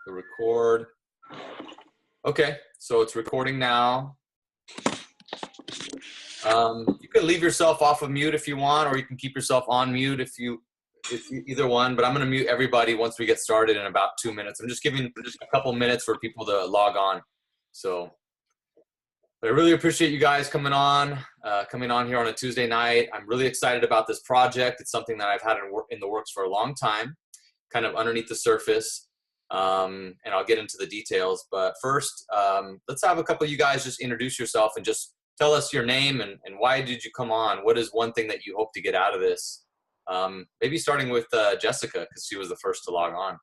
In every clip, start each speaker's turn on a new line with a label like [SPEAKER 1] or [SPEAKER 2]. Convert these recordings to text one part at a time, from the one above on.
[SPEAKER 1] The record. Okay, so it's recording now. You can leave yourself off of mute if you want, or you can keep yourself on mute if you either one. But I'm going to mute everybody once we get started in about 2 minutes. I'm just giving just a couple minutes for people to log on. So I really appreciate you guys coming on here on a Tuesday night. I'm really excited about this project. It's something that I've had in the works for a long time, kind of underneath the surface. And I'll get into the details. But first, let's have a couple of you guys just introduce yourself and just tell us your name and why did you come on? What is one thing that you hope to get out of this? Maybe starting with Jessica, because she was the first to log on.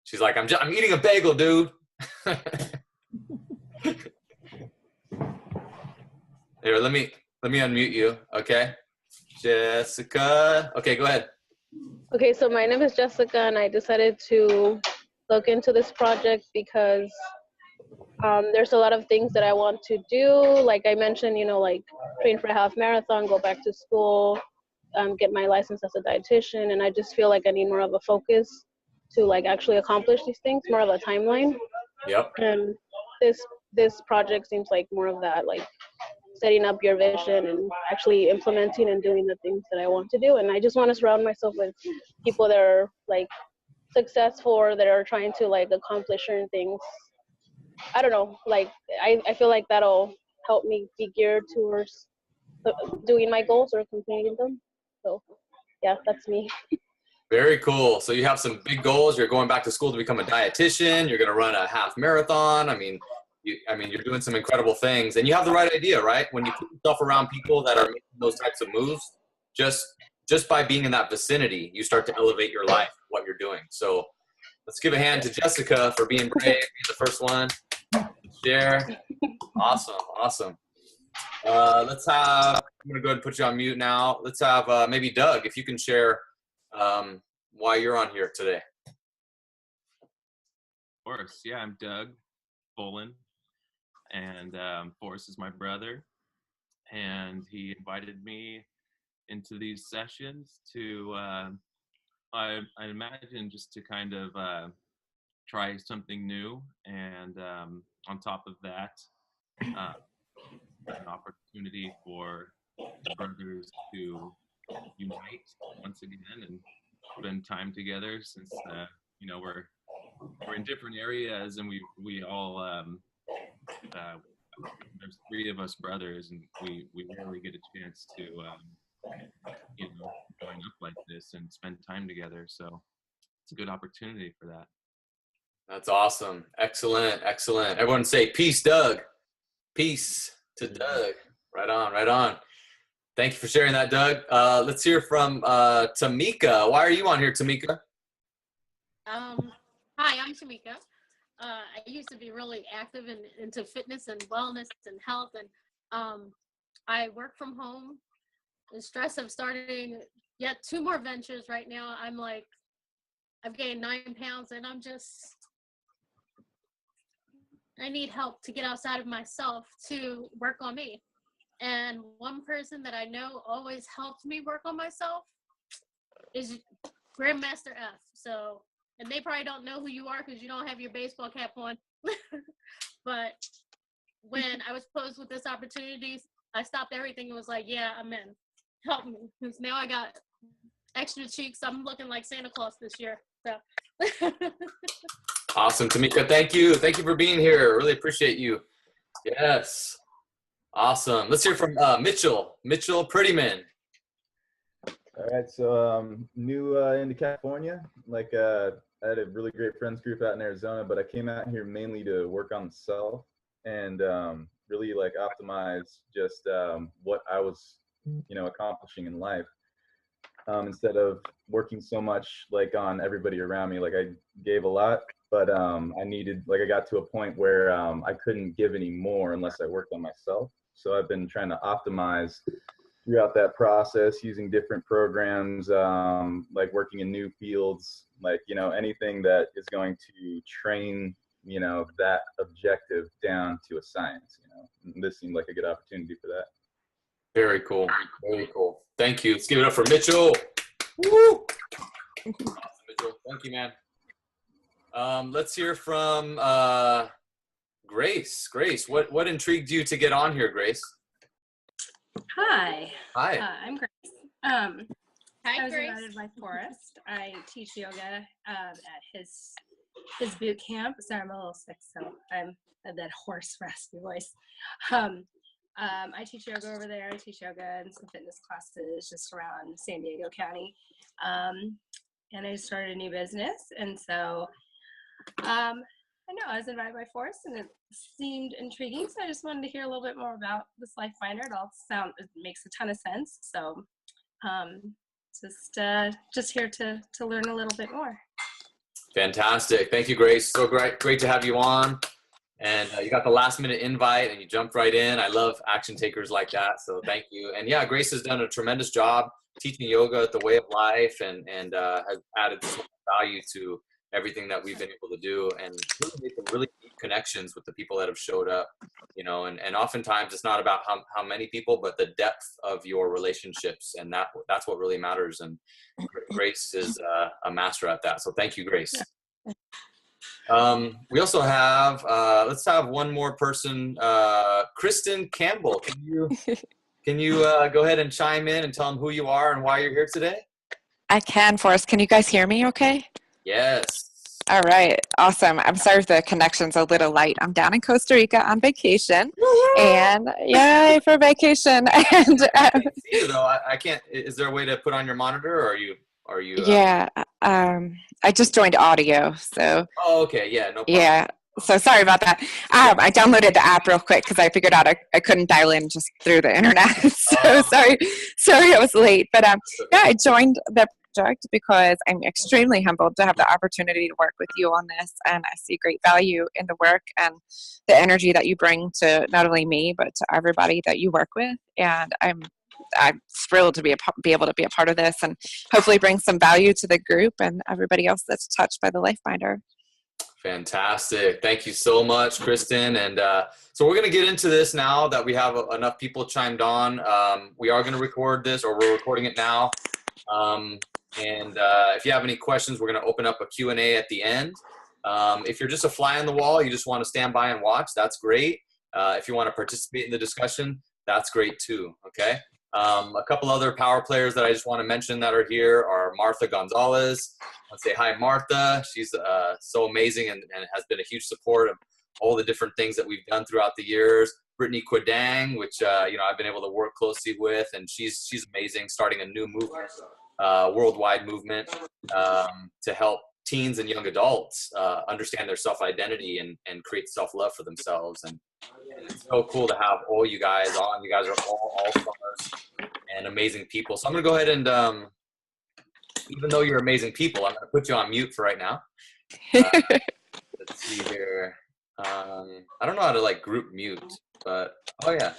[SPEAKER 1] She's like, I'm eating a bagel, dude. Here, let me unmute you, okay? Jessica. Okay, go ahead.
[SPEAKER 2] Okay, so my name is Jessica, and I decided to look into this project because there's a lot of things that I want to do. Like I mentioned, like train for a half marathon, go back to school, get my license as a dietitian, and I just feel like I need more of a focus to like actually accomplish these things, more of a timeline.
[SPEAKER 1] Yep.
[SPEAKER 2] And this project seems like more of that, like setting up your vision and actually implementing and doing the things that I want to do. And I just want to surround myself with people that are like successful or that are trying to like accomplish certain things. I don't know, like I feel like that'll help me be geared towards doing my goals or completing them. So yeah, that's me.
[SPEAKER 1] Very cool. So you have some big goals. You're going back to school to become a dietitian. You're going to run a half marathon. I mean, you're doing some incredible things, and you have the right idea, right? When you put yourself around people that are making those types of moves, just by being in that vicinity, you start to elevate your life, what you're doing. So let's give a hand to Jessica for being brave, being the first one. Share. Awesome. I'm going to go ahead and put you on mute now. Let's have maybe Doug, if you can share why you're on here today.
[SPEAKER 3] Of course. Yeah, I'm Doug Bolin, and Forrest is my brother, and he invited me into these sessions to, I imagine, just to kind of try something new, and on top of that, an opportunity for the brothers to unite once again and spend time together, since we're in different areas, and we all there's 3 of us brothers, and we rarely get a chance to join up like this and spend time together. So it's a good opportunity for that.
[SPEAKER 1] That's awesome. Excellent. Everyone say peace, Doug. Peace to Doug. Right on. Thank you for sharing that, Doug. Let's hear from Tamika. Why are you on here, Tamika?
[SPEAKER 4] Hi, I'm Tamika. I used to be really active into fitness and wellness and health, and I work from home. The stress of starting yet 2 more ventures right now. I've gained 9 pounds, and I need help to get outside of myself to work on me. And one person that I know always helped me work on myself is Grandmaster F. So, and they probably don't know who you are because you don't have your baseball cap on. But when I was posed with this opportunity, I stopped everything and was like, yeah, I'm in. Help me. Because now I got extra cheeks. I'm looking like Santa Claus this year. So.
[SPEAKER 1] Awesome, Tamika. Thank you for being here. Really appreciate you. Yes. Awesome. Let's hear from Mitchell Prettyman.
[SPEAKER 5] All right, so new into California. I had a really great friends group out in Arizona, but I came out here mainly to work on myself and really optimize just what I was, accomplishing in life. Instead of working so much on everybody around me, I gave a lot, but I got to a point where I couldn't give any more unless I worked on myself. So I've been trying to optimize throughout that process using different programs, working in new fields, anything that is going to train, that objective down to a science, and this seemed like a good opportunity for that.
[SPEAKER 1] Very cool. Thank you. Let's give it up for Mitchell. Woo! Awesome, Mitchell. Thank you, man. Let's hear from Grace. Grace, what intrigued you to get on here, Grace?
[SPEAKER 6] Hi.
[SPEAKER 1] Hi.
[SPEAKER 6] I'm Grace.
[SPEAKER 4] Hi,
[SPEAKER 6] I was
[SPEAKER 4] Grace.
[SPEAKER 6] invited by Forrest. I teach yoga at his boot camp. Sorry, I'm a little sick, so I'm that hoarse, raspy voice. I teach yoga over there. I teach yoga and some fitness classes just around San Diego County. And I started a new business, and so I know I was invited by Forrest, and it seemed intriguing. So I just wanted to hear a little bit more about this Life Finder. It makes a ton of sense. So just here to learn a little bit more.
[SPEAKER 1] Fantastic. Thank you, Grace. So great to have you on. And you got the last minute invite and you jumped right in. I love action takers like that. So thank you. And yeah, Grace has done a tremendous job teaching yoga, the way of life, and has added so much value to everything that we've been able to do, and really made some really deep connections with the people that have showed up, you know, and oftentimes it's not about how many people, but the depth of your relationships. And that's what really matters. And Grace is a master at that. So thank you, Grace. We also have, let's have one more person, Kristen Campbell. Can you go ahead and chime in and tell them who you are and why you're here today?
[SPEAKER 7] I can, Forrest. Can you guys hear me okay?
[SPEAKER 1] Yes.
[SPEAKER 7] All right. Awesome. I'm sorry if the connection's a little light. I'm down in Costa Rica on vacation. And yay for vacation. And
[SPEAKER 1] I can't see you, though. I can't. Is there a way to put on your monitor, or are you?
[SPEAKER 7] Yeah. I just joined audio. So.
[SPEAKER 1] Oh, okay. Yeah. No problem.
[SPEAKER 7] Yeah. So sorry about that. I downloaded the app real quick because I figured out I couldn't dial in just through the internet. So sorry I was late. But yeah, I joined the project because I'm extremely humbled to have the opportunity to work with you on this, and I see great value in the work and the energy that you bring to not only me but to everybody that you work with. And I'm thrilled to be able to be a part of this and hopefully bring some value to the group and everybody else that's touched by the Life Finder.
[SPEAKER 1] Fantastic. Thank you so much, Kristen. And so we're going to get into this now that we have enough people chimed on. We are going to record this, or we're recording it now. And if you have any questions, we're going to open up a Q&A at the end. If you're just a fly on the wall, you just want to stand by and watch, that's great. If you want to participate in the discussion, that's great too, okay? A couple other power players that I just want to mention that are here are Martha Gonzalez. Let's say hi, Martha. She's so amazing and has been a huge support of all the different things that we've done throughout the years. Brittany Quidang, which I've been able to work closely with, and she's amazing, starting a new movement, worldwide movement, to help teens and young adults understand their self-identity and create self-love for themselves. And it's so cool to have all you guys on. You guys are all stars and amazing people. So I'm going to go ahead and, even though you're amazing people, I'm going to put you on mute for right now. Let's see here. I don't know how to like group mute, but oh yeah,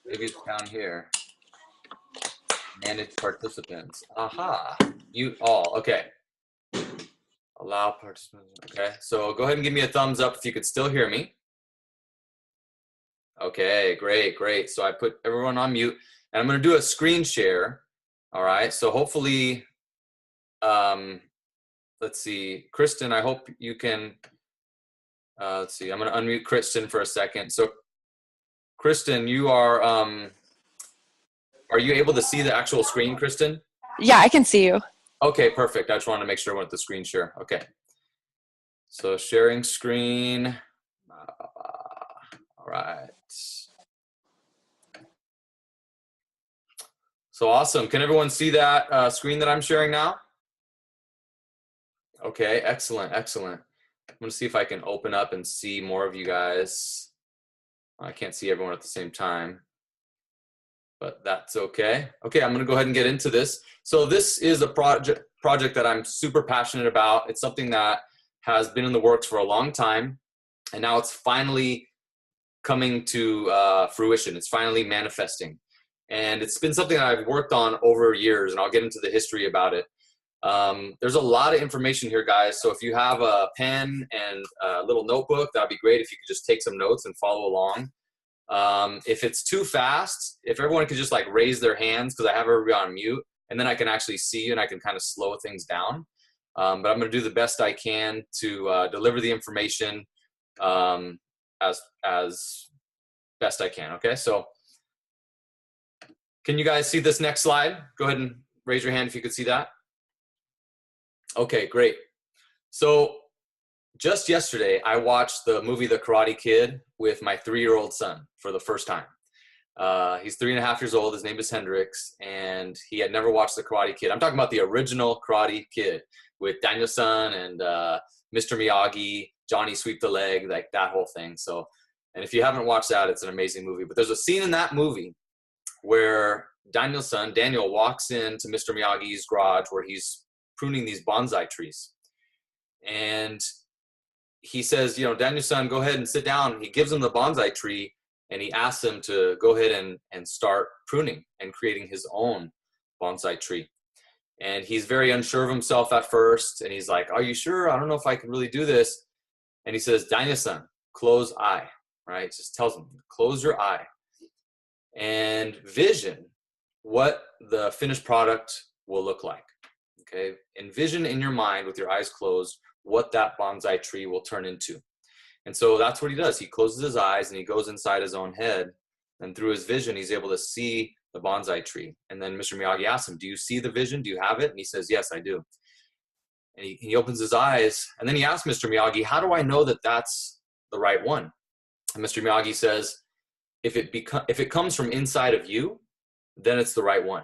[SPEAKER 1] maybe it's down here. Manage participants. Aha, mute all. Okay. Allow participants. Okay, so go ahead and give me a thumbs up if you could still hear me. Okay, great. So I put everyone on mute, and I'm going to do a screen share. All right, so hopefully, let's see, Kristen, I hope you can, let's see, I'm going to unmute Kristen for a second. So Kristen, you are you able to see the actual screen, Kristen?
[SPEAKER 7] Yeah, I can see you.
[SPEAKER 1] Okay, perfect. I just wanted to make sure I went the screen share. Okay. So sharing screen. All right. So awesome. Can everyone see that screen that I'm sharing now? Okay, excellent. I'm going to see if I can open up and see more of you guys. I can't see everyone at the same time, but that's okay. Okay, I'm going to go ahead and get into this. So this is a project that I'm super passionate about. It's something that has been in the works for a long time, and now it's finally coming to fruition. It's finally manifesting. And it's been something that I've worked on over years, and I'll get into the history about it. There's a lot of information here, guys. So if you have a pen and a little notebook, that'd be great if you could just take some notes and follow along. If it's too fast, if everyone could just like raise their hands, because I have everybody on mute, and then I can actually see you and I can kind of slow things down. but I'm going to do the best I can to deliver the information as best I can. Okay, so can you guys see this next slide? Go ahead and raise your hand if you could see that. Okay, great. So just yesterday, I watched the movie The Karate Kid with my 3-year-old son for the first time. He's 3.5 years old. His name is Hendrix, and he had never watched The Karate Kid. I'm talking about the original Karate Kid with Daniel-san and Mr. Miyagi, Johnny Sweep the Leg, like that whole thing. So, and if you haven't watched that, it's an amazing movie. But there's a scene in that movie where Daniel-san, Daniel, walks into Mr. Miyagi's garage where he's pruning these bonsai trees. And he says, you know, Daniel-san, go ahead and sit down. He gives him the bonsai tree, and he asks him to go ahead and start pruning and creating his own bonsai tree. And he's very unsure of himself at first. And he's like, are you sure? I don't know if I can really do this. And he says, Daniel-san, close eye, right? Just tells him, close your eye and vision what the finished product will look like. Okay, envision in your mind with your eyes closed what that bonsai tree will turn into. And so that's what he does. He closes his eyes and he goes inside his own head, and through his vision he's able to see the bonsai tree. And then Mr. Miyagi asks him, do you see the vision? Do you have it? And he says, yes, I do. And he opens his eyes, and then he asks Mr. Miyagi, how do I know that that's the right one? And Mr. Miyagi says, if it comes from inside of you, then it's the right one.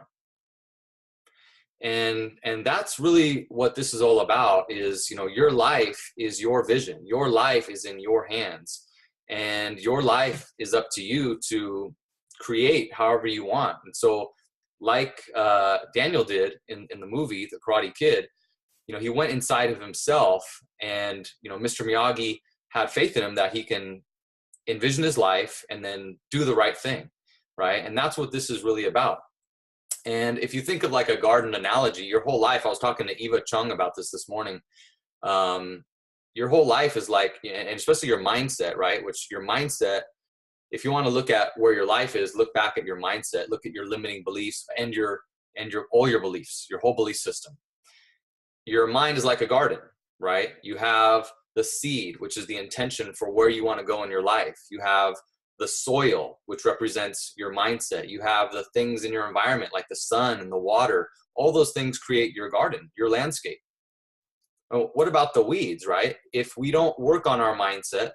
[SPEAKER 1] And that's really what this is all about, is, you know, your life is your vision. Your life is in your hands, and your life is up to you to create however you want. And so like Daniel did in the movie, The Karate Kid, you know, he went inside of himself, and, you know, Mr. Miyagi had faith in him that he can envision his life and then do the right thing, right? And that's what this is really about. And if you think of like a garden analogy, your whole life, I was talking to Eva Chung about this morning, your whole life is like, and especially your mindset, right? Which your mindset, if you want to look at where your life is, look back at your mindset, look at your limiting beliefs and all your beliefs, your whole belief system. Your mind is like a garden, right? You have the seed, which is the intention for where you want to go in your life. You have the soil, which represents your mindset. You have the things in your environment, like the sun and the water. All those things create your garden, your landscape. Oh, what about the weeds, right? If we don't work on our mindset,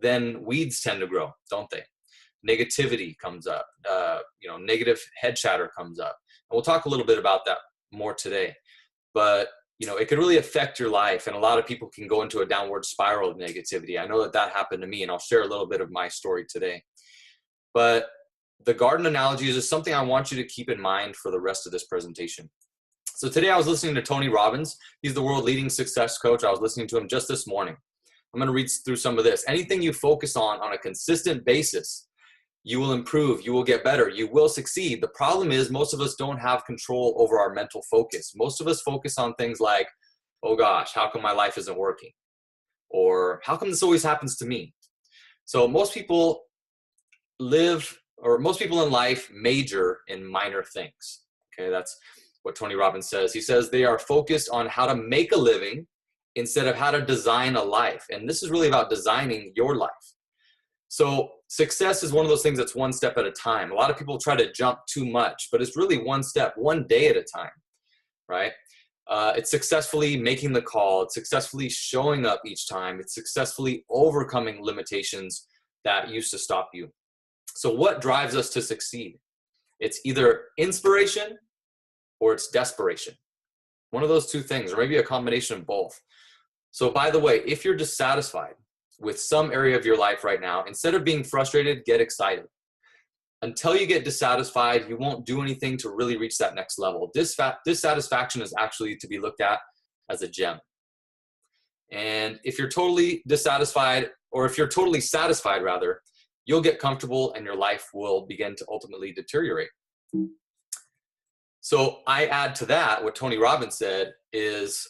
[SPEAKER 1] then weeds tend to grow, don't they? Negativity comes up, negative head chatter comes up. And we'll talk a little bit about that more today. But, you know, it could really affect your life, and a lot of people can go into a downward spiral of negativity. I know that happened to me, and I'll share a little bit of my story today. But the garden analogy is just something I want you to keep in mind for the rest of this presentation. So today I was listening to Tony Robbins. He's the world leading success coach. I was listening to him just this morning. I'm going to read through some of this. Anything you focus on a consistent basis, you will improve, you will get better, you will succeed. The problem is most of us don't have control over our mental focus. Most of us focus on things like, oh gosh, how come my life isn't working? Or how come this always happens to me? So most people in life major in minor things. Okay, that's what Tony Robbins says. He says they are focused on how to make a living instead of how to design a life. And this is really about designing your life. So success is one of those things that's one step at a time. A lot of people try to jump too much, but it's really one step, one day at a time, right? It's successfully making the call. It's successfully showing up each time. It's successfully overcoming limitations that used to stop you. So what drives us to succeed? It's either inspiration or it's desperation. One of those two things, or maybe a combination of both. So by the way, if you're dissatisfied with some area of your life right now, instead of being frustrated, get excited. Until you get dissatisfied, you won't do anything to really reach that next level. Dissatisfaction is actually to be looked at as a gem. And if you're totally dissatisfied, or if you're totally satisfied rather, you'll get comfortable and your life will begin to ultimately deteriorate. So I add to that what Tony Robbins said is,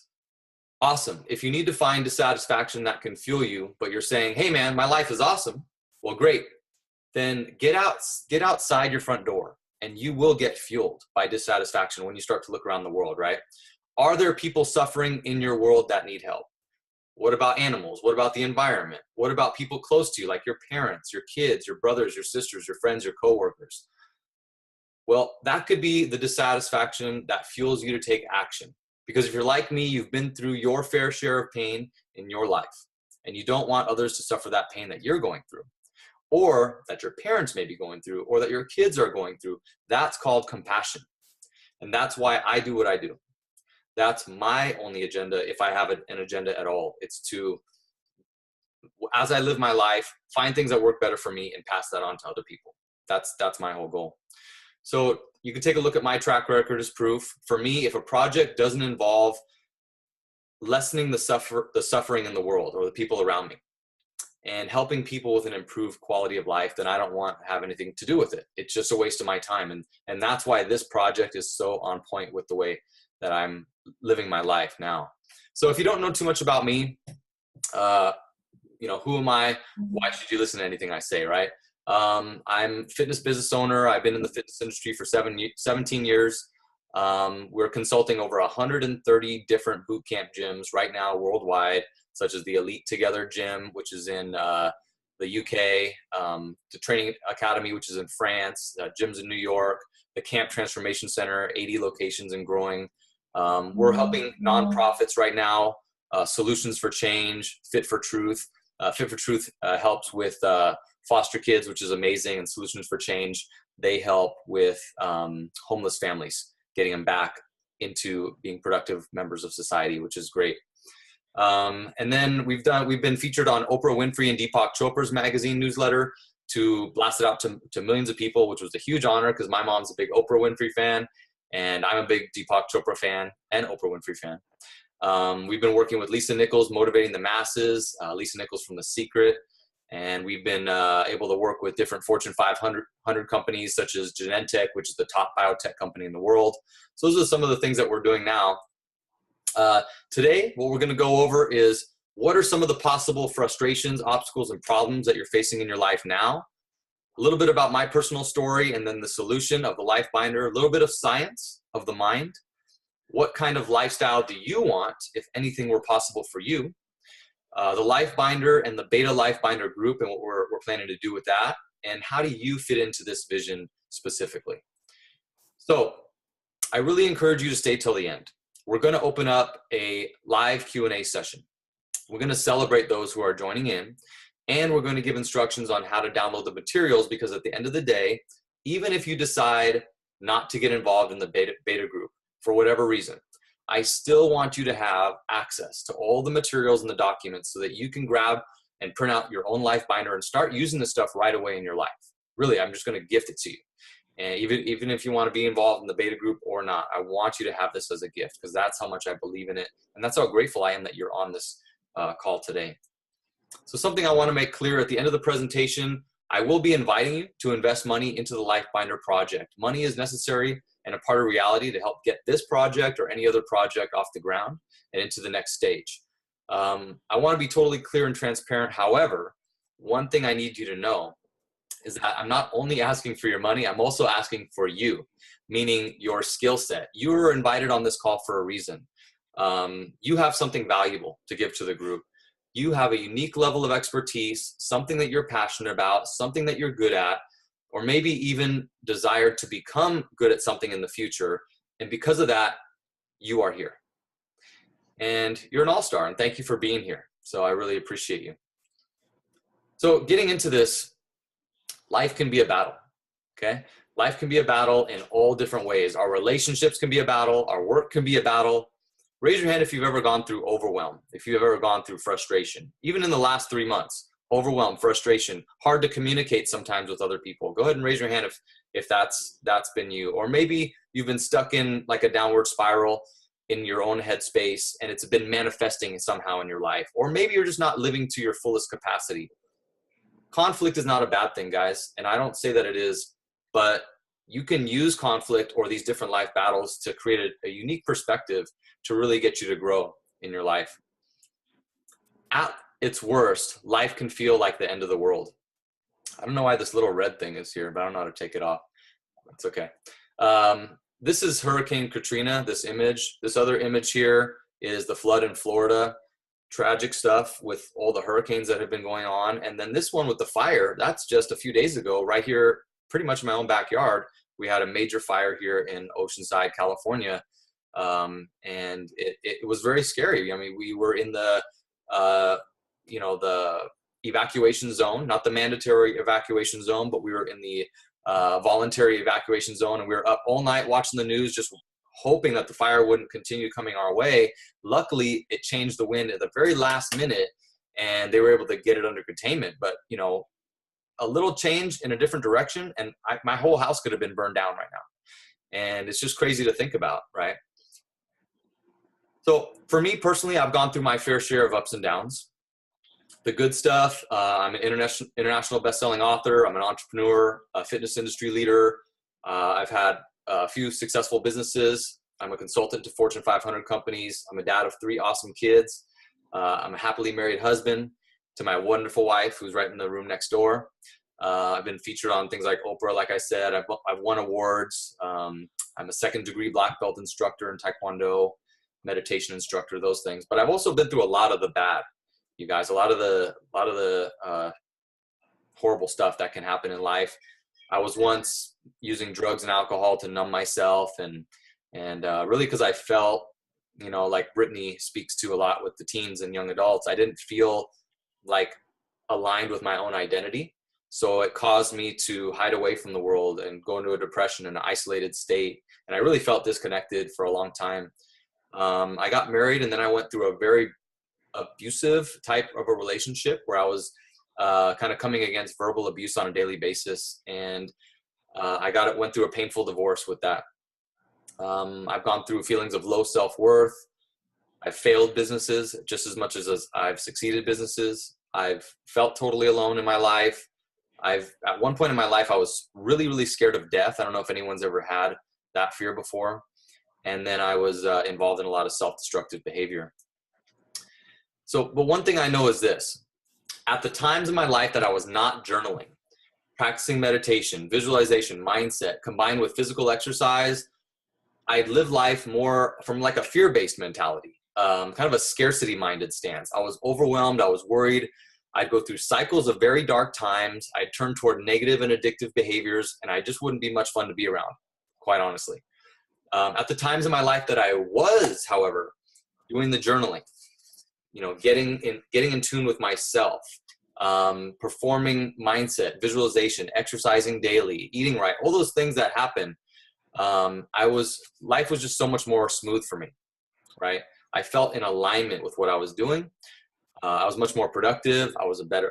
[SPEAKER 1] awesome. If you need to find dissatisfaction that can fuel you, but you're saying, hey man, my life is awesome. Well, great. Then get outside your front door, and you will get fueled by dissatisfaction when you start to look around the world, right? Are there people suffering in your world that need help? What about animals? What about the environment? What about people close to you, like your parents, your kids, your brothers, your sisters, your friends, your coworkers? Well, that could be the dissatisfaction that fuels you to take action. Because if you're like me, you've been through your fair share of pain in your life, and you don't want others to suffer that pain that you're going through, or that your parents may be going through, or that your kids are going through. That's called compassion. And that's why I do what I do. That's my only agenda, if I have an agenda at all. It's to, as I live my life, find things that work better for me and pass that on to other people. That's my whole goal. So you can take a look at my track record as proof. For me, if a project doesn't involve lessening the suffering in the world or the people around me and helping people with an improved quality of life, then I don't want to have anything to do with it. It's just a waste of my time. And that's why this project is so on point with the way that I'm living my life now. So if you don't know too much about me, who am I? Why should you listen to anything I say, right? I'm a fitness business owner. I've been in the fitness industry for 17 years. We're consulting over 130 different boot camp gyms right now worldwide, such as the Elite Together Gym, which is in the UK, the Training Academy, which is in France, gyms in New York, the Camp Transformation Center, 80 locations and growing. We're helping nonprofits right now, Solutions for Change, Fit for Truth. Fit for Truth helps with foster kids, which is amazing, and Solutions for Change, they help with homeless families, getting them back into being productive members of society, which is great. And then we've been featured on Oprah Winfrey and Deepak Chopra's magazine newsletter to blast it out to millions of people, which was a huge honor because my mom's a big Oprah Winfrey fan, and I'm a big Deepak Chopra fan and Oprah Winfrey fan. We've been working with Lisa Nichols, motivating the masses, Lisa Nichols from The Secret, and we've been able to work with different Fortune 500 companies such as Genentech, which is the top biotech company in the world. So those are some of the things that we're doing now. Today, what we're going to go over is what are some of the possible frustrations, obstacles, and problems that you're facing in your life now. A little bit about my personal story and then the solution of the Life Binder, a little bit of science of the mind. What kind of lifestyle do you want if anything were possible for you? The Life Binder and the Beta Life Binder group and what we're planning to do with that, and how do you fit into this vision specifically. So I really encourage you to stay till the end. We're going to open up a live Q&A session. We're going to celebrate those who are joining in, and we're going to give instructions on how to download the materials, because at the end of the day, even if you decide not to get involved in the beta group for whatever reason, I still want you to have access to all the materials and the documents so that you can grab and print out your own Life Binder and start using this stuff right away in your life. Really, I'm just going to gift it to you. And even if you want to be involved in the beta group or not, I want you to have this as a gift, because that's how much I believe in it. And that's how grateful I am that you're on this call today. So something I want to make clear at the end of the presentation, I will be inviting you to invest money into the Life Binder project. Money is necessary and a part of reality to help get this project or any other project off the ground and into the next stage. I want to be totally clear and transparent. However, one thing I need you to know is that I'm not only asking for your money, I'm also asking for you, meaning your skill set. You were invited on this call for a reason. You have something valuable to give to the group. You have a unique level of expertise, something that you're passionate about, something that you're good at, or maybe even desire to become good at something in the future. And because of that, you are here. And you're an all-star, and thank you for being here. So I really appreciate you. So getting into this, life can be a battle, okay? Life can be a battle in all different ways. Our relationships can be a battle. Our work can be a battle. Raise your hand if you've ever gone through overwhelm, if you've ever gone through frustration, even in the last 3 months. Overwhelm, frustration, hard to communicate sometimes with other people. Go ahead and raise your hand if that's been you. Or maybe you've been stuck in like a downward spiral in your own headspace and it's been manifesting somehow in your life. Or maybe you're just not living to your fullest capacity. Conflict is not a bad thing, guys, and I don't say that it is, but you can use conflict or these different life battles to create a unique perspective to really get you to grow in your life. At its worst, life can feel like the end of the world. I don't know why this little red thing is here, but I don't know how to take it off. It's okay. this is Hurricane Katrina, this image. This other image here is the flood in Florida. Tragic stuff with all the hurricanes that have been going on. And then this one with the fire, that's just a few days ago, right here, pretty much in my own backyard. We had a major fire here in Oceanside, California. And it was very scary. I mean, we were in the, the evacuation zone, not the mandatory evacuation zone, but we were in the voluntary evacuation zone, and we were up all night watching the news, just hoping that the fire wouldn't continue coming our way. Luckily, it changed the wind at the very last minute, and they were able to get it under containment. But, a little change in a different direction, and my whole house could have been burned down right now. And it's just crazy to think about, right? So for me personally, I've gone through my fair share of ups and downs. The good stuff, I'm an international best-selling author. I'm an entrepreneur, a fitness industry leader. I've had a few successful businesses. I'm a consultant to Fortune 500 companies. I'm a dad of 3 awesome kids. I'm a happily married husband to my wonderful wife, who's right in the room next door. I've been featured on things like Oprah, like I said. I've won awards. I'm a 2nd degree black belt instructor in Taekwondo, meditation instructor, those things. But I've also been through a lot of the bad, you guys, a lot of the horrible stuff that can happen in life. I was once using drugs and alcohol to numb myself, and really because I felt, like Brittany speaks to a lot with the teens and young adults, I didn't feel like aligned with my own identity. So it caused me to hide away from the world and go into a depression and an isolated state. And I really felt disconnected for a long time. I got married, and then I went through a very abusive type of a relationship where I was kind of coming against verbal abuse on a daily basis. And I went through a painful divorce with that. I've gone through feelings of low self-worth. I've failed businesses just as much as I've succeeded businesses. I've felt totally alone in my life. At one point in my life, I was really, really scared of death. I don't know if anyone's ever had that fear before. And then I was involved in a lot of self-destructive behavior. But one thing I know is this: at the times in my life that I was not journaling, practicing meditation, visualization, mindset, combined with physical exercise, I'd live life more from like a fear-based mentality, kind of a scarcity-minded stance. I was overwhelmed. I was worried. I'd go through cycles of very dark times. I'd turn toward negative and addictive behaviors, and I just wouldn't be much fun to be around, quite honestly. At the times in my life that I was, however, doing the journaling, getting in tune with myself, performing mindset, visualization, exercising daily, eating right, all those things that happen, life was just so much more smooth for me, right? I felt in alignment with what I was doing. I was much more productive.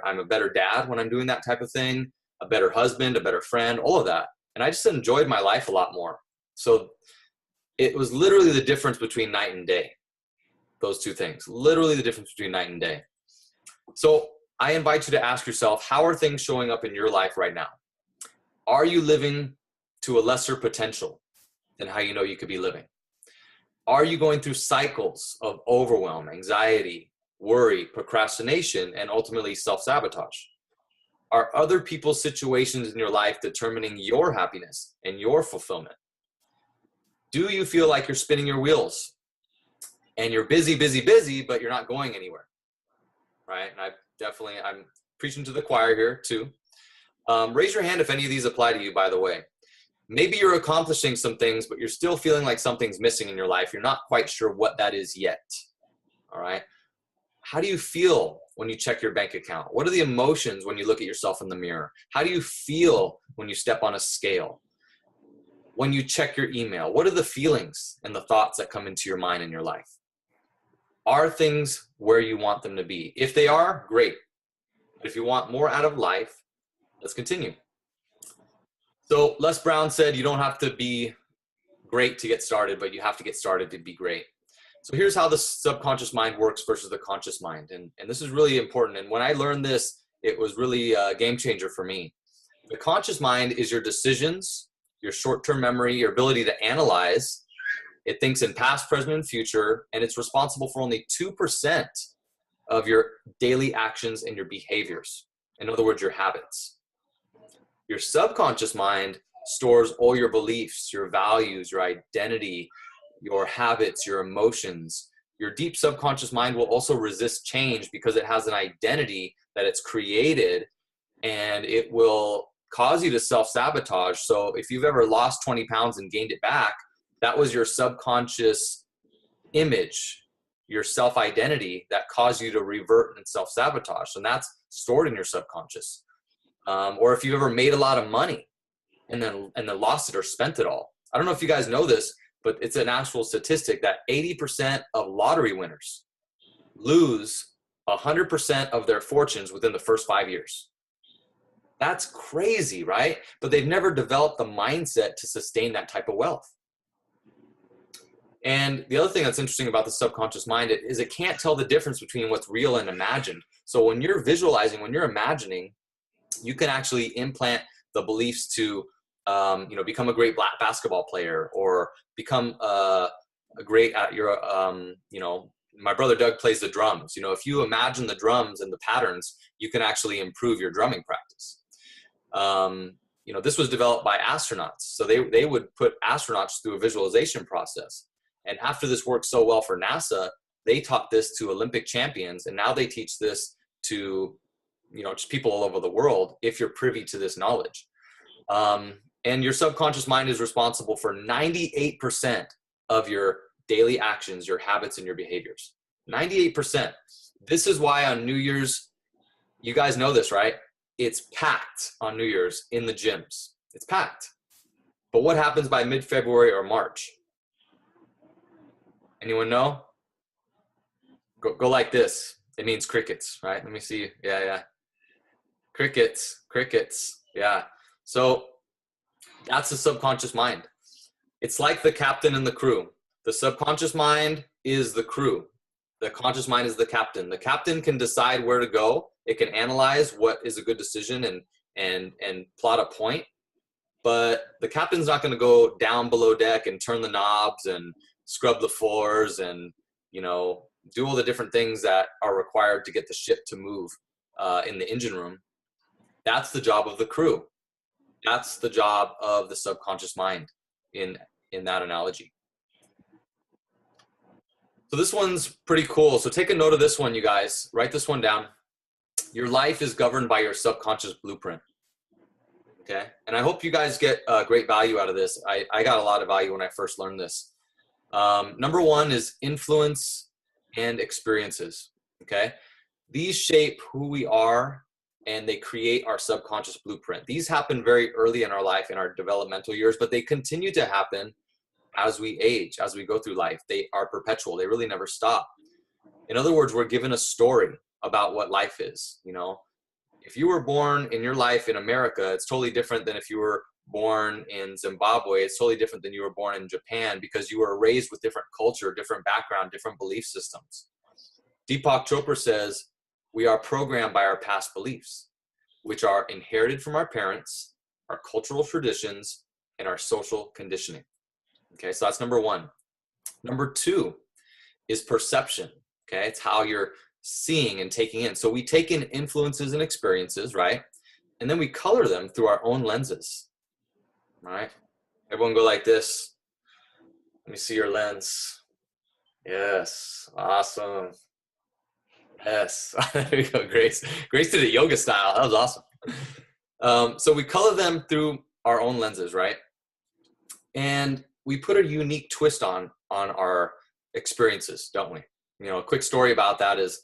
[SPEAKER 1] I'm a better dad when I'm doing that type of thing, a better husband, a better friend, all of that. And I just enjoyed my life a lot more. So it was literally the difference between night and day. Those two things, literally the difference between night and day. So I invite you to ask yourself, how are things showing up in your life right now? Are you living to a lesser potential than how you know you could be living? Are you going through cycles of overwhelm, anxiety, worry, procrastination, and ultimately self-sabotage? Are other people's situations in your life determining your happiness and your fulfillment? Do you feel like you're spinning your wheels and you're busy, but you're not going anywhere? Right? And I'm preaching to the choir here too. Raise your hand if any of these apply to you, by the way. Maybe you're accomplishing some things, but you're still feeling like something's missing in your life. You're not quite sure what that is yet. All right? How do you feel when you check your bank account? What are the emotions when you look at yourself in the mirror? How do you feel when you step on a scale? When you check your email, what are the feelings and the thoughts that come into your mind in your life? Are things where you want them to be? If they are, great. But if you want more out of life, let's continue. So Les Brown said, you don't have to be great to get started, but you have to get started to be great. So here's how the subconscious mind works versus the conscious mind. And this is really important. And when I learned this, it was really a game changer for me. The conscious mind is your decisions, your short-term memory, your ability to analyze. It thinks in past, present, and future, and it's responsible for only 2% of your daily actions and your behaviors. In other words, your habits. Your subconscious mind stores all your beliefs, your values, your identity, your habits, your emotions. Your deep subconscious mind will also resist change because it has an identity that it's created, and it will cause you to self-sabotage. So if you've ever lost 20 pounds and gained it back, that was your subconscious image, your self-identity that caused you to revert and self-sabotage. And that's stored in your subconscious. Or if you've ever made a lot of money and then lost it or spent it all. I don't know if you guys know this, but it's an actual statistic that 80% of lottery winners lose 100% of their fortunes within the first 5 years. That's crazy, right? But they've never developed the mindset to sustain that type of wealth. And the other thing that's interesting about the subconscious mind is it can't tell the difference between what's real and imagined. So when you're visualizing, when you're imagining, you can actually implant the beliefs to, become a great basketball player, or become a great at your, my brother Doug plays the drums. If you imagine the drums and the patterns, you can actually improve your drumming practice. This was developed by astronauts. So they would put astronauts through a visualization process. And after this worked so well for NASA, they taught this to Olympic champions. And now they teach this to, just people all over the world, if you're privy to this knowledge. And your subconscious mind is responsible for 98% of your daily actions, your habits, and your behaviors. 98%. This is why on New Year's, you guys know this, right? It's packed on New Year's in the gyms. It's packed. But what happens by mid-February or March? Anyone know? Go like this. It means crickets, right? Let me see. Yeah. Crickets. Yeah. So that's the subconscious mind. It's like the captain and the crew. The subconscious mind is the crew. The conscious mind is the captain. The captain can decide where to go. It can analyze what is a good decision and plot a point. But the captain's not going to go down below deck and turn the knobs and scrub the floors and, do all the different things that are required to get the ship to move in the engine room. That's the job of the crew. That's the job of the subconscious mind in that analogy. So this one's pretty cool. So take a note of this one, you guys. Write this one down. Your life is governed by your subconscious blueprint. Okay? And I hope you guys get great value out of this. I got a lot of value when I first learned this. Number one is influence and experiences. Okay? These shape who we are, and they create our subconscious blueprint. These happen very early in our life, in our developmental years, but they continue to happen as we age, as we go through life. They are perpetual. They really never stop. In other words, we're given a story about what life is. If you were born in your life in America, it's totally different than if you were born in Zimbabwe. It's totally different than you were born in Japan, because you were raised with different culture, different background, different belief systems. Deepak Chopra says, we are programmed by our past beliefs, which are inherited from our parents, our cultural traditions, and our social conditioning. Okay, so that's number one. Number two is perception. Okay, it's how you're seeing and taking in. So we take in influences and experiences, right? And then we color them through our own lenses. All right, everyone go like this. Let me see your lens. Yes, awesome. Yes, there we go, Grace. Grace did it yoga style. That was awesome. So we color them through our own lenses, right? And we put a unique twist on our experiences, don't we? A quick story about that is,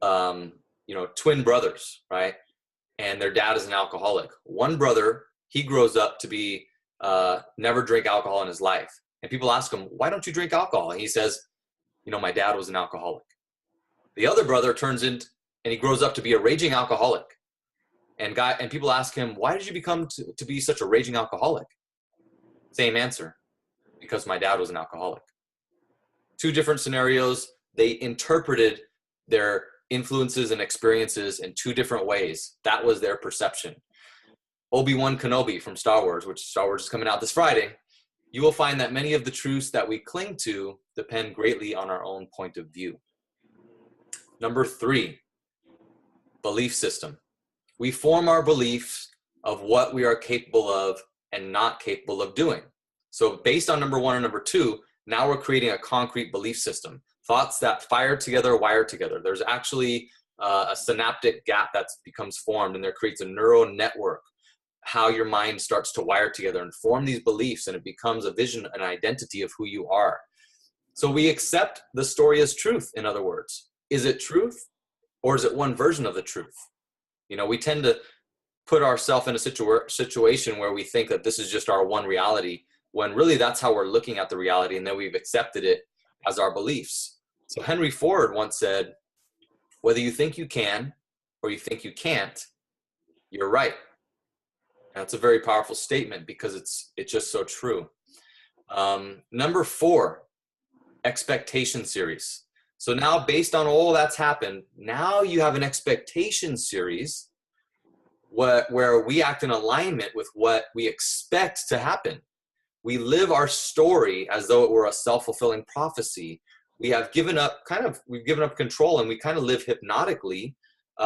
[SPEAKER 1] twin brothers, right? And their dad is an alcoholic. One brother, he grows up to be never drink alcohol in his life. And people ask him, why don't you drink alcohol? And he says, my dad was an alcoholic. The other brother turns into, and he grows up to be a raging alcoholic. And people ask him, why did you become to be such a raging alcoholic? Same answer, because my dad was an alcoholic. Two different scenarios. They interpreted their influences and experiences in two different ways. That was their perception. Obi-Wan Kenobi from Star Wars, which Star Wars is coming out this Friday. You will find that many of the truths that we cling to depend greatly on our own point of view. Number three, belief system. We form our beliefs of what we are capable of and not capable of doing. So based on number 1 and number 2, now we're creating a concrete belief system. Thoughts that fire together, wire together. There's actually a synaptic gap that becomes formed, and there creates a neural network, how your mind starts to wire together and form these beliefs, and it becomes a vision, an identity of who you are. So we accept the story as truth, in other words. Is it truth, or is it one version of the truth? You know, we tend to put ourselves in a situation where we think that this is just our one reality, when really that's how we're looking at the reality, and then we've accepted it as our beliefs. So Henry Ford once said, whether you think you can or you think you can't, you're right. And that's a very powerful statement because it's just so true. Number 4, expectation series. So now based on all that's happened, now you have an expectation series where we act in alignment with what we expect to happen. We live our story as though it were a self-fulfilling prophecy. We've given up control, and we kind of live hypnotically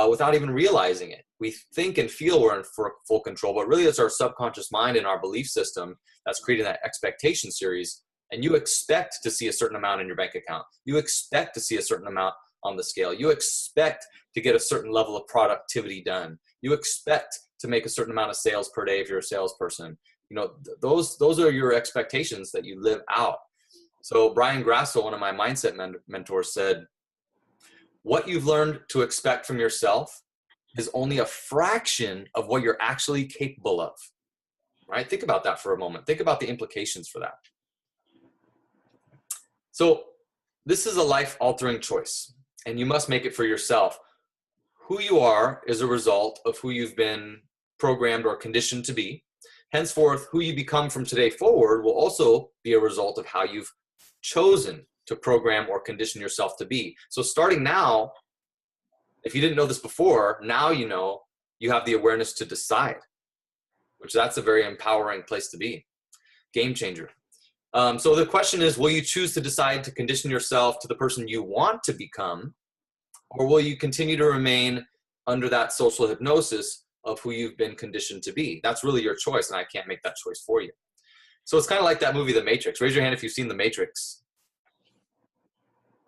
[SPEAKER 1] without even realizing it. We think and feel we're in full control, but really it's our subconscious mind and our belief system that's creating that expectation series. And you expect to see a certain amount in your bank account. You expect to see a certain amount on the scale. You expect to get a certain level of productivity done. You expect to make a certain amount of sales per day if you're a salesperson. You know, those are your expectations that you live out. So Brian Grassel, one of my mindset mentors, said, what you've learned to expect from yourself is only a fraction of what you're actually capable of. Right? Think about that for a moment. Think about the implications for that. So this is a life-altering choice, and you must make it for yourself. Who you are is a result of who you've been programmed or conditioned to be. Henceforth, who you become from today forward will also be a result of how you've chosen to program or condition yourself to be. So starting now, if you didn't know this before, now you know you have the awareness to decide, which that's a very empowering place to be. Game changer. So the question is, will you choose to decide to condition yourself to the person you want to become, or will you continue to remain under that social hypnosis of who you've been conditioned to be? That's really your choice, and I can't make that choice for you. So it's kind of like that movie, The Matrix. Raise your hand if you've seen The Matrix.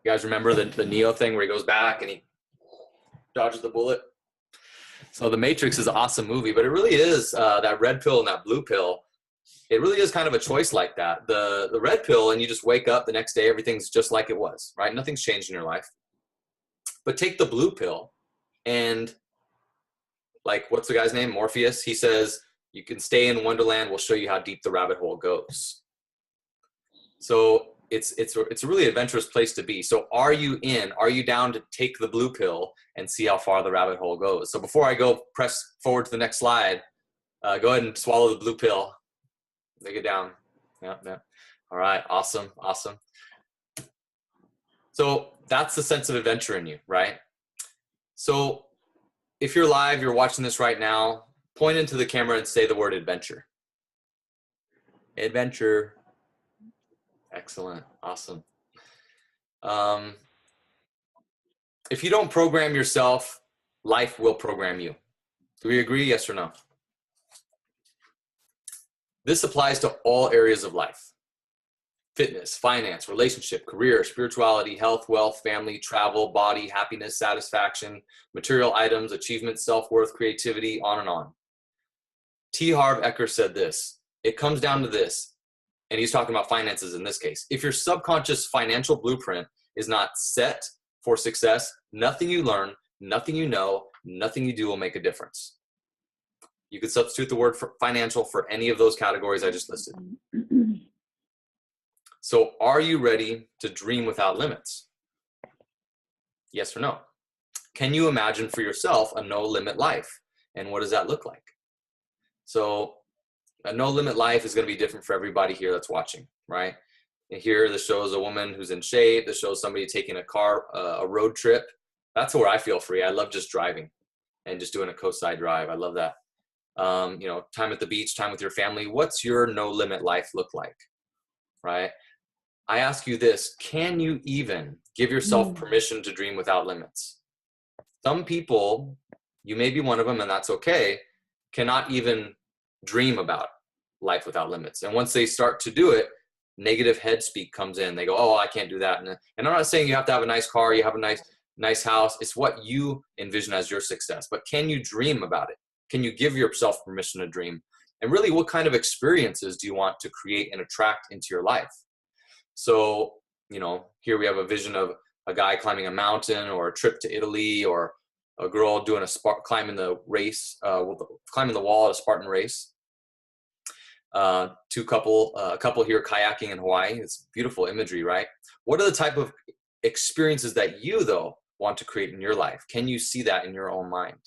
[SPEAKER 1] You guys remember the Neo thing where he goes back and he dodges the bullet? So The Matrix is an awesome movie, but it really is that red pill and that blue pill. It really is kind of a choice like that. The red pill, and you just wake up the next day, everything's just like it was, right? Nothing's changed in your life. But take the blue pill, and like, what's the guy's name? Morpheus. He says, you can stay in Wonderland. We'll show you how deep the rabbit hole goes. So it's a really adventurous place to be. So are you in? Are you down to take the blue pill and see how far the rabbit hole goes? So before I go press forward to the next slide, go ahead and swallow the blue pill. Take it down. Yeah. All right. Awesome. So that's the sense of adventure in you, right? So if you're live, you're watching this right now, point into the camera and say the word adventure. Adventure. Excellent. Awesome. If you don't program yourself, life will program you. Do we agree? Yes or no? This applies to all areas of life. Fitness, finance, relationship, career, spirituality, health, wealth, family, travel, body, happiness, satisfaction, material items, achievement, self-worth, creativity, on and on. T. Harv Eker said this. It comes down to this, and he's talking about finances in this case. If your subconscious financial blueprint is not set for success, nothing you learn, nothing you know, nothing you do will make a difference. You could substitute the word for financial for any of those categories I just listed. So are you ready to dream without limits? Yes or no? Can you imagine for yourself a no-limit life? And what does that look like? So a no-limit life is going to be different for everybody here that's watching, right? And here, this shows a woman who's in shape. This shows somebody taking a road trip. That's where I feel free. I love just driving and just doing a coast-side drive. I love that. Time at the beach, time with your family. What's your no-limit life look like, right? I ask you this, can you even give yourself permission to dream without limits? Some people, you may be one of them, and that's okay, cannot even dream about life without limits. And once they start to do it, negative head speak comes in. They go, oh, I can't do that. And I'm not saying you have to have a nice car, you have a nice house. It's what you envision as your success. But can you dream about it? Can you give yourself permission to dream? And really, what kind of experiences do you want to create and attract into your life? So, here we have a vision of a guy climbing a mountain, or a trip to Italy, or a girl doing climbing the wall at a Spartan race. A couple here kayaking in Hawaii. It's beautiful imagery, right? What are the type of experiences that you, though, want to create in your life? Can you see that in your own mind?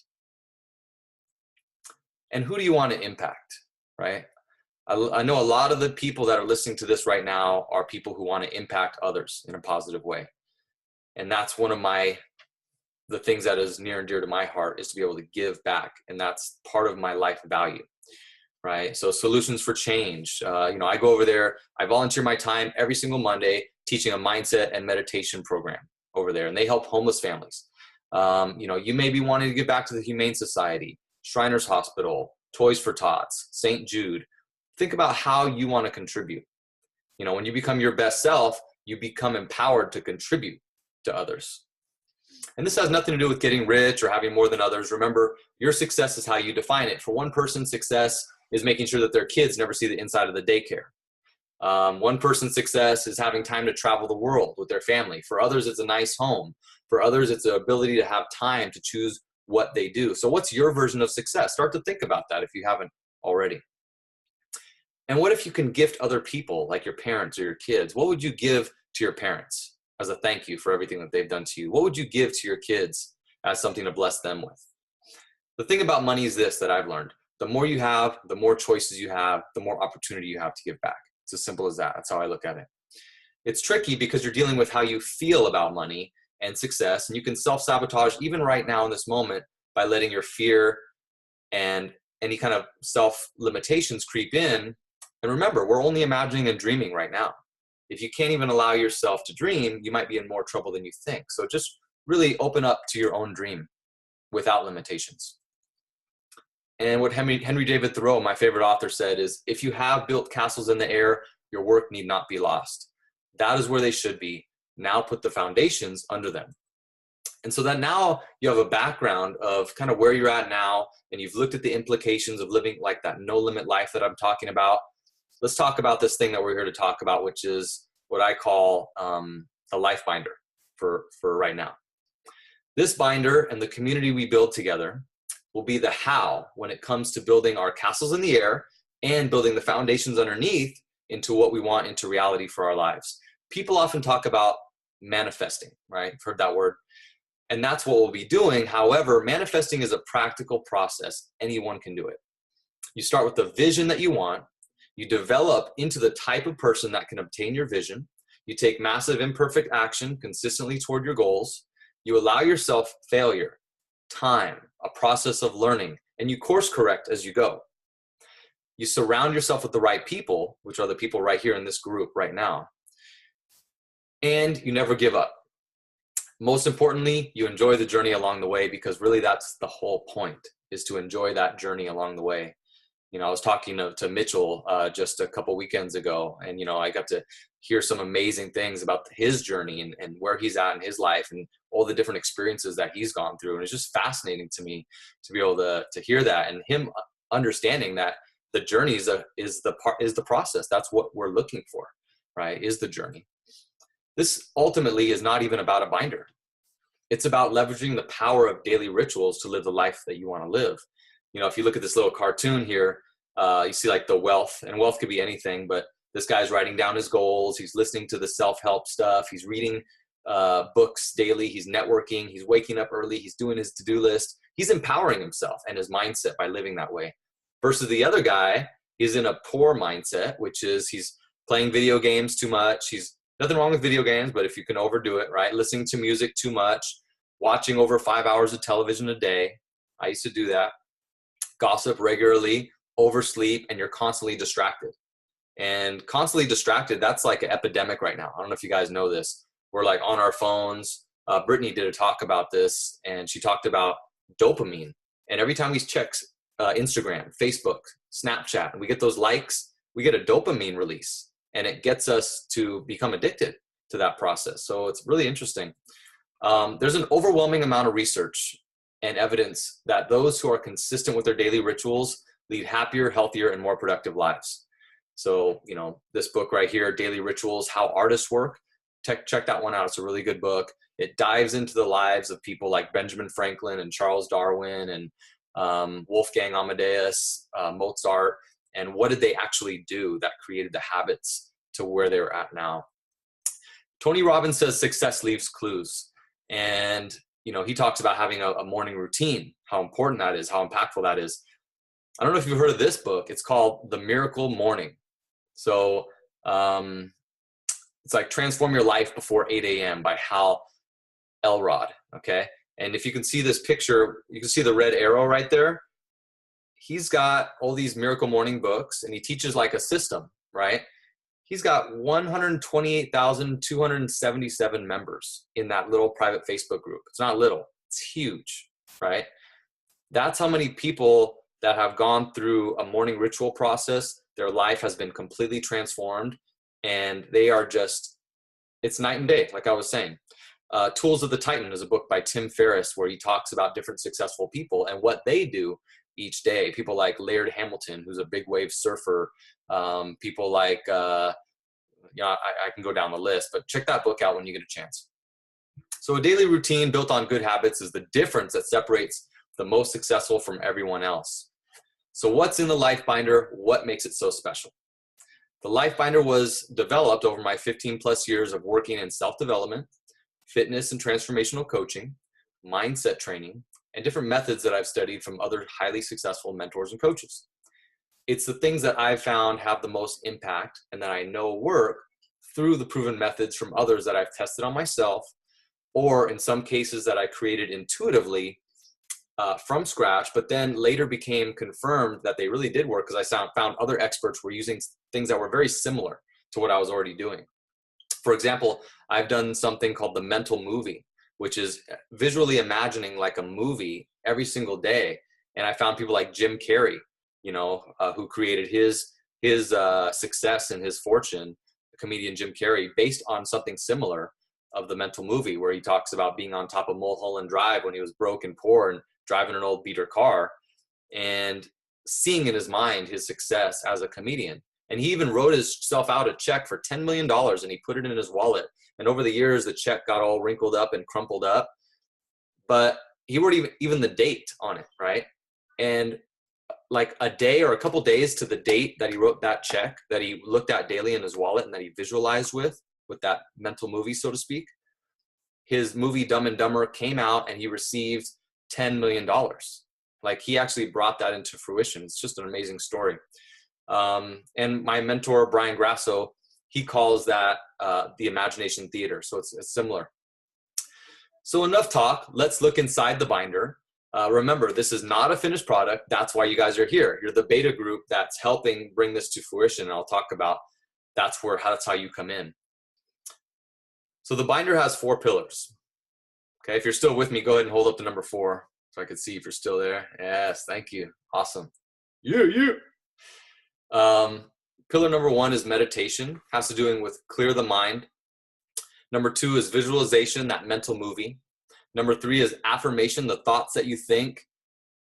[SPEAKER 1] And who do you want to impact, right? I know a lot of the people that are listening to this right now are people who want to impact others in a positive way. And that's one of the things that is near and dear to my heart, is to be able to give back. And that's part of my life value, right? So Solutions for Change, I go over there, I volunteer my time every single Monday teaching a mindset and meditation program over there. And they help homeless families. You may be wanting to give back to the Humane Society, Shriners Hospital, Toys for Tots, St. Jude. Think about how you want to contribute. When you become your best self, you become empowered to contribute to others. And this has nothing to do with getting rich or having more than others. Remember, your success is how you define it. For one person, success is making sure that their kids never see the inside of the daycare. One person's success is having time to travel the world with their family. For others, it's a nice home. For others, it's the ability to have time to choose what they do. So what's your version of success? Start to think about that if you haven't already. And what if you can gift other people, like your parents or your kids? What would you give to your parents as a thank you for everything that they've done to you? What would you give to your kids as something to bless them with? The thing about money is this, that I've learned. The more you have, the more choices you have, the more opportunity you have to give back. It's as simple as that. That's how I look at it. It's tricky because you're dealing with how you feel about money and success, and you can self-sabotage even right now in this moment by letting your fear and any kind of self-limitations creep in. And remember, we're only imagining and dreaming right now. If you can't even allow yourself to dream, you might be in more trouble than you think. So just really open up to your own dream without limitations. And what Henry David Thoreau, my favorite author, said is, if you have built castles in the air, your work need not be lost. That is where they should be. Now put the foundations under them. And so that now you have a background of kind of where you're at now, and you've looked at the implications of living like that no limit life that I'm talking about. Let's talk about this thing that we're here to talk about, which is what I call the life binder for right now. This binder and the community we build together will be the how when it comes to building our castles in the air and building the foundations underneath into what we want into reality for our lives. People often talk about manifesting, right? I've heard that word. And that's what we'll be doing. However, manifesting is a practical process. Anyone can do it. You start with the vision that you want. You develop into the type of person that can obtain your vision. You take massive imperfect action consistently toward your goals. You allow yourself failure, time, a process of learning, and you course correct as you go. You surround yourself with the right people, which are the people right here in this group right now. And you never give up. Most importantly, you enjoy the journey along the way, because really that's the whole point, is to enjoy that journey along the way. I was talking to Mitchell just a couple weekends ago, and, I got to hear some amazing things about his journey and where he's at in his life and all the different experiences that he's gone through. And it's just fascinating to me to be able to hear that, and him understanding that the journey is the process. That's what we're looking for, right? Is the journey. This ultimately is not even about a binder. It's about leveraging the power of daily rituals to live the life that you want to live. If you look at this little cartoon here, you see like the wealth, and wealth could be anything, but this guy's writing down his goals. He's listening to the self-help stuff. He's reading books daily. He's networking. He's waking up early. He's doing his to-do list. He's empowering himself and his mindset by living that way. Versus the other guy, he's in a poor mindset, which is he's playing video games too much. He's nothing wrong with video games, but if you can overdo it, right? Listening to music too much, watching over 5 hours of television a day. I used to do that. Gossip regularly, oversleep, and you're constantly distracted. And constantly distracted, that's like an epidemic right now. I don't know if you guys know this. We're like on our phones. Brittany did a talk about this, and she talked about dopamine. And every time we check Instagram, Facebook, Snapchat, and we get those likes, we get a dopamine release, and it gets us to become addicted to that process. So it's really interesting. There's an overwhelming amount of research and evidence that those who are consistent with their daily rituals lead happier, healthier, and more productive lives. So, you know, this book right here, Daily Rituals, How Artists Work, check that one out. It's a really good book. It dives into the lives of people like Benjamin Franklin and Charles Darwin and Wolfgang Amadeus, Mozart, and what did they actually do that created the habits to where they're at now. Tony Robbins says success leaves clues. And, you know, he talks about having a morning routine, how important that is, how impactful that is. I don't know if you've heard of this book. It's called The Miracle Morning. So it's like Transform Your Life Before 8 a.m. by Hal Elrod, okay? And if you can see this picture, you can see the red arrow right there. He's got all these Miracle Morning books, and he teaches like a system, right? He's got 128,277 members in that little private Facebook group. It's not little, it's huge, right? That's how many people that have gone through a morning ritual process, their life has been completely transformed, and they are just, it's night and day, like I was saying. Tools of the Titan is a book by Tim Ferriss where he talks about different successful people and what they do each day. People like Laird Hamilton, who's a big wave surfer. People like, you know, I can go down the list, but check that book out when you get a chance. So a daily routine built on good habits is the difference that separates the most successful from everyone else. So what's in the Life Binder? What makes it so special? The Life Binder was developed over my 15 plus years of working in self-development, fitness and transformational coaching, mindset training, and different methods that I've studied from other highly successful mentors and coaches. It's the things that I've found have the most impact and that I know work through the proven methods from others that I've tested on myself, or in some cases that I created intuitively from scratch, but then later became confirmed that they really did work because I found other experts were using things that were very similar to what I was already doing. For example, I've done something called the mental movie, which is visually imagining like a movie every single day. And I found people like Jim Carrey, you know, who created his success and his fortune, the comedian Jim Carrey, based on something similar of the mental movie, where he talks about being on top of Mulholland Drive when he was broke and poor and driving an old beater car and seeing in his mind his success as a comedian. And he even wrote himself out a check for $10 million and he put it in his wallet. And over the years, the check got all wrinkled up and crumpled up, but he wrote even the date on it, right? And like a day or a couple days to the date that he wrote that check, that he looked at daily in his wallet and that he visualized with that mental movie, so to speak, his movie Dumb and Dumber came out and he received $10 million. Like he actually brought that into fruition. It's just an amazing story. And my mentor, Brian Grasso, he calls that the imagination theater. So it's similar. So enough talk. Let's look inside the binder. Remember, this is not a finished product. That's why you guys are here. You're the beta group that's helping bring this to fruition. And I'll talk about that's how you come in. So the binder has 4 pillars. Okay, if you're still with me, go ahead and hold up the number 4 so I can see if you're still there. Yes, thank you. Awesome. Yeah. Pillar number 1 is meditation. Has to do with clear the mind. Number 2 is visualization, that mental movie. Number 3 is affirmation, the thoughts that you think.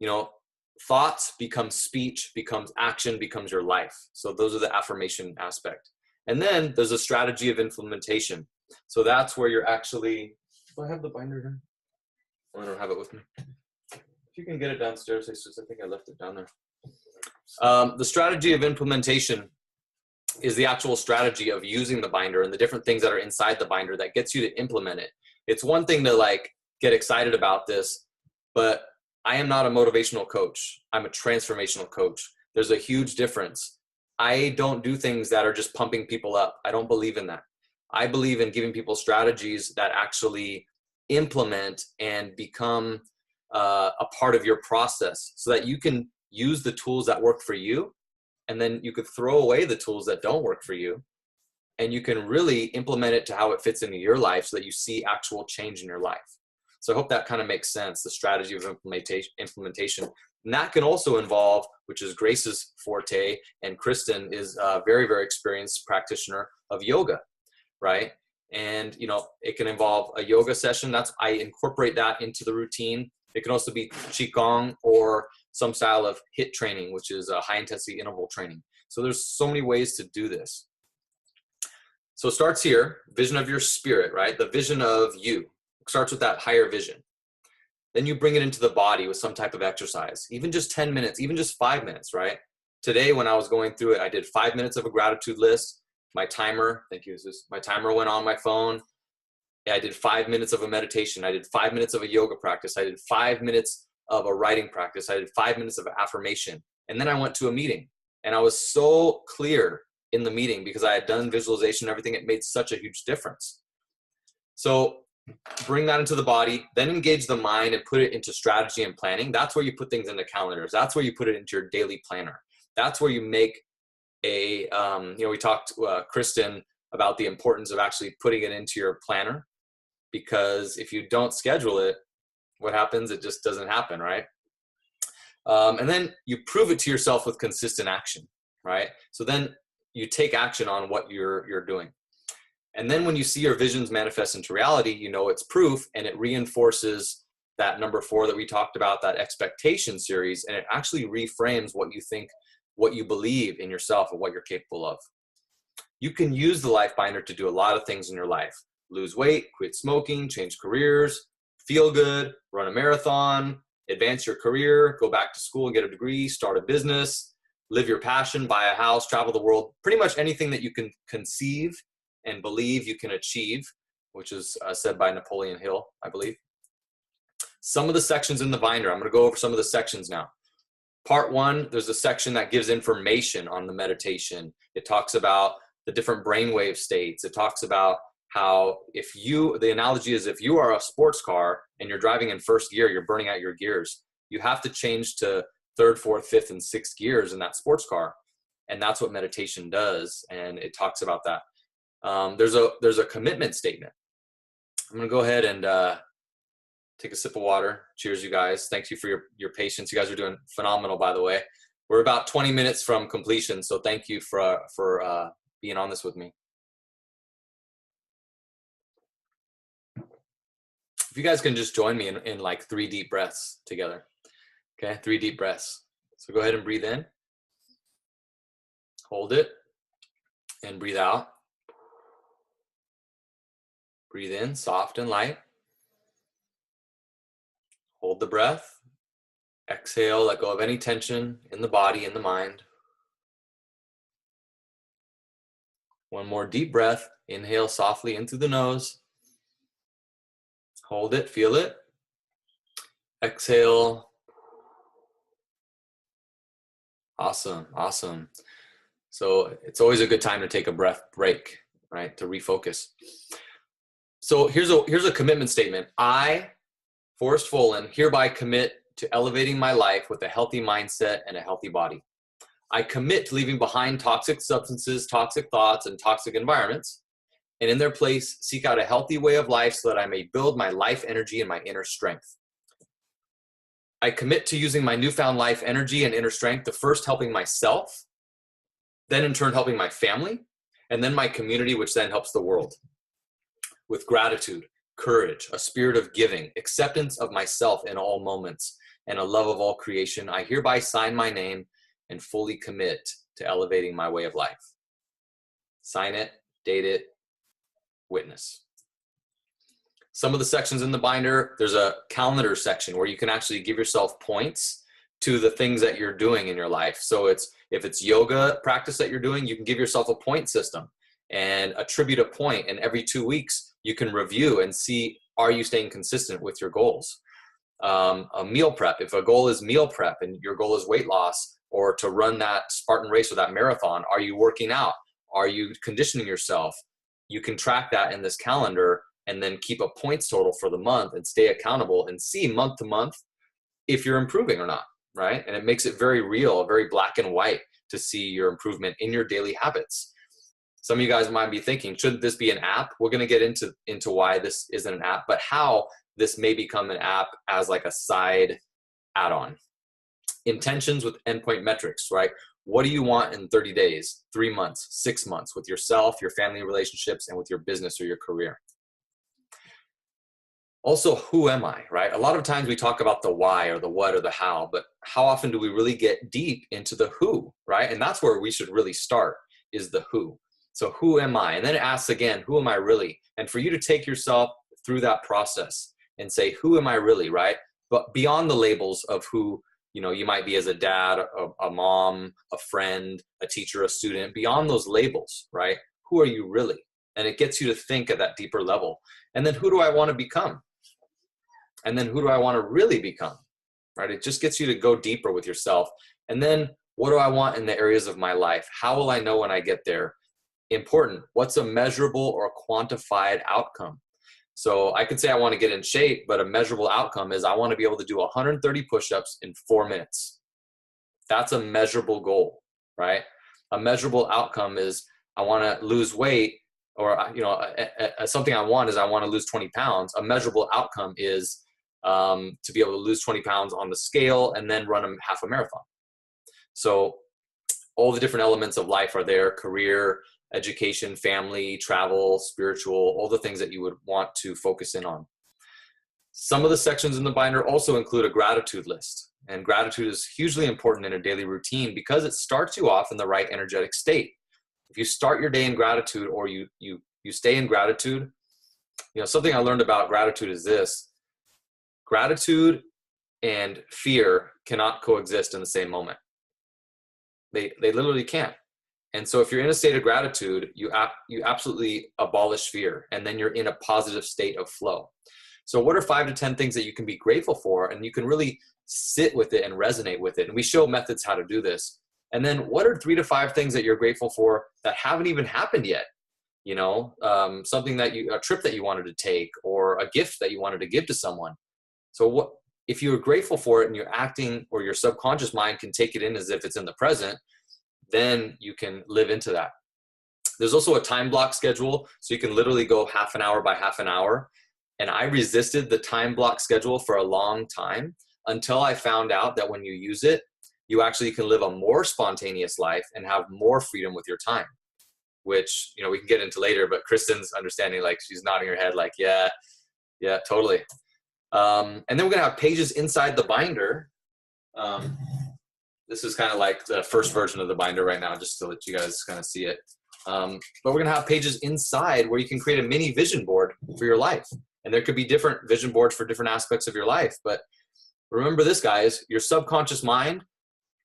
[SPEAKER 1] You know, thoughts become speech, becomes action, becomes your life. So those are the affirmation aspect. And then there's a strategy of implementation. So that's where you're actually, do I have the binder here? Oh, I don't have it with me. If you can get it downstairs, I think I left it down there. The strategy of implementation is the actual strategy of using the binder and the different things that are inside the binder that gets you to implement it. It's one thing to like get excited about this, but I am not a motivational coach. I'm a transformational coach. There's a huge difference. I don't do things that are just pumping people up. I don't believe in that. I believe in giving people strategies that actually implement and become a part of your process so that you can use the tools that work for you, and then you could throw away the tools that don't work for you, and you can really implement it to how it fits into your life so that you see actual change in your life. So I hope that kind of makes sense, the strategy of implementation. And that can also involve, which is Grace's forte, and Kristen is a very, very experienced practitioner of yoga, right? And, you know, it can involve a yoga session. I incorporate that into the routine. It can also be Qigong or some style of HIIT training, which is a high intensity interval training. So there's so many ways to do this. So it starts here, vision of your spirit, right? The vision of you. It starts with that higher vision. Then you bring it into the body with some type of exercise, even just 10 minutes, even just 5 minutes, right? Today, when I was going through it, I did 5 minutes of a gratitude list. My timer, thank you, my timer went on my phone. I did 5 minutes of a meditation. I did 5 minutes of a yoga practice. I did 5 minutes of a writing practice. I did 5 minutes of affirmation. And then I went to a meeting. And I was so clear in the meeting because I had done visualization and everything. It made such a huge difference. So bring that into the body, then engage the mind and put it into strategy and planning. That's where you put things into calendars. That's where you put it into your daily planner. That's where you make a, you know, we talked to Kristen about the importance of actually putting it into your planner, because if you don't schedule it, what happens? It just doesn't happen, right? And then you prove it to yourself with consistent action, right? So then you take action on what you're doing. And then when you see your visions manifest into reality, you know it's proof, and it reinforces that number 4 that we talked about, that expectation series, and it actually reframes what you think, what you believe in yourself and what you're capable of. You can use the Life Binder to do a lot of things in your life. Lose weight, quit smoking, change careers, feel good, run a marathon, advance your career, go back to school and get a degree, start a business, live your passion, buy a house, travel the world. Pretty much anything that you can conceive and believe you can achieve, which is said by Napoleon Hill, I believe. Some of the sections in the binder, I'm going to go over some of the sections now. Part 1, there's a section that gives information on the meditation. It talks about the different brainwave states. It talks about how the analogy is if you are a sports car and you're driving in first gear, you're burning out your gears. You have to change to 3rd, 4th, 5th, and 6th gears in that sports car. And that's what meditation does. And it talks about that. There's a commitment statement. I'm going to go ahead and take a sip of water. Cheers, you guys. Thank you for your patience. You guys are doing phenomenal, by the way. We're about 20 minutes from completion, so thank you for being on this with me. If you guys can just join me in like 3 deep breaths together. Okay, 3 deep breaths. So go ahead and breathe in. Hold it and breathe out. Breathe in, soft and light. Hold the breath. Exhale, let go of any tension in the body, in the mind. One more deep breath. Inhale softly in through the nose. Hold it, feel it. Exhale. Awesome, awesome. So it's always a good time to take a breath break, right? To refocus. So here's a commitment statement. I, Forrest Folan, hereby commit to elevating my life with a healthy mindset and a healthy body. I commit to leaving behind toxic substances, toxic thoughts, and toxic environments, and in their place, seek out a healthy way of life so that I may build my life energy and my inner strength. I commit to using my newfound life energy and inner strength to first helping myself, then in turn helping my family, and then my community, which then helps the world. With gratitude, courage, a spirit of giving, acceptance of myself in all moments, and a love of all creation, I hereby sign my name and fully commit to elevating my way of life. Sign it, date it, witness. Some of the sections in the binder, there's a calendar section where you can actually give yourself points to the things that you're doing in your life. So if it's yoga practice that you're doing, you can give yourself a point system and attribute a point, and every 2 weeks you can review and see, are you staying consistent with your goals? A meal prep, if a goal is meal prep and your goal is weight loss, or to run that Spartan race or that marathon, are you working out? Are you conditioning yourself? You can track that in this calendar and then keep a points total for the month and stay accountable and see month to month if you're improving or not, right? And it makes it very real, very black and white to see your improvement in your daily habits. Some of you guys might be thinking, shouldn't this be an app? We're going to get into why this isn't an app, but how this may become an app as like a side add-on. Intentions with endpoint metrics, right? What do you want in 30 days, 3 months, 6 months with yourself, your family relationships, and with your business or your career? Also, who am I, right? A lot of times we talk about the why or the what or the how, but how often do we really get deep into the who, right? And that's where we should really start, is the who. So who am I? And then it asks again, who am I really? And for you to take yourself through that process and say, who am I really, right? But beyond the labels of who, you know, you might be as a dad, a mom, a friend, a teacher, a student, beyond those labels, right? Who are you really? And it gets you to think at that deeper level. And then who do I want to become? And then who do I want to really become, right? It just gets you to go deeper with yourself. And then what do I want in the areas of my life? How will I know when I get there? Important. What's a measurable or quantified outcome? So I could say I want to get in shape, but a measurable outcome is I want to be able to do 130 push-ups in 4 minutes. That's a measurable goal, right? A measurable outcome is I want to lose weight, or, you know, something I want is I want to lose 20 pounds. A measurable outcome is to be able to lose 20 pounds on the scale and then run a half a marathon. So all the different elements of life are there: career, education, family, travel, spiritual, all the things that you would want to focus in on. Some of the sections in the binder also include a gratitude list. And gratitude is hugely important in a daily routine because it starts you off in the right energetic state. If you start your day in gratitude, or you stay in gratitude, you know, something I learned about gratitude is this: gratitude and fear cannot coexist in the same moment. They literally can't. And so if you're in a state of gratitude, you absolutely abolish fear, and then you're in a positive state of flow. So what are 5 to 10 things that you can be grateful for, and you can really sit with it and resonate with it? And we show methods how to do this. And then what are 3 to 5 things that you're grateful for that haven't even happened yet? You know, something that a trip that you wanted to take, or a gift that you wanted to give to someone. So what, if you're grateful for it and you're acting, or your subconscious mind can take it in as if it's in the present, then you can live into that. There's also a time block schedule. So you can literally go half an hour by half an hour. And I resisted the time block schedule for a long time until I found out that when you use it, you actually can live a more spontaneous life and have more freedom with your time, which, you know, we can get into later, but Kristen's understanding, like, she's nodding her head like, yeah, totally. And then we're going to have pages inside the binder. This is kind of like the first version of the binder right now, just to let you guys kind of see it. But we're going to have pages inside where you can create a mini vision board for your life. And there could be different vision boards for different aspects of your life. But remember this, guys, your subconscious mind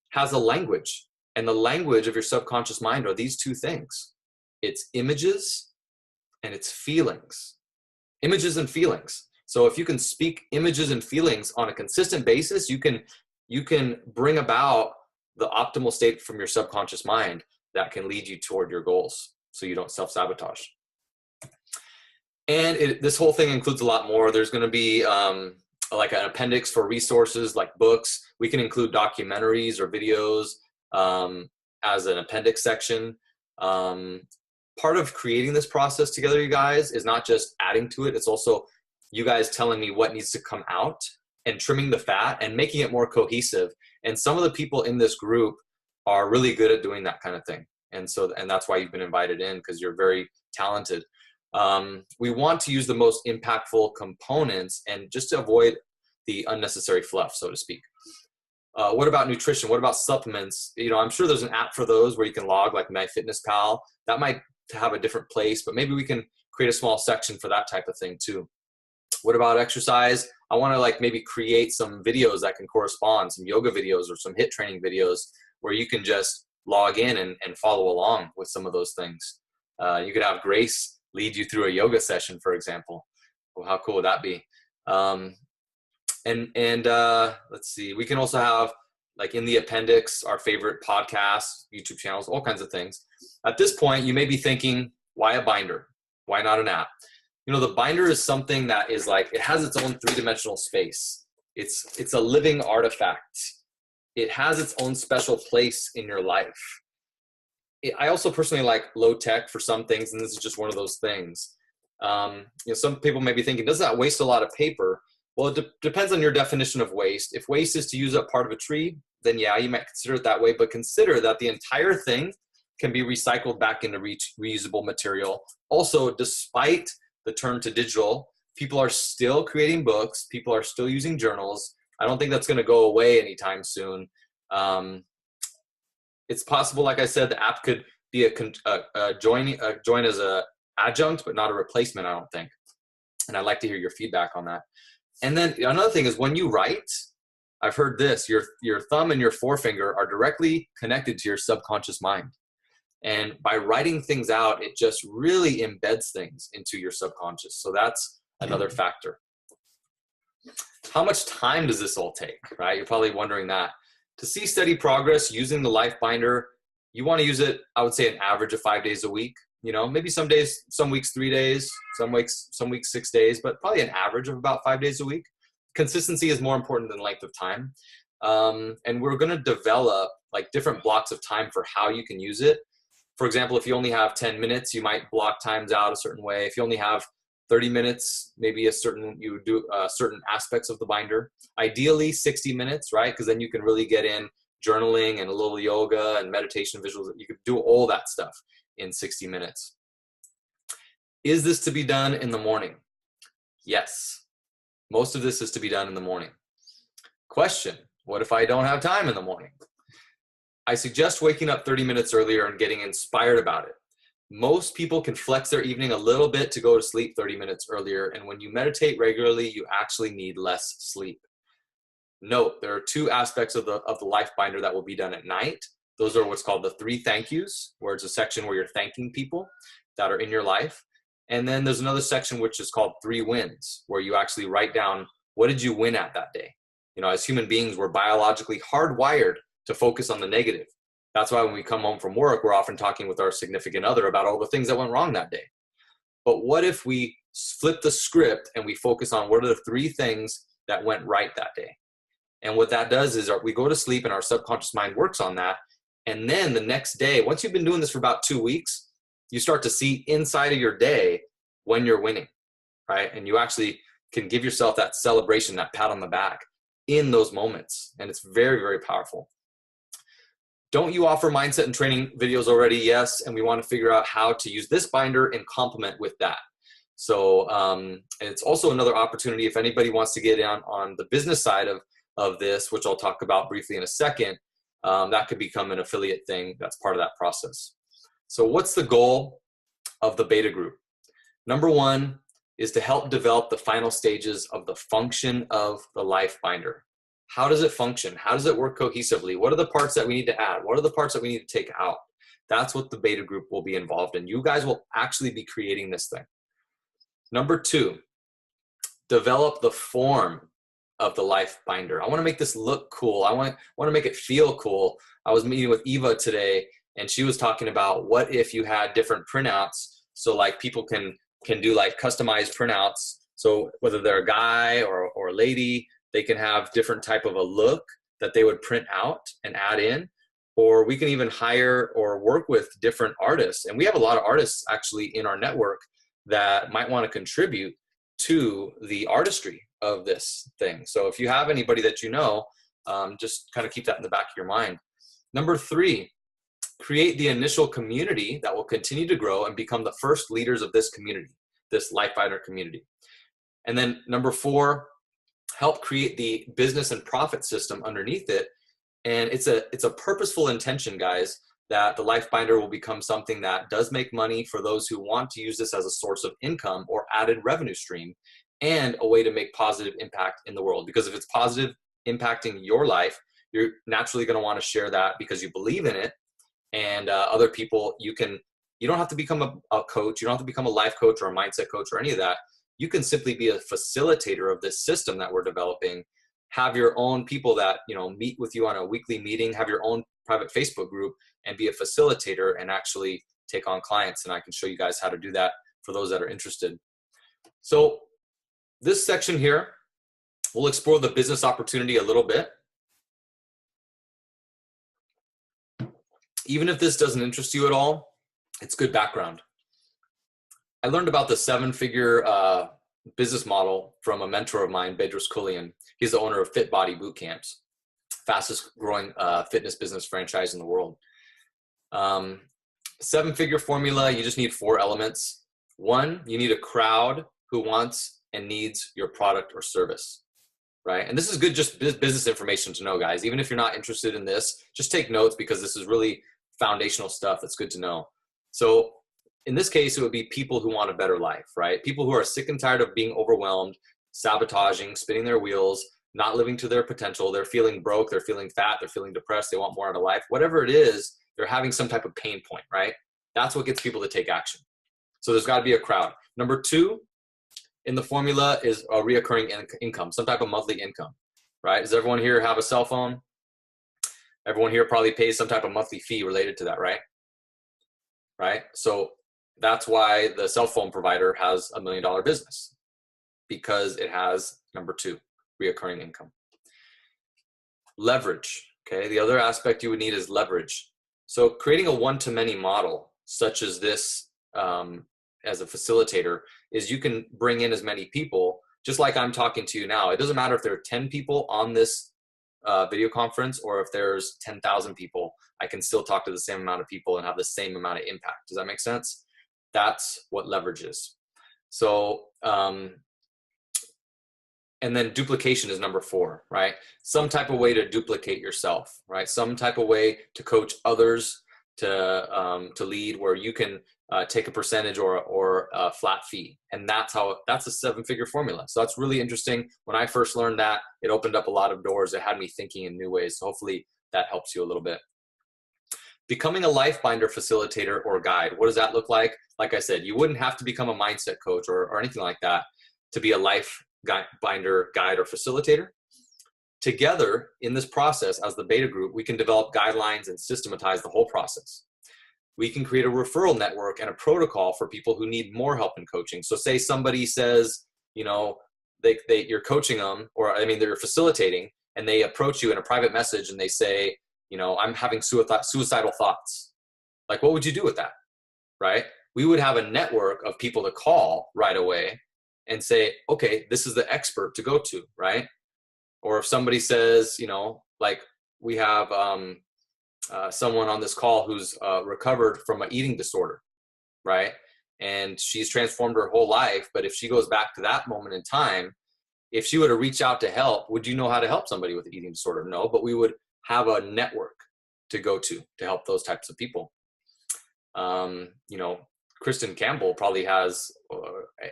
[SPEAKER 1] has a language. And the language of your subconscious mind are these 2 things. It's images and it's feelings. Images and feelings. So if you can speak images and feelings on a consistent basis, you can bring about the optimal state from your subconscious mind that can lead you toward your goals, so you don't self-sabotage. And this whole thing includes a lot more. There's going to be like an appendix for resources like books. We can include documentaries or videos as an appendix section. Part of creating this process together, you guys, is not just adding to it. It's also you guys telling me what needs to come out and trimming the fat and making it more cohesive. And some of the people in this group are really good at doing that kind of thing. And that's why you've been invited in, because you're very talented. We want to use the most impactful components and just to avoid the unnecessary fluff, so to speak. What about nutrition? What about supplements? You know, I'm sure there's an app for those where you can log, like MyFitnessPal. That might have a different place, but maybe we can create a small section for that type of thing too. What about exercise? I want to like maybe create some videos that can correspond, some yoga videos or some HIIT training videos where you can just log in and follow along with some of those things. You could have Grace lead you through a yoga session, for example. Well, how cool would that be? Let's see, we can also have, like in the appendix, our favorite podcasts, YouTube channels, all kinds of things. At this point, you may be thinking, why a binder? Why not an app? You know, the binder is something that is like, it has its own 3-dimensional space. It's a living artifact. It has its own special place in your life. I also personally like low tech for some things, and this is just one of those things. You know, some people may be thinking, does that waste a lot of paper? Well, it depends on your definition of waste. If waste is to use up part of a tree, then yeah, you might consider it that way, but consider that the entire thing can be recycled back into reusable material. Also, despite the turn to digital, people are still creating books. People are still using journals. I don't think that's going to go away anytime soon. It's possible, like I said, the app could be a join as a adjunct, but not a replacement, I don't think. And I'd like to hear your feedback on that. And then another thing is when you write, I've heard this, your thumb and your forefinger are directly connected to your subconscious mind. And by writing things out, it just really embeds things into your subconscious. So that's another factor. How much time does this all take, right? You're probably wondering that. To see steady progress using the Life Binder, you want to use it, I would say, an average of 5 days a week. You know, maybe some days, some weeks 3 days, some weeks 6 days, but probably an average of about 5 days a week. Consistency is more important than length of time. And we're going to develop like different blocks of time for how you can use it. For example, if you only have 10 minutes, you might block times out a certain way. If you only have 30 minutes, maybe you do certain aspects of the binder. Ideally 60 minutes, right? Because then you can really get in journaling and a little yoga and meditation visuals. You could do all that stuff in 60 minutes. Is this to be done in the morning? Yes. Most of this is to be done in the morning. Question, what if I don't have time in the morning? I suggest waking up 30 minutes earlier and getting inspired about it. Most people can flex their evening a little bit to go to sleep 30 minutes earlier. And when you meditate regularly, you actually need less sleep. Note, there are two aspects of the Life Binder that will be done at night. Those are what's called the 3 thank yous, where it's a section where you're thanking people that are in your life. And then there's another section which is called 3 wins, where you actually write down, what did you win at that day? You know, as human beings, we're biologically hardwired to focus on the negative. That's why when we come home from work, we're often talking with our significant other about all the things that went wrong that day. But what if we flip the script and we focus on what are the 3 things that went right that day? And what that does is we go to sleep and our subconscious mind works on that. And then the next day, once you've been doing this for about 2 weeks, you start to see inside of your day when you're winning, right? And you actually can give yourself that celebration, that pat on the back in those moments. And it's very, very powerful. Don't you offer mindset and training videos already? Yes. And we want to figure out how to use this binder in complement with that. So it's also another opportunity if anybody wants to get in on the business side of this, which I'll talk about briefly in a second, that could become an affiliate thing. That's part of that process. So what's the goal of the beta group? Number 1 is to help develop the final stages of the function of the Life Binder. How does it function? How does it work cohesively? What are the parts that we need to add? What are the parts that we need to take out? That's what the beta group will be involved in. You guys will actually be creating this thing. Number 2, develop the form of the Life Binder. I want to make this look cool. I want to make it feel cool. I was meeting with Eva today, and she was talking about what if you had different printouts. So like people can do like customized printouts. So whether they're a guy or a lady, they can have different type of a look that they would print out and add in. Or we can even hire or work with different artists. And we have a lot of artists actually in our network that might want to contribute to the artistry of this thing. So if you have anybody that you know, just kind of keep that in the back of your mind. Number 3, create the initial community that will continue to grow and become the first leaders of this community, this Life Binder community. And then number 4, help create the business and profit system underneath it. And it's a purposeful intention, guys, that the Life Binder will become something that does make money for those who want to use this as a source of income or added revenue stream and a way to make positive impact in the world. Because if it's positive impacting your life, you're naturally going to want to share that because you believe in it. And other people, you don't have to become a coach. You don't have to become a life coach or a mindset coach or any of that. You can simply be a facilitator of this system that we're developing. Have your own people that, meet with you on a weekly meeting, have your own private Facebook group and be a facilitator and actually take on clients. And I can show you guys how to do that for those that are interested. So this section here, we'll explore the business opportunity a little bit. Even if this doesn't interest you at all, it's good background. I learned about the 7-figure business model from a mentor of mine, Bedros Keuilian. He's the owner of Fit Body Boot Camps. fastest growing fitness business franchise in the world. 7-figure formula, you just need 4 elements. 1, you need a crowd who wants and needs your product or service, right? And this is good, just business information to know, guys. Even if you're not interested in this, just take notes, because this is really foundational stuff that's good to know. So in this case, it would be people who want a better life, right? People who are sick and tired of being overwhelmed, sabotaging, spinning their wheels, not living to their potential. They're feeling broke, they're feeling fat, they're feeling depressed, they want more out of life. Whatever it is, they're having some type of pain point, right? That's what gets people to take action. So there's got to be a crowd. Number 2 in the formula is a reoccurring income, some type of monthly income, right? Does everyone here have a cell phone? Everyone here probably pays some type of monthly fee related to that, right? Right? So that's why the cell phone provider has $1 million business, because it has number 2, reoccurring income. Leverage, okay? The other aspect you would need is leverage. So creating a one-to-many model, such as this as a facilitator, is you can bring in as many people, just like I'm talking to you now. It doesn't matter if there are 10 people on this video conference or if there's 10,000 people. I can still talk to the same amount of people and have the same amount of impact. Does that make sense? That's what leverage is. So, and then duplication is number 4, right? Some type of way to duplicate yourself, right? Some type of way to coach others to lead, where you can take a percentage or a flat fee. And that's a 7-figure formula. So that's really interesting. When I first learned that, it opened up a lot of doors. It had me thinking in new ways. So hopefully that helps you a little bit. Becoming a LifeBinder facilitator or guide. What does that look like? Like I said, you wouldn't have to become a mindset coach or anything like that to be a LifeBinder guide or facilitator. Together in this process, as the beta group, we can develop guidelines and systematize the whole process. We can create a referral network and a protocol for people who need more help in coaching. So say somebody says, you know, you're coaching them, or I mean, they're facilitating, and they approach you in a private message and they say, you know, I'm having suicidal thoughts. Like, what would you do with that, right? We would have a network of people to call right away and say, okay, this is the expert to go to, right? Or if somebody says, you know, like we have someone on this call who's recovered from an eating disorder, right? And she's transformed her whole life. But if she goes back to that moment in time, if she were to reach out to help, would you know how to help somebody with an eating disorder? No, but we would have a network to go to help those types of people. You know, Kristen Campbell probably has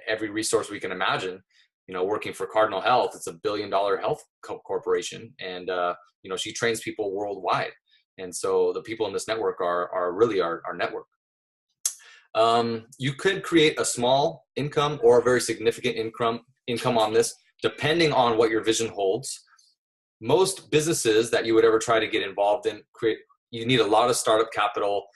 [SPEAKER 1] every resource we can imagine. You know, working for Cardinal Health, it's $1 billion health corporation, and you know, she trains people worldwide. And so the people in this network are really our network. You could create a small income or a very significant income on this, depending on what your vision holds. Most businesses that you would ever try to get involved in, you need a lot of startup capital.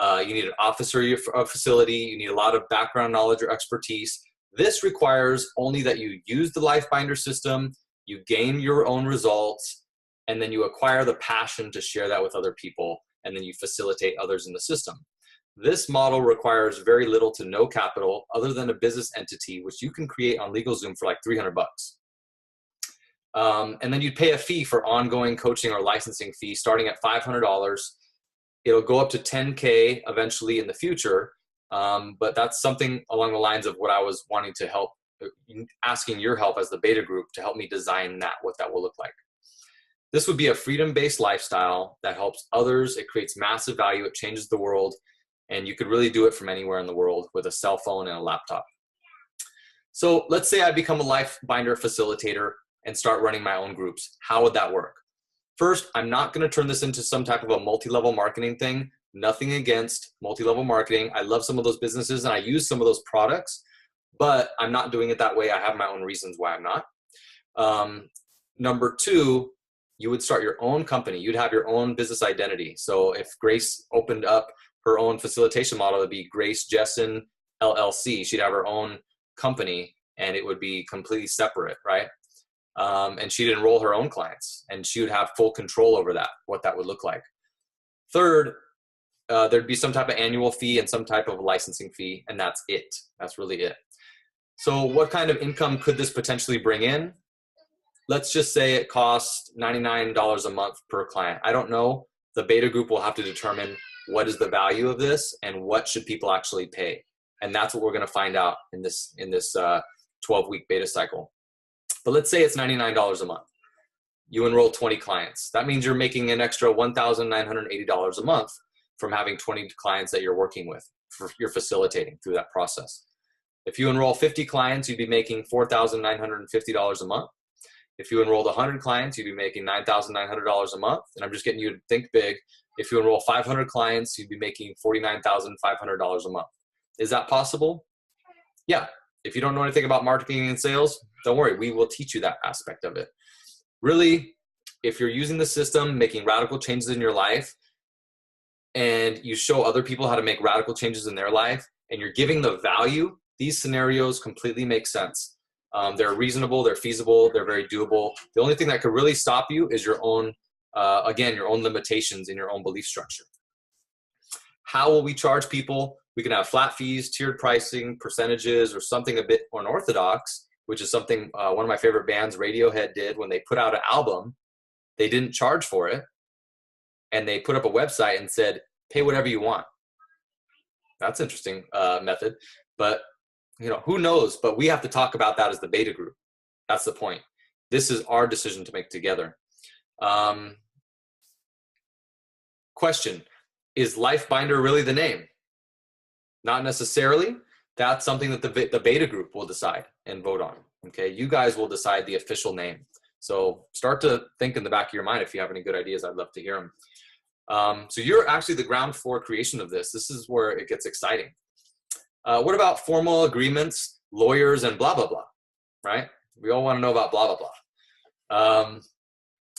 [SPEAKER 1] You need an office or a facility. You need a lot of background knowledge or expertise. This requires only that you use the LifeBinder system, you gain your own results, and then you acquire the passion to share that with other people, and then you facilitate others in the system. This model requires very little to no capital other than a business entity, which you can create on LegalZoom for like $300. And then you'd pay a fee for ongoing coaching or licensing fee starting at $500. It'll go up to $10K eventually in the future. But that's something along the lines of what I was wanting to help, asking your help as the beta group to help me design that, what that will look like. This would be a freedom-based lifestyle that helps others. It creates massive value. It changes the world. And you could really do it from anywhere in the world with a cell phone and a laptop. So let's say I become a LifeBinder facilitator and start running my own groups. How would that work? First, I'm not going to turn this into some type of a multi-level marketing thing. Nothing against multi-level marketing. I love some of those businesses and I use some of those products, but I'm not doing it that way. I have my own reasons why I'm not. Number 2, you would start your own company. You'd have your own business identity. So if Grace opened up her own facilitation model, it'd be Grace Jessen LLC. She'd have her own company and it would be completely separate, right? And she'd enroll her own clients and she would have full control over that, what that would look like. Third, there'd be some type of annual fee and some type of licensing fee, and that's it. That's really it. So what kind of income could this potentially bring in? let's just say it costs $99 a month per client. I don't know. The beta group will have to determine what is the value of this and what should people actually pay. And that's what we're going to find out in this 12-week beta cycle. But let's say it's $99 a month. You enroll 20 clients. That means you're making an extra $1,980 a month from having 20 clients that you're working with, you're facilitating through that process. If you enroll 50 clients, you'd be making $4,950 a month. If you enrolled 100 clients, you'd be making $9,900 a month. And I'm just getting you to think big. If you enroll 500 clients, you'd be making $49,500 a month. Is that possible? Yeah. If you don't know anything about marketing and sales, don't worry. We will teach you that aspect of it. Really, if you're using the system, making radical changes in your life, and you show other people how to make radical changes in their life, and you're giving the value, these scenarios completely make sense. They're reasonable, they're feasible, they're very doable. The only thing that could really stop you is your own, again, your own limitations in your own belief structure. How will we charge people? We can have flat fees, tiered pricing, percentages, or something a bit unorthodox, which is something one of my favorite bands, Radiohead, did when they put out an album. They didn't charge for it, and they put up a website and said, pay whatever you want. That's an interesting method, but who knows? But we have to talk about that as the beta group. That's the point. This is our decision to make together. Question, is LifeBinder really the name? Not necessarily. That's something that the beta group will decide and vote on. Okay, you guys will decide the official name. So start to think in the back of your mind. If you have any good ideas, I'd love to hear them. So you're actually the ground floor creation of this. This is where it gets exciting. What about formal agreements, lawyers, and blah, blah, blah, right? We all want to know about blah, blah, blah.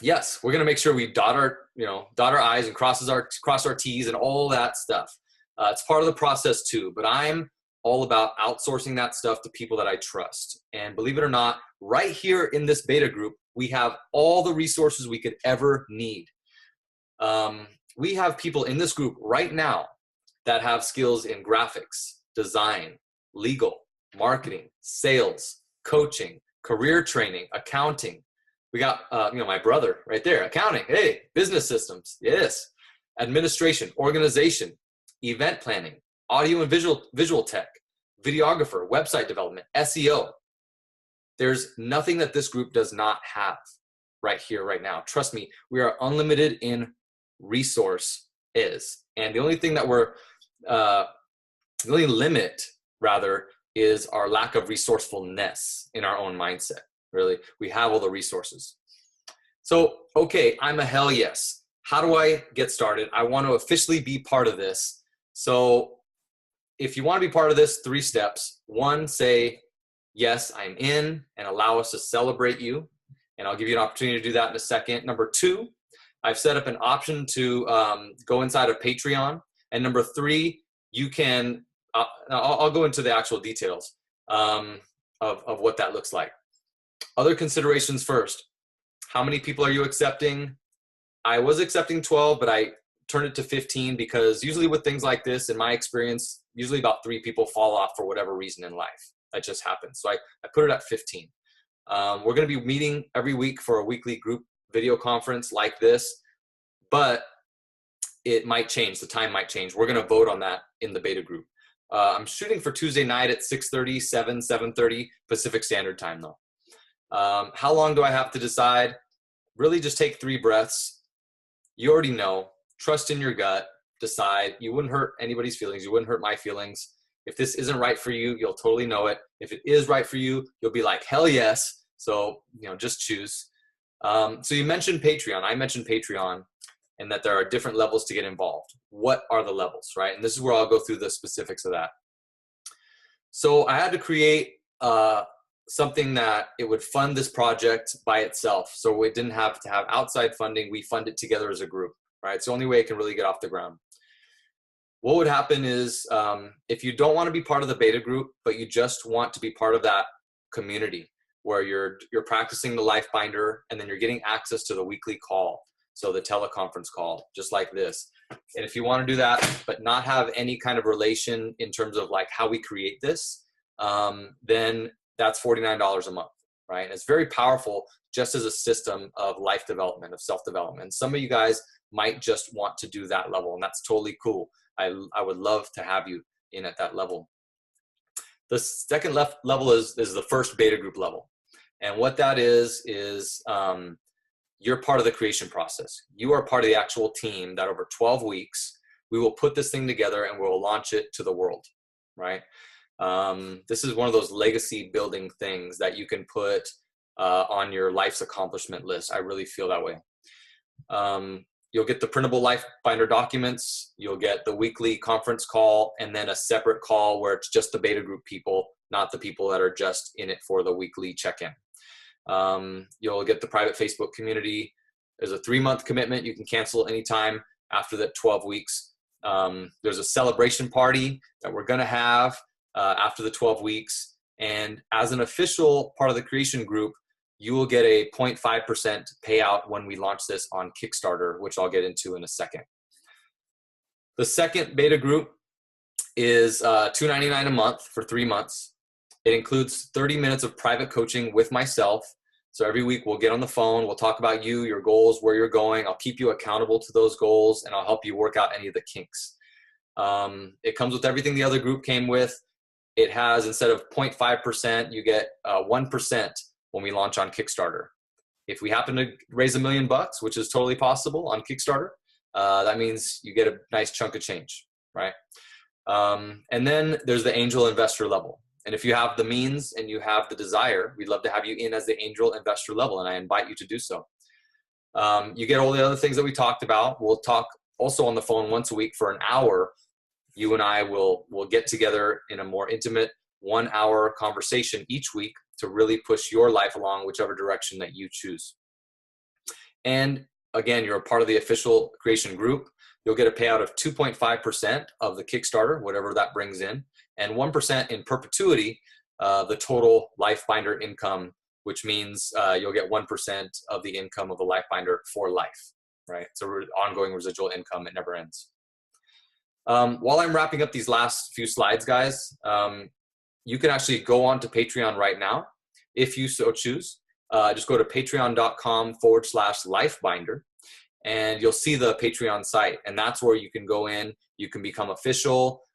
[SPEAKER 1] Yes, we're going to make sure we dot our I's and cross our T's and all that stuff. It's part of the process too, but I'm all about outsourcing that stuff to people that I trust. And believe it or not, right here in this beta group, we have all the resources we could ever need. We have people in this group right now that have skills in graphics, design, legal, marketing, sales, coaching, career training, accounting. We got, my brother right there, accounting, hey, business systems, yes, administration, organization, event planning, audio and visual tech, videographer, website development, SEO. There's nothing that this group does not have right here, right now. Trust me, we are unlimited in resources. And the only thing that the only limit, rather, is our lack of resourcefulness in our own mindset. Really, we have all the resources. So, okay, I'm a hell yes. How do I get started? I want to officially be part of this. So if you want to be part of this, 3 steps. 1, say, yes, I'm in, and allow us to celebrate you. And I'll give you an opportunity to do that in a second. Number 2, I've set up an option to go inside of Patreon. And number 3, you can, I'll go into the actual details of what that looks like. Other considerations first. How many people are you accepting? I was accepting 12, but I turned it to 15 because usually with things like this, in my experience, usually about 3 people fall off for whatever reason in life. That just happens. So I put it at 15. We're going to be meeting every week for a weekly group video conference like this, but it might change. The time might change. We're going to vote on that in the beta group. I'm shooting for Tuesday night at 6:30, 7:30 Pacific Standard Time though. How long do I have to decide? Really just take 3 breaths. You already know. Trust in your gut. Decide. You wouldn't hurt anybody's feelings. You wouldn't hurt my feelings. If this isn't right for you, you'll totally know it. If it is right for you, you'll be like, hell yes. So, just choose. So you mentioned Patreon. I mentioned Patreon and that there are different levels to get involved. What are the levels, right? And this is where I'll go through the specifics of that. So I had to create something that it would fund this project by itself. So it didn't have to have outside funding. We fund it together as a group, right? It's the only way it can really get off the ground. What would happen is if you don't want to be part of the beta group, but you just want to be part of that community where you're practicing the LifeBinder and then you're getting access to the weekly call. So the teleconference call, just like this. And if you want to do that, but not have any kind of relation in terms of like how we create this, then that's $49 a month. right? And it's very powerful just as a system of life development, of self-development. Some of you guys might just want to do that level, and that's totally cool. I would love to have you in at that level. The second level is the first beta group level. And what that is you're part of the creation process. You are part of the actual team that over 12 weeks, we will put this thing together and we'll launch it to the world, right? This is one of those legacy building things that you can put on your life's accomplishment list. I really feel that way. You'll get the printable life binder documents, you'll get the weekly conference call, and then a separate call where it's just the beta group people, not the people that are just in it for the weekly check-in. You'll get the private Facebook community. There's a 3-month commitment. You can cancel anytime after that 12 weeks. There's a celebration party that we're going to have after the 12 weeks. And as an official part of the creation group, you will get a 0.5% payout when we launch this on Kickstarter, which I'll get into in a second. The second beta group is $2.99 a month for 3 months. It includes 30 minutes of private coaching with myself. So every week we'll get on the phone, we'll talk about you, your goals, where you're going. I'll keep you accountable to those goals, and I'll help you work out any of the kinks. It comes with everything the other group came with. It has, instead of 0.5%, you get 1% when we launch on Kickstarter. If we happen to raise $1 million, which is totally possible on Kickstarter, that means you get a nice chunk of change, right? And then there's the angel investor level. And if you have the means and you have the desire, we'd love to have you in as the angel investor level, and I invite you to do so. You get all the other things that we talked about. We'll talk also on the phone once a week for an hour. You and I will get together in a more intimate 1-hour conversation each week to really push your life along whichever direction that you choose. And again, you're a part of the official creation group. You'll get a payout of 2.5% of the Kickstarter, whatever that brings in, and 1% in perpetuity, the total life binder income, which means you'll get 1% of the income of the life binder for life, right? So ongoing residual income, it never ends. While I'm wrapping up these last few slides, guys, you can actually go on to Patreon right now, if you so choose. Just go to patreon.com/lifebinder, and you'll see the Patreon site. And that's where you can go in, you can become official,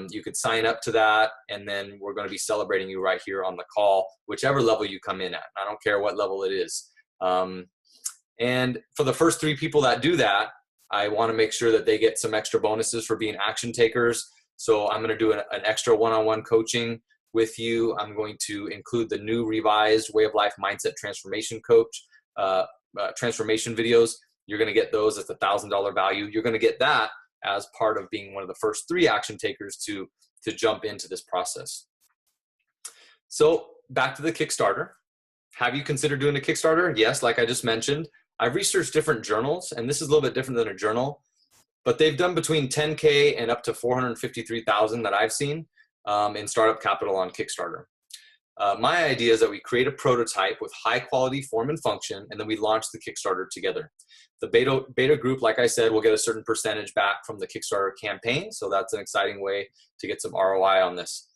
[SPEAKER 1] you could sign up to that, and then we're going to be celebrating you right here on the call, whichever level you come in at. I don't care what level it is. And for the first 3 people that do that, I want to make sure that they get some extra bonuses for being action takers. So I'm going to do an extra one-on-one coaching with you. I'm going to include the new revised Way of Life Mindset Transformation Coach, transformation videos. You're going to get those at the $1,000 value. You're going to get that as part of being one of the first 3 action takers to jump into this process. So back to the Kickstarter. Have you considered doing a Kickstarter? Yes, like I just mentioned. I've researched different journals, and this is a little bit different than a journal, but they've done between 10K and up to 453,000 that I've seen in startup capital on Kickstarter. My idea is that we create a prototype with high quality form and function, and then we launch the Kickstarter together. The beta group, like I said, will get a certain percentage back from the Kickstarter campaign, so that's an exciting way to get some ROI on this.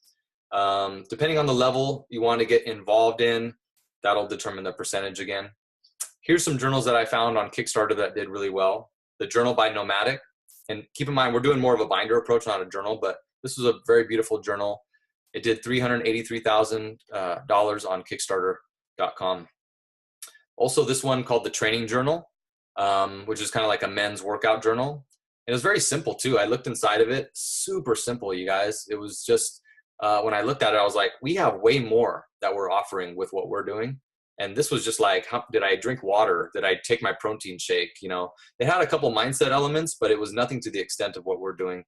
[SPEAKER 1] Depending on the level you want to get involved in, that'll determine the percentage again. Here's some journals that I found on Kickstarter that did really well. The Journal by Nomadic, and keep in mind, we're doing more of a binder approach, not a journal, but this was a very beautiful journal. It did $383,000 on Kickstarter.com. Also, this one called the Training Journal, which is kind of like a men's workout journal. It was very simple too. I looked inside of it, super simple, you guys. It was just, when I looked at it, I was like, we have way more that we're offering with what we're doing. And this was just like, did I drink water? Did I take my protein shake? You know, it had a couple mindset elements, but it was nothing to the extent of what we're doing.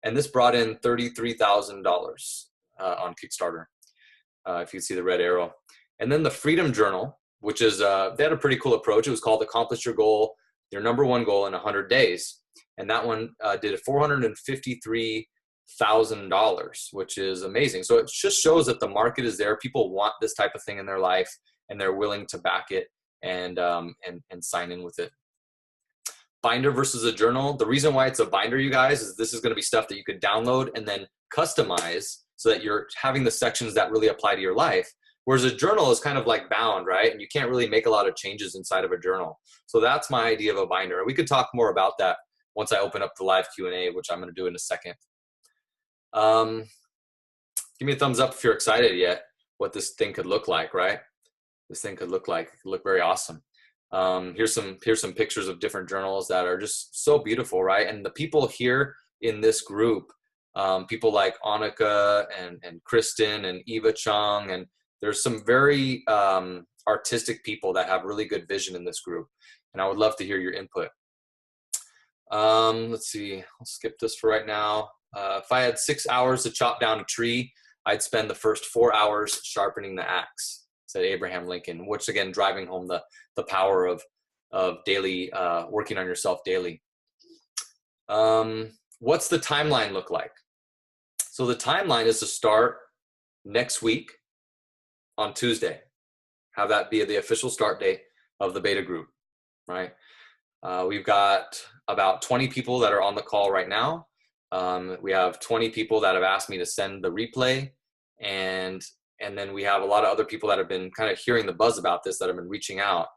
[SPEAKER 1] And this brought in $33,000 on Kickstarter, if you see the red arrow. And then the Freedom Journal, which is, they had a pretty cool approach. It was called Accomplish Your Goal, your #1 goal in 100 days. And that one did $453,000, which is amazing. So it just shows that the market is there. People want this type of thing in their life, and they're willing to back it and sign in with it. Binder versus a journal. The reason why it's a binder, you guys, is this is going to be stuff that you could download and then customize so that you're having the sections that really apply to your life. Whereas a journal is kind of like bound, right? And you can't really make a lot of changes inside of a journal. So that's my idea of a binder. And we could talk more about that once I open up the live Q&A, which I'm going to do in a second. Give me a thumbs up if you're excited yet what this thing could look like, right? This thing could look like, it could look very awesome. Here's some pictures of different journals that are just so beautiful, right? And the people here in this group, people like Annika and Kristen and Eva Chung, and there's some very artistic people that have really good vision in this group. And I would love to hear your input. Let's see, I'll skip this for right now. If I had 6 hours to chop down a tree, I'd spend the first 4 hours sharpening the axe, said Abraham Lincoln, which again, driving home the power of daily, working on yourself daily. What's the timeline look like? So the timeline is to start next week on Tuesday. Have that be the official start date of the beta group, right? We've got about 20 people that are on the call right now. We have 20 people that have asked me to send the replay, and then we have a lot of other people that have been kind of hearing the buzz about this, that have been reaching out.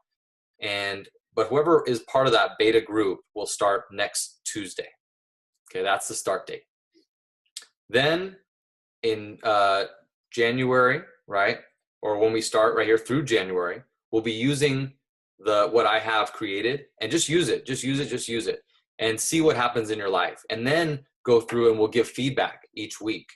[SPEAKER 1] But whoever is part of that beta group will start next Tuesday. Okay, that's the start date. Then in January, right, or when we start right here through January, we'll be using what I have created, and just use it, and see what happens in your life. And then go through and we'll give feedback each week.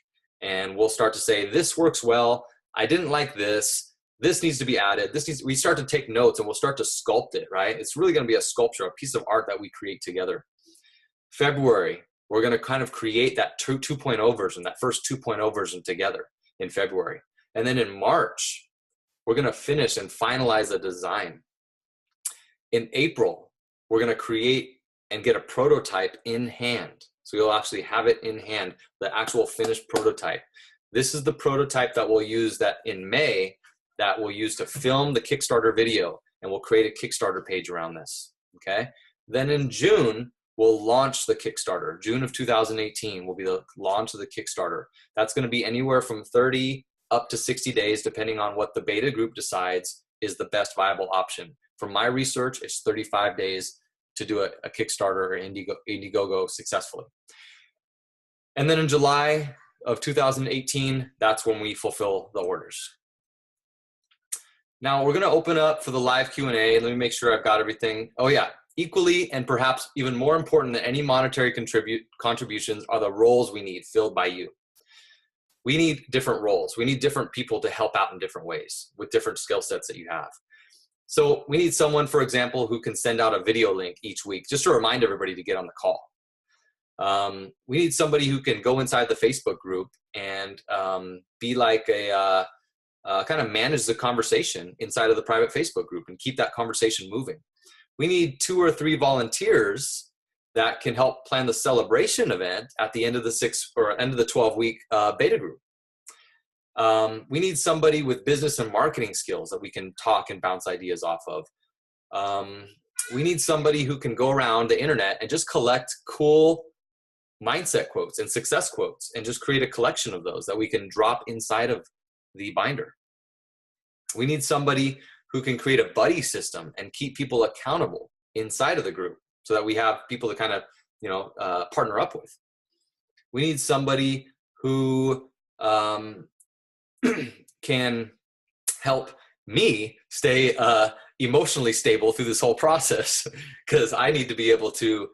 [SPEAKER 1] And we'll start to say, this works well. I didn't like this. This needs to be added. We start to take notes, and we'll start to sculpt it, right? It's really going to be a sculpture, a piece of art that we create together. February, we're going to kind of create that 2.0 version, that first 2.0 version together in February. And then in March, we're going to finish and finalize the design. In April, we're going to create and get a prototype in hand. So you'll actually have it in hand, the actual finished prototype. This is the prototype that we'll use that in May, that we'll use to film the Kickstarter video, and we'll create a Kickstarter page around this, okay? Then in June, we'll launch the Kickstarter. June of 2018 will be the launch of the Kickstarter. That's gonna be anywhere from 30 up to 60 days, depending on what the beta group decides is the best viable option. From my research, it's 35 days to do a Kickstarter or Indiegogo successfully. And then in July of 2018, that's when we fulfill the orders. Now we're gonna open up for the live Q&A. Let me make sure I've got everything. Oh yeah, equally and perhaps even more important than any monetary contributions are the roles we need filled by you. We need different roles. We need different people to help out in different ways with different skill sets that you have. So we need someone, for example, who can send out a video link each week just to remind everybody to get on the call. We need somebody who can go inside the Facebook group and be like kind of manage the conversation inside of the private Facebook group and keep that conversation moving. We need 2 or 3 volunteers that can help plan the celebration event at the end of the 12-week beta group. We need somebody with business and marketing skills that we can talk and bounce ideas off of. We need somebody who can go around the internet and just collect cool mindset quotes and success quotes and just create a collection of those that we can drop inside of the binder. We need somebody who can create a buddy system and keep people accountable inside of the group so that we have people to kind of, partner up with. We need somebody who can help me stay emotionally stable through this whole process, because I need to be able to,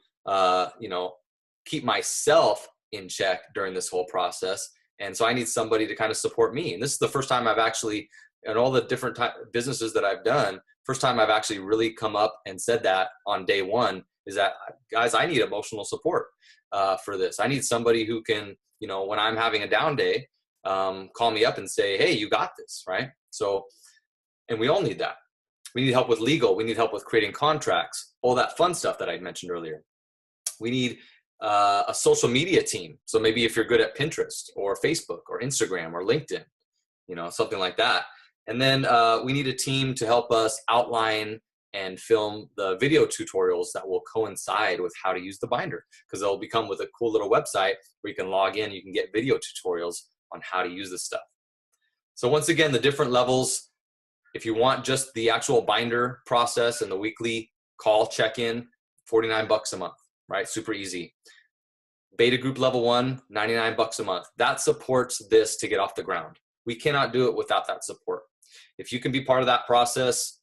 [SPEAKER 1] keep myself in check during this whole process. And so I need somebody to kind of support me. And this is the first time I've actually, in all the different businesses that I've done, first time I've actually really come up and said that on day one is that, guys, I need emotional support for this. I need somebody who can, when I'm having a down day, call me up and say, hey, you got this, right? So, and we all need that. We need help with legal. We need help with creating contracts, all that fun stuff that I mentioned earlier. We need a social media team. So maybe if you're good at Pinterest or Facebook or Instagram or LinkedIn, something like that. And then we need a team to help us outline and film the video tutorials that will coincide with how to use the binder, because they'll become with a cool little website where you can log in, you can get video tutorials on how to use this stuff. So once again, the different levels, if you want just the actual binder process and the weekly call check-in, $49 a month, right? Super easy. Beta group level 1, $99 a month. That supports this to get off the ground. We cannot do it without that support. If you can be part of that process,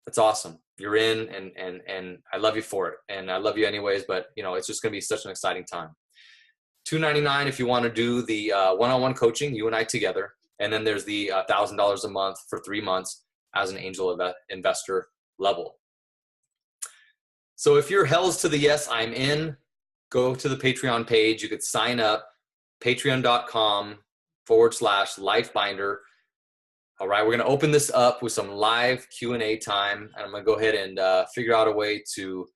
[SPEAKER 1] that's awesome. You're in, and I love you for it. And I love you anyways, but you know, it's just gonna be such an exciting time. $299 if you want to do the one-on-one coaching, you and I together. And then there's the $1,000 a month for 3 months as an angel investor level. So if you're hells to the yes, I'm in, go to the Patreon page. You could sign up, patreon.com/lifebinder. All right, we're going to open this up with some live Q&A time. And I'm going to go ahead and figure out a way to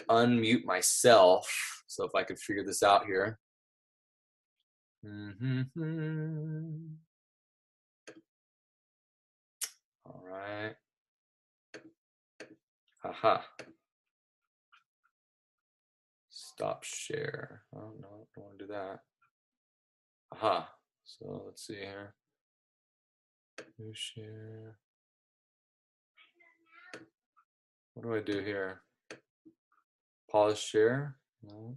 [SPEAKER 1] unmute myself. So if I could figure this out here. All right. Aha. Stop share. Oh, no, I don't want to do that. Aha. So let's see here. New share. What do I do here? Pause share. No.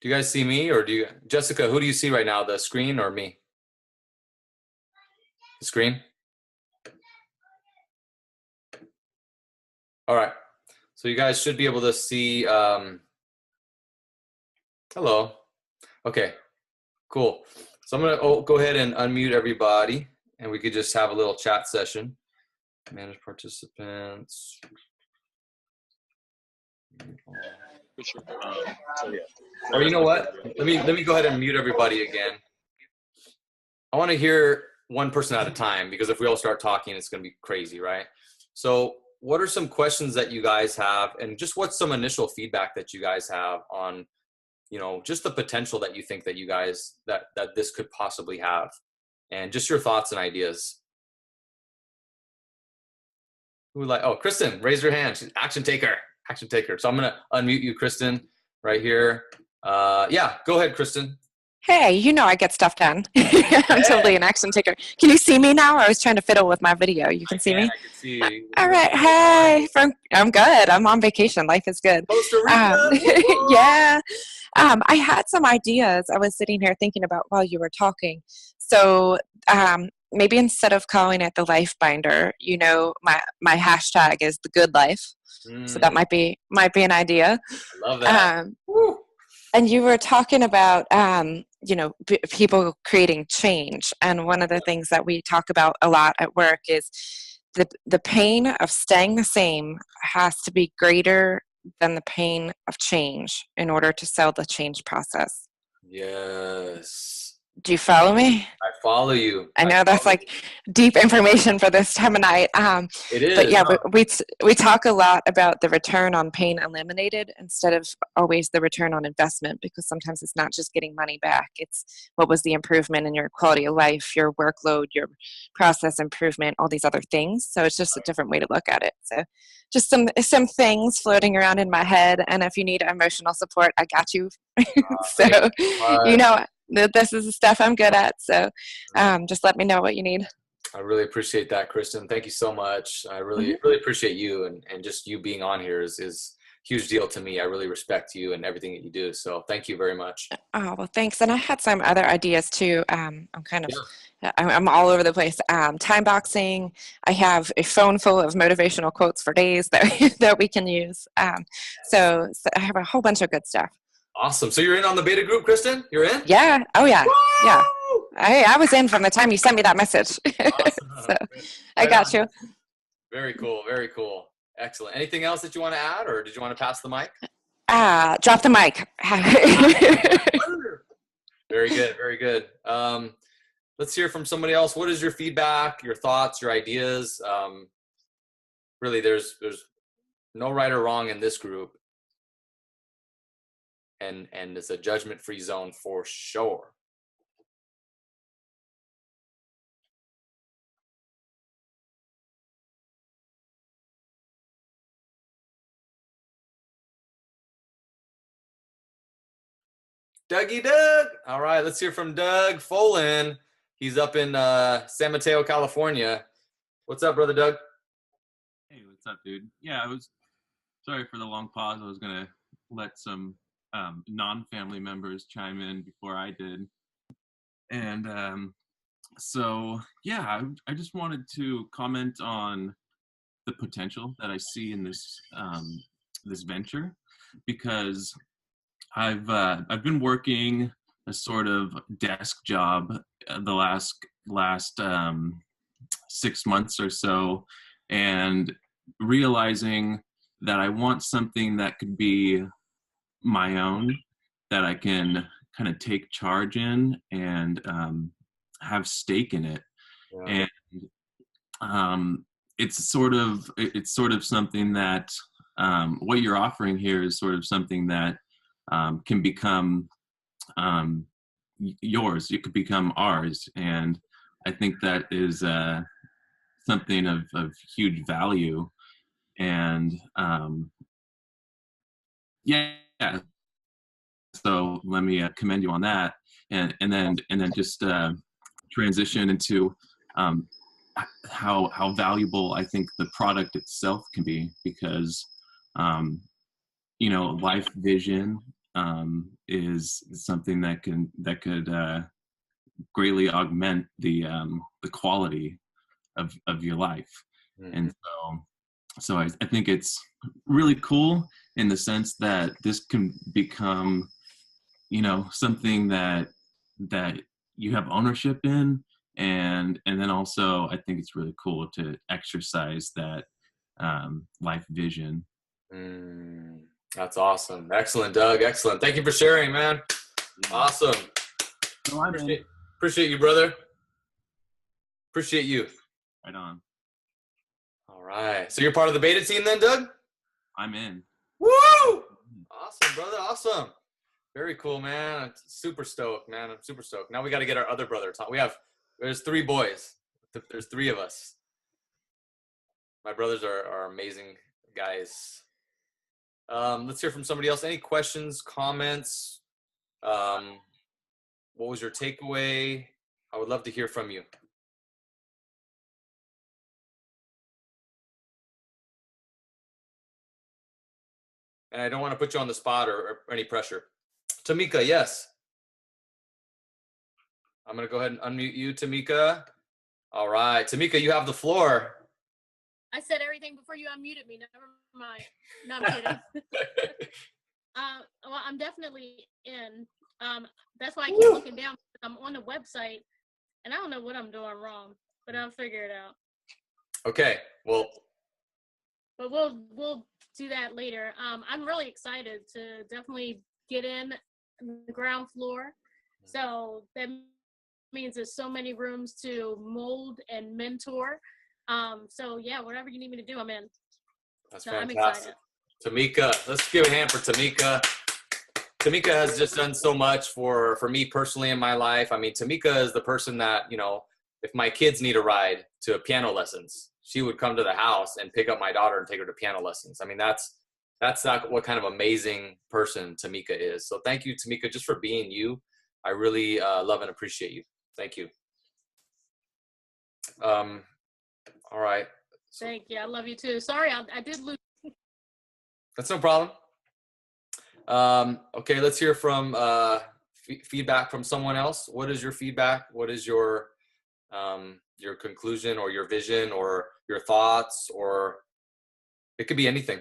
[SPEAKER 1] Do you guys see me, or do you, Jessica, who do you see right now, the screen or me? The screen? All right. So you guys should be able to see, hello. Okay, cool. So I'm gonna go ahead and unmute everybody, and we could just have a little chat session. Manage participants. Or you know what? Let me go ahead and mute everybody again. I want to hear one person at a time, because if we all start talking, it's going to be crazy, right? So what are some questions that you guys have, and just what's some initial feedback that you guys have on, you know, just the potential that you think that you guys, that this could possibly have, and just your thoughts and ideas. Who would like, oh, Kristen, raise your hand. She's action taker. Action taker. So I'm going to unmute you, Kristen, right here. Yeah, go ahead, Kristen.
[SPEAKER 7] Hey, you know I get stuff done. I'm totally an action taker. Can you see me now? I was trying to fiddle with my video. You can see me?
[SPEAKER 1] I can see you.
[SPEAKER 7] All right. Hey, I'm good. I'm on vacation. Life is good.
[SPEAKER 1] Costa Rica.
[SPEAKER 7] Yeah. I had some ideas I was sitting here thinking about while you were talking. So maybe instead of calling it the Life Binder, you know, my hashtag is the good life. So that might be an idea.
[SPEAKER 1] I love that.
[SPEAKER 7] And you were talking about, you know, people creating change. And one of the things that we talk about a lot at work is the pain of staying the same has to be greater than the pain of change in order to sell the change process.
[SPEAKER 1] Yes.
[SPEAKER 7] Do you follow me?
[SPEAKER 1] I follow you.
[SPEAKER 7] I know that's like deep information for this time of night.
[SPEAKER 1] It is.
[SPEAKER 7] But yeah, we talk a lot about the return on pain eliminated instead of always the return on investment, because sometimes it's not just getting money back. It's what was the improvement in your quality of life, your workload, your process improvement, all these other things. So it's just a different way to look at it. So just some things floating around in my head. And if you need emotional support, I got you. So, you know, this is the stuff I'm good at. So just let me know what you need.
[SPEAKER 1] I really appreciate that, Kristen. Thank you so much. I really appreciate you, and just you being on here is a huge deal to me. I really respect you and everything that you do. So thank you very much.
[SPEAKER 7] Oh, well, thanks. And I had some other ideas too. I'm I'm all over the place. Time boxing. I have a phone full of motivational quotes for days that we can use. So I have a whole bunch of good stuff.
[SPEAKER 1] Awesome. So you're in on the beta group, Kristen? You're in?
[SPEAKER 7] Yeah. Oh, yeah.
[SPEAKER 1] Woo!
[SPEAKER 7] Yeah. I was in from the time you sent me that message.
[SPEAKER 1] Awesome.
[SPEAKER 7] So I got you.
[SPEAKER 1] Very cool. Very cool. Excellent. Anything else that you want to add, or did you want to pass the mic?
[SPEAKER 7] Drop the mic.
[SPEAKER 1] Very good. Very good. Let's hear from somebody else. What is your feedback, your thoughts, your ideas? Really, there's no right or wrong in this group. And it's a judgment-free zone for sure. Dougie Doug. All right, let's hear from Doug Folan. He's up in San Mateo, California. What's up, brother Doug?
[SPEAKER 3] Hey, what's up, dude? Yeah, I was sorry for the long pause. I was gonna let some non-family members chime in before I did, and so yeah, I just wanted to comment on the potential that I see in this this venture, because I've been working a sort of desk job the last 6 months or so, and realizing that I want something that could be my own, that I can kind of take charge in and have stake in it.
[SPEAKER 1] Yeah.
[SPEAKER 3] And it's sort of something that what you're offering here is sort of something that can become yours. It could become ours, and I think that is something of huge value. And yeah, so let me commend you on that, and then just transition into how valuable I think the product itself can be, because life vision is something that could greatly augment the quality of your life.
[SPEAKER 1] Mhm.
[SPEAKER 3] And so I think it's really cool in the sense that this can become, something that you have ownership in, and then also I think it's really cool to exercise that life vision.
[SPEAKER 1] That's awesome. Excellent, Doug. Excellent. Thank you for sharing, man. Awesome.
[SPEAKER 3] So I'm in.
[SPEAKER 1] Appreciate you, brother. Appreciate you.
[SPEAKER 3] Right on.
[SPEAKER 1] All right. So you're part of the beta team then, Doug?
[SPEAKER 3] I'm in.
[SPEAKER 1] Woo! Awesome, brother. Awesome. Very cool, man. I'm super stoked, man. I'm super stoked. Now we got to get our other brother. There's 3 boys. There's 3 of us. My brothers are amazing guys. Let's hear from somebody else. Any questions, comments? What was your takeaway? I would love to hear from you. And I don't want to put you on the spot or any pressure. Tamika, yes. I'm going to go ahead and unmute you, Tamika. All right. Tamika, you have the floor.
[SPEAKER 4] I said everything before you unmuted me. Never mind. No, I'm kidding. Well, I'm definitely in. That's why I keep looking down. I'm on the website, and I don't know what I'm doing wrong, but I'll figure it out.
[SPEAKER 1] Okay. Well.
[SPEAKER 4] But we'll do that later. I'm really excited to definitely get in the ground floor. So that means there's so many rooms to mold and mentor. So yeah, whatever you need me to do, I'm in.
[SPEAKER 1] That's
[SPEAKER 4] so
[SPEAKER 1] fantastic.
[SPEAKER 4] I'm excited.
[SPEAKER 1] Tamika, let's give a hand for Tamika. Tamika has just done so much for me personally in my life. I mean, Tamika is the person that, if my kids need a ride to piano lessons, she would come to the house and pick up my daughter and take her to piano lessons. I mean, that's not what kind of amazing person Tamika is. So thank you, Tamika, just for being you. I really love and appreciate you. Thank you. All right.
[SPEAKER 4] Thank you. I love you too. Sorry, I did lose.
[SPEAKER 1] That's no problem. Okay, let's hear from feedback from someone else. What is your feedback? What is your conclusion or your vision or your thoughts, or it could be anything.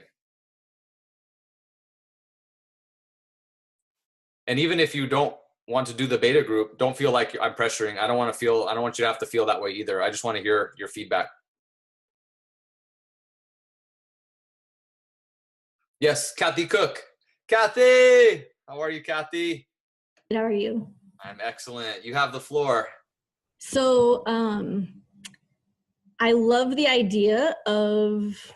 [SPEAKER 1] And even if you don't want to do the beta group, don't feel like I'm pressuring. I don't want you to have to feel that way either. I just want to hear your feedback. Yes, Kathy Cook. Kathy, how are you, Kathy?
[SPEAKER 8] How are you?
[SPEAKER 1] I'm excellent. You have the floor.
[SPEAKER 8] So I love the idea of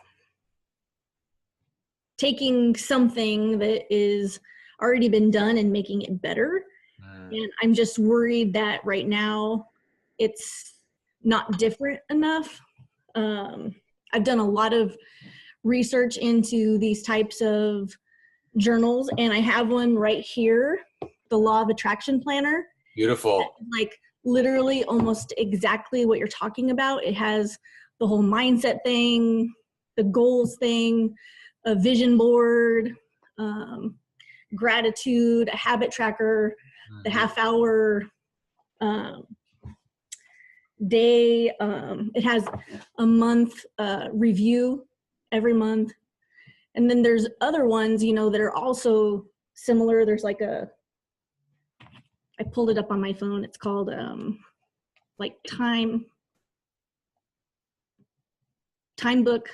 [SPEAKER 8] taking something that is already been done and making it better. And I'm just worried that right now it's not different enough. I've done a lot of research into these types of journals, and I have one right here, the Law of Attraction Planner.
[SPEAKER 1] Beautiful.
[SPEAKER 8] Like literally almost exactly what you're talking about. It has the whole mindset thing, the goals thing, a vision board, gratitude, a habit tracker, the half hour day. It has a month review every month. And then there's other ones, you know, that are also similar. There's like I pulled it up on my phone. It's called like Time Book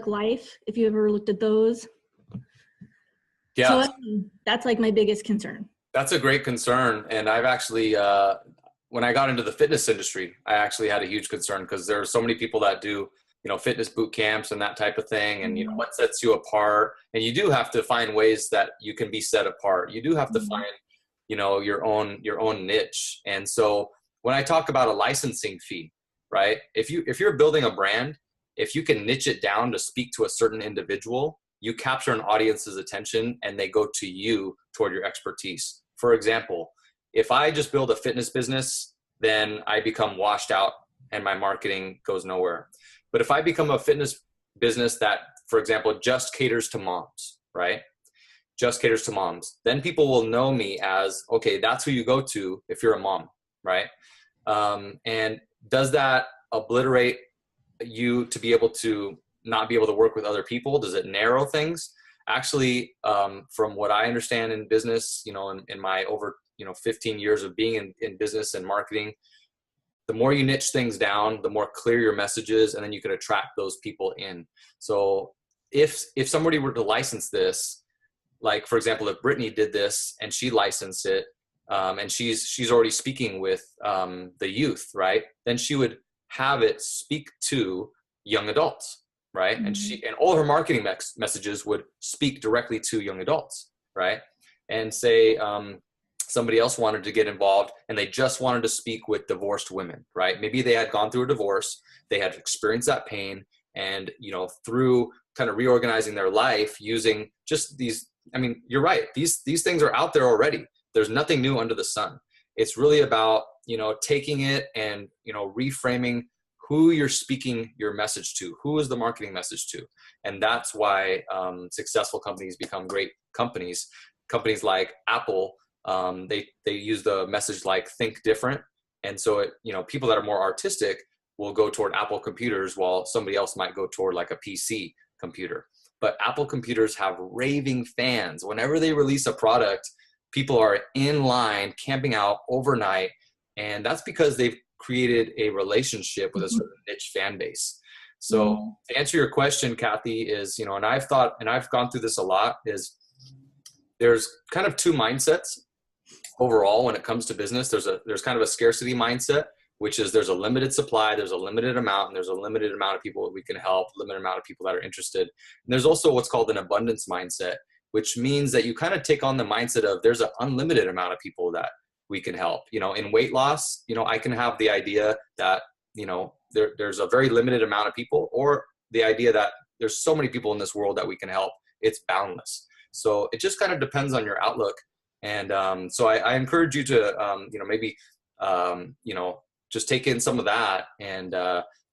[SPEAKER 8] Life, if you ever looked at those.
[SPEAKER 1] Yeah.
[SPEAKER 8] So that's like my biggest concern.
[SPEAKER 1] That's a great concern. And I've actually, when I got into the fitness industry, I actually had a huge concern because there are so many people that do, you know, fitness boot camps and that type of thing. And, you know, what sets you apart? And you do have to find ways that you can be set apart. You do have to find, you know, your own niche. And so when I talk about a licensing fee, right? If you're building a brand, if you can niche it down to speak to a certain individual, you capture an audience's attention and they go to you toward your expertise. For example, if I just build a fitness business, then I become washed out and my marketing goes nowhere. But if I become a fitness business that, for example, just caters to moms, right? Just caters to moms, then people will know me as, okay, that's who you go to if you're a mom, right? And does that obliterate you to be able to not be able to work with other people? Does it narrow things? Actually, from what I understand in business, you know, in my over, 15 years of being in business and marketing, the more you niche things down, the more clear your message is, and then you can attract those people in. So if somebody were to license this, like for example, if Brittany did this and she licensed it, and she's already speaking with the youth, right? Then she would have it speak to young adults, right? And all her marketing messages would speak directly to young adults, right? And say somebody else wanted to get involved and they just wanted to speak with divorced women, right? Maybe they had gone through a divorce, they had experienced that pain, and through kind of reorganizing their life using just these, I mean, you're right, these things are out there already. There's nothing new under the sun. It's really about taking it and reframing who you're speaking your message to, who is the marketing message to. And that's why successful companies become great companies. Companies like Apple, they use the message like think different. And so people that are more artistic will go toward Apple computers while somebody else might go toward like a PC computer. But Apple computers have raving fans. Whenever they release a product, people are in line camping out overnight. And that's because they've created a relationship with a certain niche fan base. So to answer your question, Kathy, is, and I've gone through this a lot, is there's kind of two mindsets overall when it comes to business. There's kind of a scarcity mindset, which is there's a limited supply, there's a limited amount, and there's a limited amount of people that we can help, limited amount of people that are interested. And there's also what's called an abundance mindset, which means that you kind of take on the mindset of there's an unlimited amount of people that we can help. In weight loss, I can have the idea that, there's a very limited amount of people, or the idea that there's so many people in this world that we can help. It's boundless. So it just kind of depends on your outlook. And so I encourage you to, maybe, just take in some of that and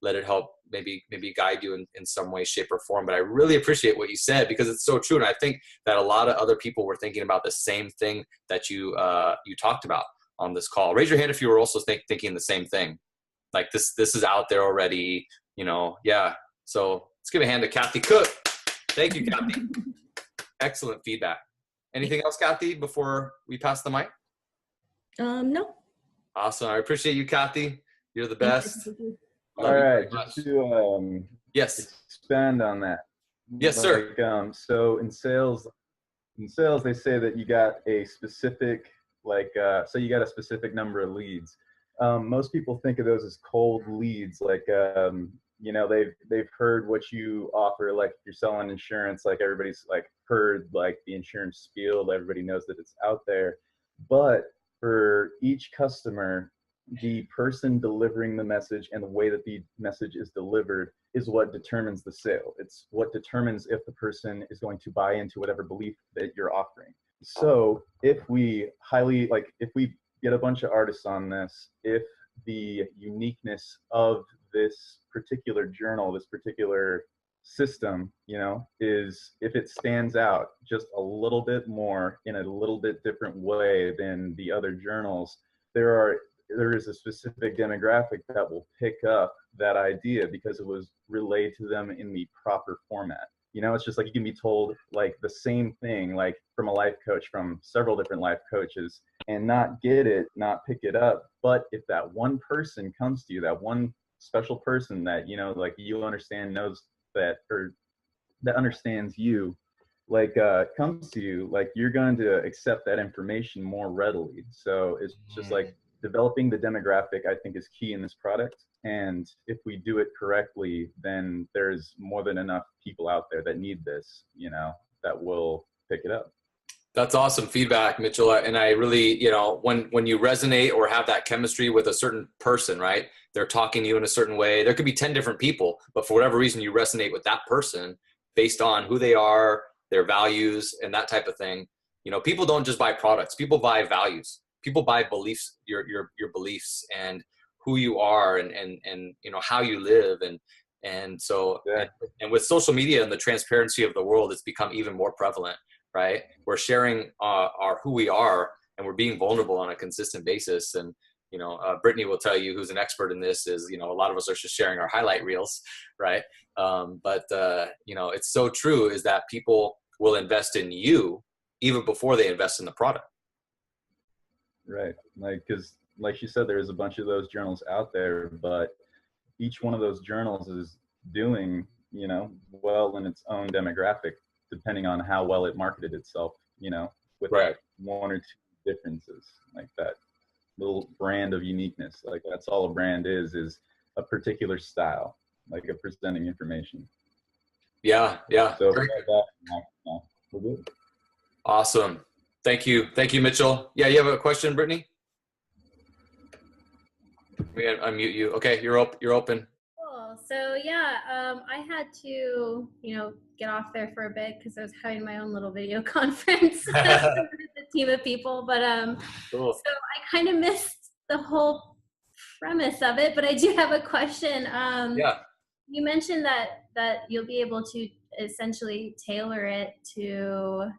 [SPEAKER 1] let it help maybe guide you in some way, shape, or form. But I really appreciate what you said, because it's so true. And I think that a lot of other people were thinking about the same thing that you talked about on this call. Raise your hand if you were also thinking the same thing. Like this is out there already, yeah. So let's give a hand to Kathy Cook. Thank you, Kathy. Excellent feedback. Anything else, Kathy, before we pass the mic?
[SPEAKER 8] No.
[SPEAKER 1] Awesome. I appreciate you, Kathy. You're the best.
[SPEAKER 5] All right, just to
[SPEAKER 1] yes,
[SPEAKER 5] expand on that.
[SPEAKER 1] Yes, sir.
[SPEAKER 5] So in sales, they say that you got a specific, so you got a specific number of leads. Most people think of those as cold leads, they've heard what you offer, like if you're selling insurance, like everybody's heard the insurance spiel, everybody knows that it's out there. But for each customer, the person delivering the message and the way that the message is delivered is what determines the sale. It's what determines if the person is going to buy into whatever belief that you're offering. So if we get a bunch of artists on this, if the uniqueness of this particular journal, this particular system, you know, is if it stands out just a little bit more in a little bit different way than the other journals, there is a specific demographic that will pick up that idea because it was relayed to them in the proper format. You know, it's just like you can be told like the same thing, like from a life coach, from several different life coaches, and not get it, not pick it up. But if that one person comes to you, that one special person that, you know, like you understand, knows that, or that understands you, like comes to you, like you're going to accept that information more readily. So it's just like developing the demographic, I think, is key in this product. And if we do it correctly, then there's more than enough people out there that need this, you know, that will pick it up.
[SPEAKER 1] That's awesome feedback, Mitchell. And I really, you know, when you resonate or have that chemistry with a certain person, right? They're talking to you in a certain way. There could be 10 different people, but for whatever reason, you resonate with that person based on who they are, their values, and that type of thing. You know, people don't just buy products. People buy values. People buy beliefs, your beliefs and who you are and you know, how you live. And so,
[SPEAKER 5] yeah.
[SPEAKER 1] and with social media and the transparency of the world, it's become even more prevalent, right? We're sharing our who we are, and we're being vulnerable on a consistent basis. And, you know, Brittany will tell you, who's an expert in this, is, you know, a lot of us are just sharing our highlight reels, right? But you know, it's so true, is that people will invest in you even before they invest in the product.
[SPEAKER 5] Right. Like, because like she said, there's a bunch of those journals out there, but each one of those journals is doing, you know, well in its own demographic, depending on how well it marketed itself, you know, with
[SPEAKER 1] Right.
[SPEAKER 5] one or two differences, like that little brand of uniqueness. Like that's all a brand is a particular style, like of presenting information.
[SPEAKER 1] Yeah.
[SPEAKER 5] So
[SPEAKER 1] Great.
[SPEAKER 5] we're good.
[SPEAKER 1] Awesome. Thank you, Mitchell. Yeah, you have a question, Brittany? We gotta unmute you. Okay, you're open.
[SPEAKER 9] Cool. So yeah, I had to, you know, get off there for a bit because I was having my own little video conference with a team of people. But
[SPEAKER 1] Cool.
[SPEAKER 9] so I kind of missed the whole premise of it. But I do have a question.
[SPEAKER 1] Yeah.
[SPEAKER 9] You mentioned that you'll be able to essentially tailor it to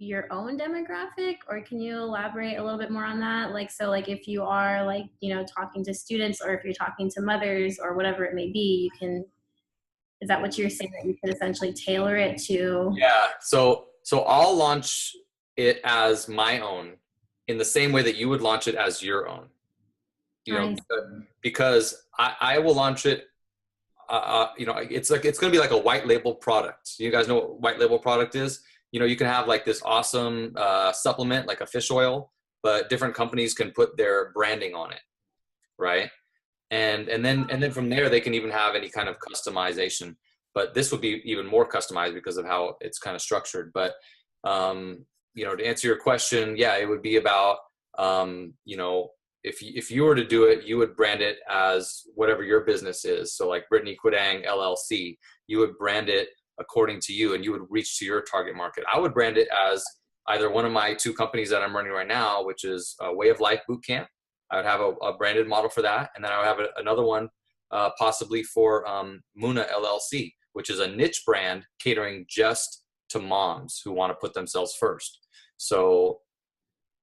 [SPEAKER 9] your own demographic, or can you elaborate a little bit more on that? Like, so like if you are like, you know, talking to students, or if you're talking to mothers or whatever it may be, you can, is that what you're saying, that you could essentially tailor it to?
[SPEAKER 1] Yeah. So I'll launch it as my own in the same way that you would launch it as your own, you know, because I will launch it, you know, it's going to be like a white label product. You guys know what white label product is? You know, you can have like this awesome supplement, like a fish oil, but different companies can put their branding on it, right? And then from there, they can even have any kind of customization. But this would be even more customized because of how it's kind of structured. But you know, to answer your question, yeah, it would be about you know, if you were to do it, you would brand it as whatever your business is. So like Brittany Quidang LLC, you would brand it according to you, and you would reach to your target market. I would brand it as either one of my two companies that I'm running right now, which is Way of Life Bootcamp. I would have a branded model for that. And then I would have another one possibly for Muna LLC, which is a niche brand catering just to moms who want to put themselves first. So,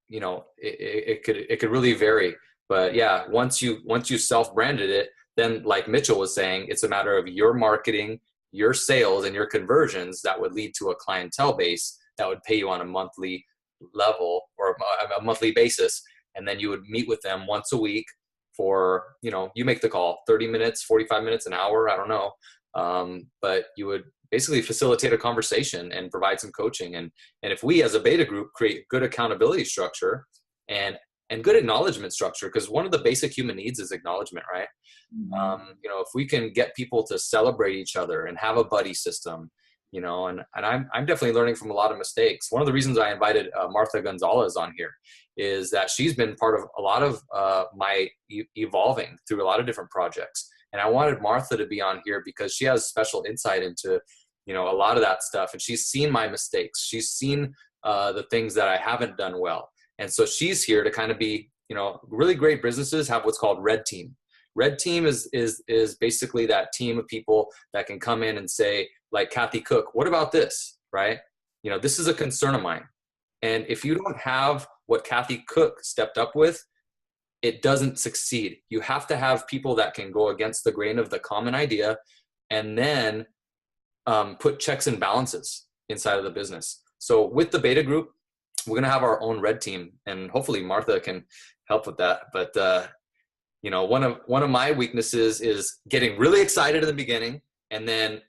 [SPEAKER 1] you know, it could really vary. But yeah, once you self-branded it, then like Mitchell was saying, it's a matter of your marketing, your sales, and your conversions that would lead to a clientele base that would pay you on a monthly level or a monthly basis. And then you would meet with them once a week for, you know, you make the call, 30 minutes, 45 minutes, an hour, I don't know. But you would basically facilitate a conversation and provide some coaching. And if we as a beta group create good accountability structure and good acknowledgement structure, because one of the basic human needs is acknowledgement, right? Mm-hmm. You know, if we can get people to celebrate each other and have a buddy system, you know, and I'm definitely learning from a lot of mistakes. One of the reasons I invited Martha Gonzalez on here is that she's been part of a lot of my evolving through a lot of different projects. And I wanted Martha to be on here because she has special insight into, you know, a lot of that stuff. And she's seen my mistakes. She's seen the things that I haven't done well. And so she's here to kind of be you know, really great businesses have what's called red team. Red team is basically that team of people that can come in and say, like Kathy Cook, what about this, right? You know, this is a concern of mine. And if you don't have what Kathy Cook stepped up with, it doesn't succeed. You have to have people that can go against the grain of the common idea and then put checks and balances inside of the business. So with the beta group, we're going to have our own red team, and hopefully Martha can help with that. But, you know, one of my weaknesses is getting really excited in the beginning and then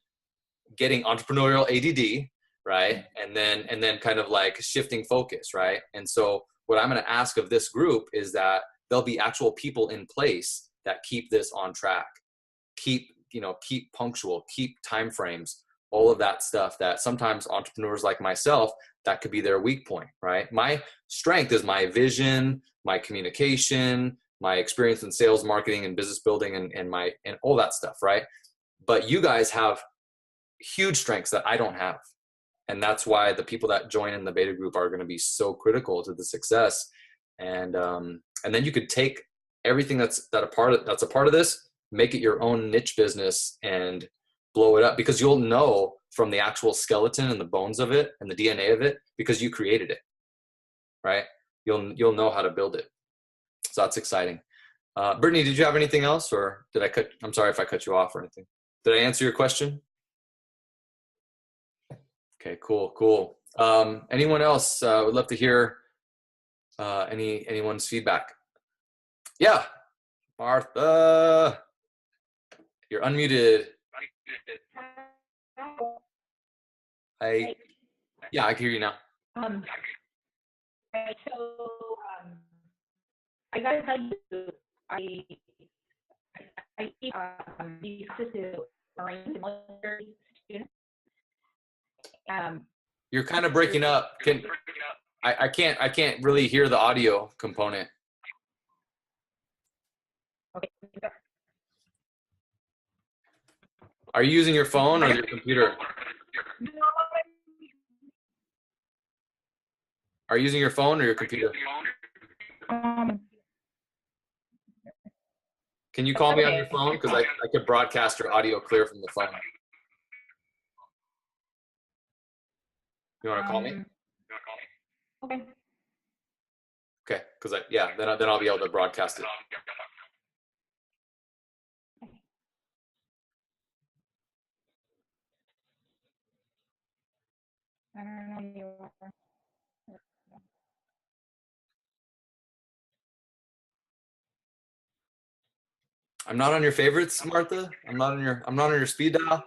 [SPEAKER 1] getting entrepreneurial ADD, right? And then kind of like shifting focus, right? And so what I'm going to ask of this group is that there'll be actual people in place that keep this on track, keep punctual, keep timeframes, all of that stuff that sometimes entrepreneurs like myself, that could be their weak point, right? My strength is my vision, my communication, my experience in sales, marketing, and business building, and all that stuff, right? But you guys have huge strengths that I don't have. And that's why the people that join in the beta group are going to be so critical to the success. And then you could take everything that's a part of this, make it your own niche business and blow it up, because you'll know from the actual skeleton and the bones of it and the DNA of it, because you created it, right? You'll know how to build it. So that's exciting. Brittany, did you have anything else, or I'm sorry if I cut you off or anything. Did I answer your question? Okay, cool. Anyone else would love to hear anyone's feedback? Yeah, Martha, you're unmuted. I can hear you now.
[SPEAKER 10] I gotta tell you, I these classes to Marine military students.
[SPEAKER 1] You're kind of breaking up. I can't really hear the audio component.
[SPEAKER 10] Okay.
[SPEAKER 1] Are you using your phone or your computer? Are you using your phone or your computer? Can you call me on your phone? Because I could broadcast your audio clear from the phone. You want to call me?
[SPEAKER 10] Okay.
[SPEAKER 1] Okay, because then I'll be able to broadcast it.
[SPEAKER 10] I don't know you are.
[SPEAKER 1] I'm not on your favorites, Martha. I'm not on your speed dial.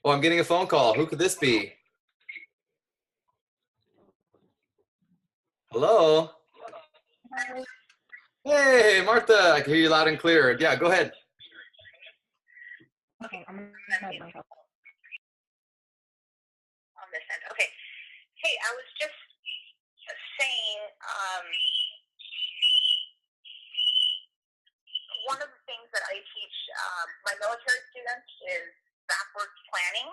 [SPEAKER 1] Oh, I'm getting a phone call. Who could this be? Hello? Hey, Martha, I can hear you loud and clear. Yeah, go ahead.
[SPEAKER 10] Okay, I'm gonna myself.
[SPEAKER 11] On this end. Okay. Hey, I was just saying, one of the things that I teach my military students is backwards planning.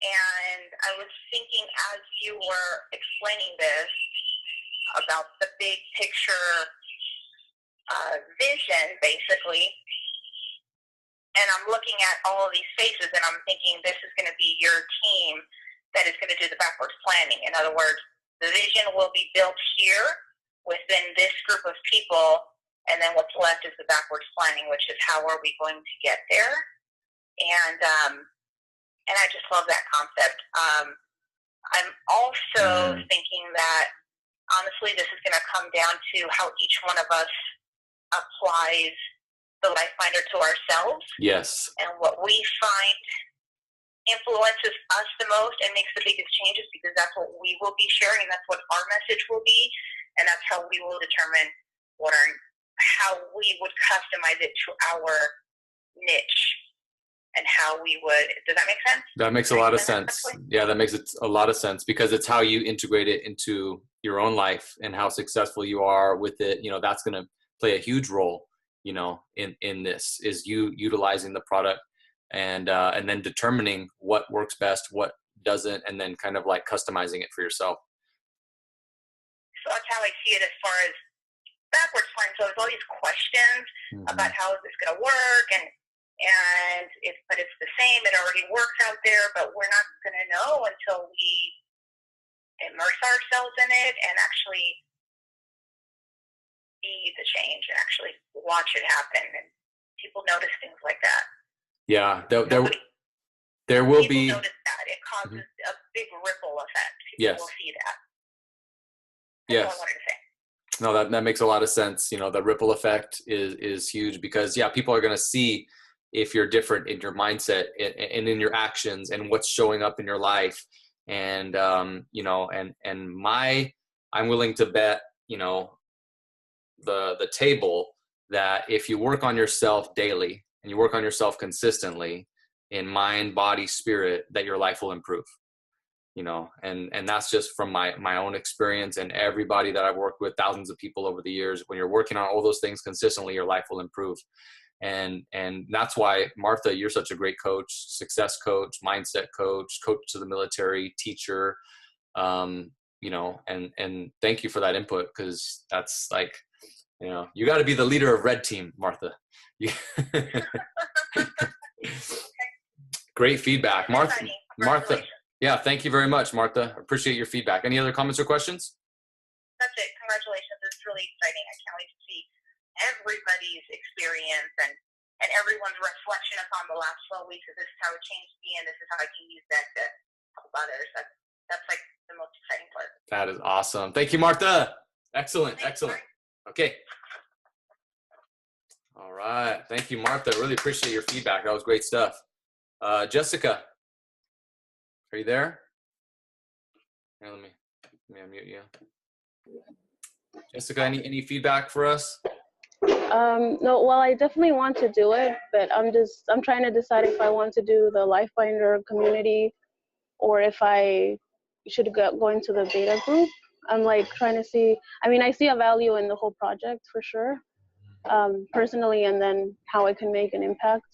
[SPEAKER 11] And I was thinking, as you were explaining this, about the big picture vision, basically. And I'm looking at all of these faces, and I'm thinking this is going to be your team that is going to do the backwards planning. In other words, the vision will be built here within this group of people, and then what's left is the backwards planning, which is how are we going to get there. And I just love that concept. I'm also thinking that, honestly, this is going to come down to how each one of us applies the Life Finder to ourselves.
[SPEAKER 1] Yes.
[SPEAKER 11] And what we find influences us the most and makes the biggest changes, because that's what we will be sharing, that's what our message will be, and that's how we will determine how we would customize it to our niche and how we would. Does that make sense?
[SPEAKER 1] That makes a lot of sense. Yeah, that makes a lot of sense, because it's how you integrate it into your own life and how successful you are with it. You know, that's going to play a huge role, you know, in this, is you utilizing the product and then determining what works best, what doesn't, and then kind of like customizing it for yourself.
[SPEAKER 11] So that's how I see it as far as backwards planning. So there's all these questions about how is this going to work, and but it's the same. It already works out there, but we're not going to know until we immerse ourselves in it and actually see the change and actually watch it happen. And people notice things like that.
[SPEAKER 1] Yeah, there will be.
[SPEAKER 11] People notice that it causes a big ripple effect. People
[SPEAKER 1] Yes.
[SPEAKER 11] will see that.
[SPEAKER 1] Yes.
[SPEAKER 11] That's all I wanted to say.
[SPEAKER 1] No, that makes a lot of sense. You know, the ripple effect is huge because people are going to see if you're different in your mindset and in your actions and what's showing up in your life. And, you know, I'm willing to bet, you know, the table that if you work on yourself daily and you work on yourself consistently in mind, body, spirit, that your life will improve. You know, and that's just from my own experience and everybody that I've worked with, thousands of people over the years. When you're working on all those things consistently, your life will improve. And that's why, Martha, you're such a great coach, success coach, mindset coach, coach to the military, teacher, you know, and thank you for that input. Cause that's like, you know, you got to be the leader of Red Team, Martha. Great feedback. Martha. Yeah, thank you very much, Martha. Appreciate your feedback. Any other comments or questions?
[SPEAKER 11] That's it. Congratulations. It's really exciting. I can't wait to see everybody's experience and everyone's reflection upon the last 12 weeks of this is how it changed me and this is how I can use that to help others. That's like the most exciting part.
[SPEAKER 1] That is awesome. Thank you, Martha. Excellent. Excellent. Okay. All right. Thank you, Martha. Really appreciate your feedback. That was great stuff. Jessica. Are you there? Here, let me unmute you. Jessica, any feedback for us?
[SPEAKER 2] No, well, I definitely want to do it, but I'm trying to decide if I want to do the LifeBinder community or if I should go into the beta group. I'm like trying to see, I mean, I see a value in the whole project for sure, personally, and then how it can make an impact.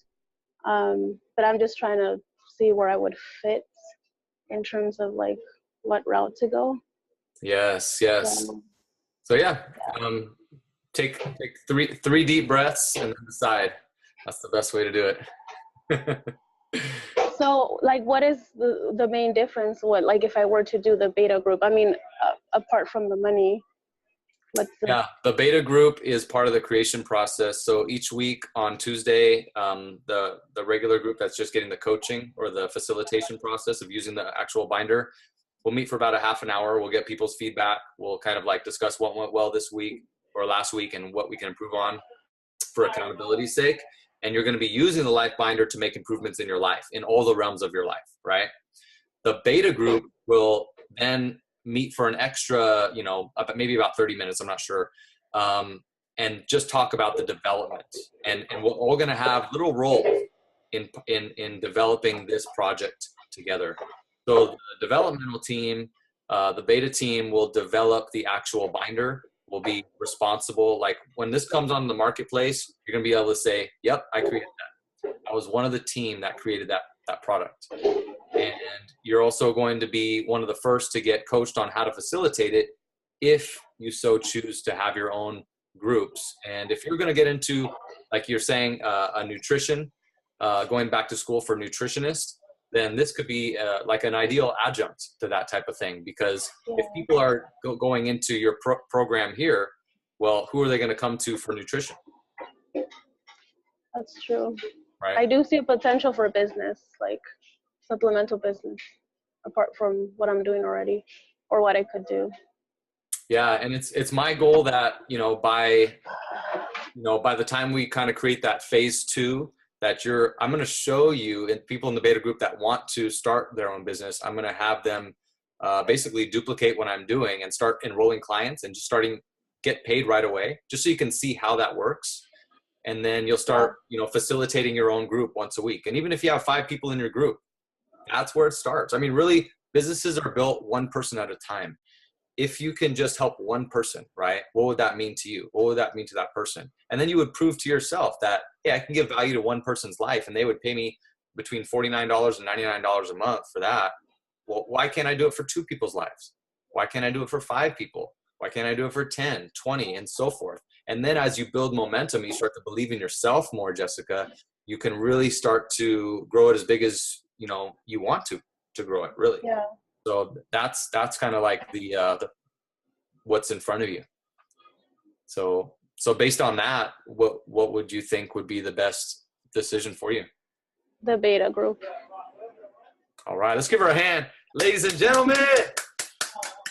[SPEAKER 2] But I'm just trying to see where I would fit in terms of like what route to go.
[SPEAKER 1] Yes. So take three deep breaths and then decide. That's the best way to do it.
[SPEAKER 2] So like, what is the main difference? What, like if I were to do the beta group, I mean, apart from the money,
[SPEAKER 1] the beta group is part of the creation process. So each week on Tuesday, the regular group that's just getting the coaching or the facilitation process of using the actual binder, we'll meet for about a half an hour. We'll get people's feedback. We'll kind of like discuss what went well this week or last week and what we can improve on for accountability's sake. And you're going to be using the Life Binder to make improvements in your life, in all the realms of your life, right? The beta group will then meet for an extra, you know, maybe about 30 minutes, I'm not sure, and just talk about the development. And we're all going to have little roles in developing this project together. So the developmental team, the beta team will develop the actual binder, will be responsible. Like when this comes on the marketplace, you're going to be able to say, yep, I created that. I was one of the team that created that product. And you're also going to be one of the first to get coached on how to facilitate it if you so choose to have your own groups. And if you're going to get into, like you're saying, a nutrition, going back to school for nutritionists, then this could be like an ideal adjunct to that type of thing. Because if people are going into your program here, well, who are they going to come to for nutrition?
[SPEAKER 2] That's true.
[SPEAKER 1] Right.
[SPEAKER 2] I do see a potential for business, like supplemental business, apart from what I'm doing already or what I could do.
[SPEAKER 1] Yeah, and it's my goal that, by the time we kind of create that phase 2, that I'm going to show you, and people in the beta group that want to start their own business, I'm going to have them basically duplicate what I'm doing and start enrolling clients and just get paid right away, just so you can see how that works. And then you'll start, facilitating your own group once a week. And even if you have 5 people in your group, that's where it starts. I mean, really, businesses are built one person at a time. If you can just help one person, right? What would that mean to you? What would that mean to that person? And then you would prove to yourself that, hey, I can give value to one person's life, and they would pay me between $49 and $99 a month for that. Well, why can't I do it for 2 people's lives? Why can't I do it for 5 people? Why can't I do it for 10, 20, and so forth? And then as you build momentum, you start to believe in yourself more, Jessica, you can really start to grow it as big as, you know, you want to grow it, really.
[SPEAKER 2] Yeah.
[SPEAKER 1] So that's kind of like the what's in front of you. So based on that, what would you think would be the best decision for you?
[SPEAKER 2] The beta group.
[SPEAKER 1] All right, let's give her a hand. Ladies and gentlemen,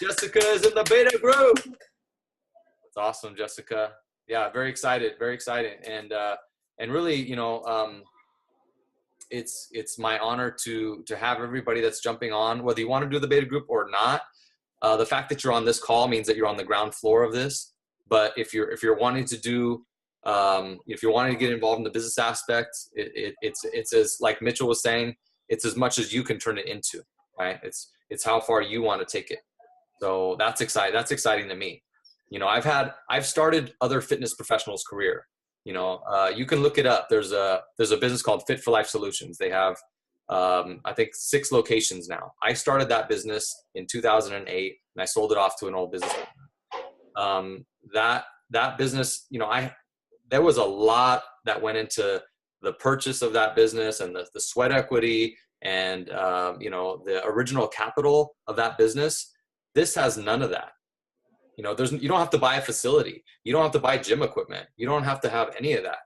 [SPEAKER 1] Jessica is in the beta group. That's awesome, Jessica. Yeah, very excited, very excited. And really, you know, it's my honor to have everybody that's jumping on, whether you want to do the beta group or not. The fact that you're on this call means that you're on the ground floor of this. But if you're wanting to do, if you're wanting to get involved in the business aspect, it's as, like Mitchell was saying, it's as much as you can turn it into, right? It's how far you want to take it. So that's exciting. That's exciting to me. You know, I've started other fitness professionals' career. You know, you can look it up. There's a business called Fit for Life Solutions. They have, I think, 6 locations now. I started that business in 2008, and I sold it off to an old business. That business, you know, there was a lot that went into the purchase of that business, and the sweat equity, and you know, the original capital of that business. This has none of that. You know, you don't have to buy a facility. You don't have to buy gym equipment. You don't have to have any of that.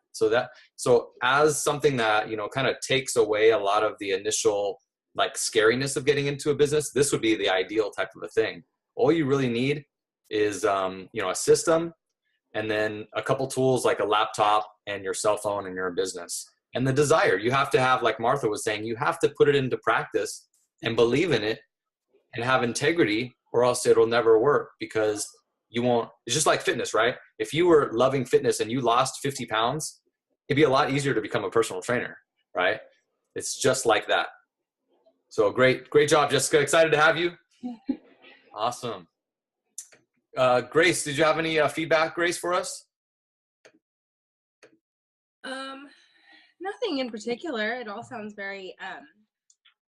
[SPEAKER 1] So as something that, you know, kind of takes away a lot of the initial like scariness of getting into a business, this would be the ideal type of a thing. All you really need is, you know, a system, and then a couple tools like a laptop and your cell phone, and you're in business. And the desire, you have to have, like Martha was saying, you have to put it into practice and believe in it and have integrity, or else it'll never work, because you won't. It's just like fitness, right? If you were loving fitness and you lost 50 pounds, it'd be a lot easier to become a personal trainer, right? It's just like that. So great job, Jessica. Excited to have you. Awesome. Grace, did you have any feedback, Grace, for us?
[SPEAKER 6] Nothing in particular. It all sounds very,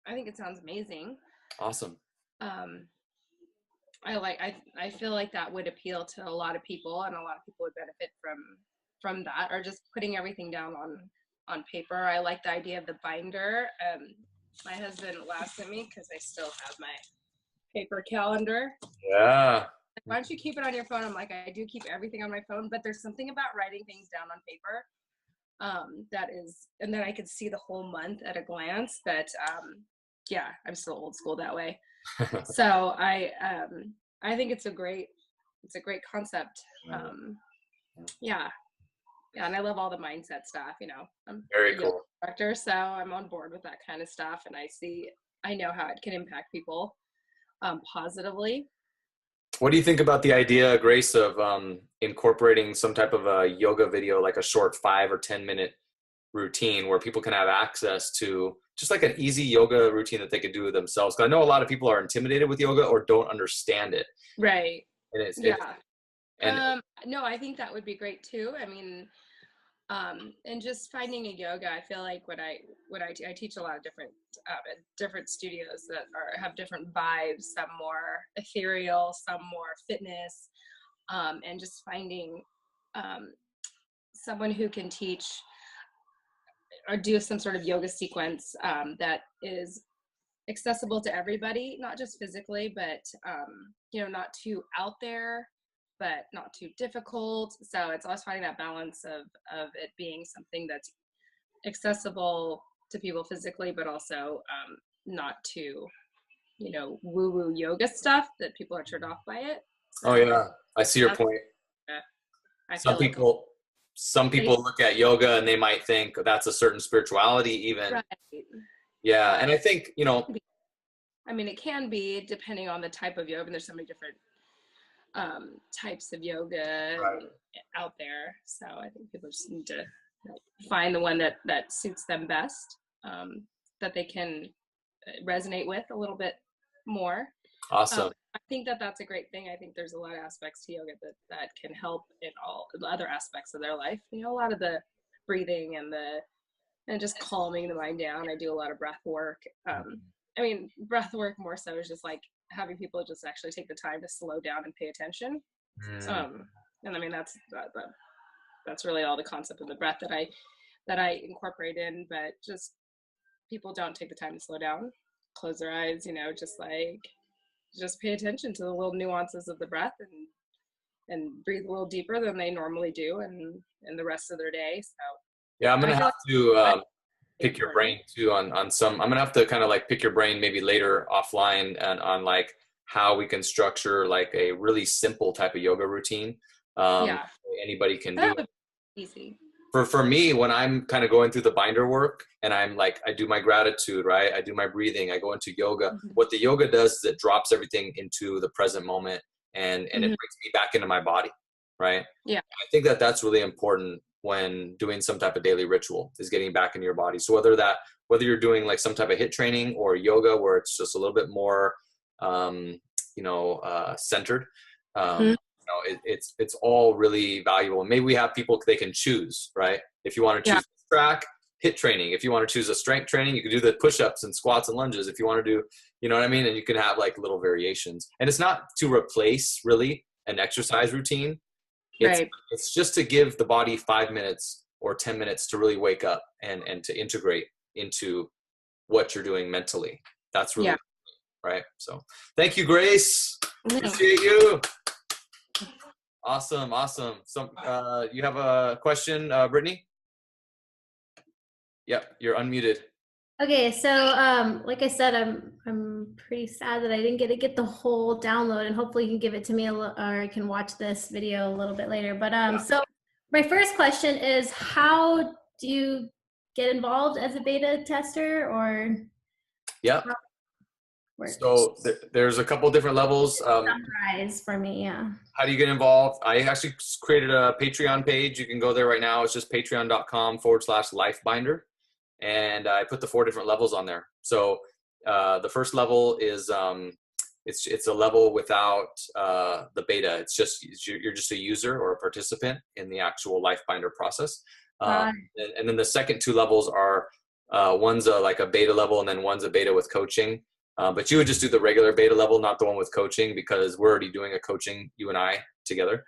[SPEAKER 6] I think it sounds amazing.
[SPEAKER 1] Awesome.
[SPEAKER 6] I feel like that would appeal to a lot of people, and a lot of people would benefit from that, or just putting everything down on paper. I like the idea of the binder. My husband laughs at me because I still have my paper calendar.
[SPEAKER 1] Yeah.
[SPEAKER 6] Why don't you keep it on your phone? I'm like, I do keep everything on my phone, but there's something about writing things down on paper that is, and then I could see the whole month at a glance. That yeah, I'm still old school that way. So I think it's a great concept. Yeah, and I love all the mindset stuff. You know, I'm
[SPEAKER 1] very
[SPEAKER 6] a
[SPEAKER 1] cool
[SPEAKER 6] director, so I'm on board with that kind of stuff, and I know how it can impact people positively.
[SPEAKER 1] What do you think about the idea, Grace, of incorporating some type of a yoga video, like a short 5 or 10 minute routine where people can have access to just like an easy yoga routine that they could do themselves? Because I know a lot of people are intimidated with yoga or don't understand it.
[SPEAKER 6] Right.
[SPEAKER 1] And
[SPEAKER 6] no, I think that would be great too. I mean, and just finding a yoga, I feel like I teach a lot of different studios that have different vibes, some more ethereal, some more fitness, and just finding someone who can teach or do some sort of yoga sequence that is accessible to everybody, not just physically, but you know, not too out there, but not too difficult. So it's always finding that balance of it being something that's accessible to people physically, but also not too, you know, woo-woo yoga stuff that people are turned off by it. So,
[SPEAKER 1] oh yeah, I see your point. Some people look at yoga and they might think that's a certain spirituality even.
[SPEAKER 6] Right.
[SPEAKER 1] Yeah, and I think, you know,
[SPEAKER 6] I mean, it can be depending on the type of yoga, and there's so many different types of yoga out there. So I think people just need to find the one that suits them best, that they can resonate with a little bit more.
[SPEAKER 1] Awesome.
[SPEAKER 6] I think that's a great thing. I think there's a lot of aspects to yoga that can help in all the other aspects of their life. You know, a lot of the breathing and just calming the mind down. I do a lot of breath work. I mean, breath work more so is just like having people just actually take the time to slow down and pay attention. And I mean, that's really all the concept of the breath that I incorporate in, but just people don't take the time to slow down, close their eyes, just pay attention to the little nuances of the breath and breathe a little deeper than they normally do in the rest of their day. So
[SPEAKER 1] yeah, I'm gonna have to pick your brain too on some. I'm gonna have to kind of like pick your brain maybe later offline and on like how we can structure like a really simple type of yoga routine. Anybody can do it.
[SPEAKER 6] Easy.
[SPEAKER 1] For me, when I'm kind of going through the binder work and I'm like, I do my gratitude, right? I do my breathing, I go into yoga. What the yoga does is it drops everything into the present moment and it brings me back into my body, right?
[SPEAKER 6] Yeah.
[SPEAKER 1] I think that's really important when doing some type of daily ritual, is getting back into your body. So whether you're doing like some type of HIIT training or yoga where it's just a little bit more, centered, it's all really valuable. And maybe we have people, they can choose, right? If you want to choose track, HIIT training. If you want to choose a strength training, you can do the push-ups and squats and lunges. If you want to do, you know what I mean? And you can have like little variations. And it's not to replace really an exercise routine. It's just to give the body 5 minutes or 10 minutes to really wake up and to integrate into what you're doing mentally. That's really right. So thank you, Grace. Appreciate you. Awesome. So you have a question, Brittany? Yep, you're unmuted.
[SPEAKER 9] Okay, so like I said, I'm pretty sad that I didn't get the whole download, and hopefully you can give it to me or I can watch this video a little bit later. But so my first question is, how do you get involved as a beta tester, or?
[SPEAKER 1] Yeah. So there's a couple different levels.
[SPEAKER 9] Summarize for me, yeah.
[SPEAKER 1] How do you get involved? I actually created a Patreon page. You can go there right now. It's just patreon.com/lifebinder. And I put the 4 different levels on there. So the first level is it's a level without the beta. It's just you're just a user or a participant in the actual LifeBinder process. And then the second 2 levels are one's like a beta level, and then one's a beta with coaching. But you would just do the regular beta level, not the one with coaching, because we're already doing a coaching, you and I together,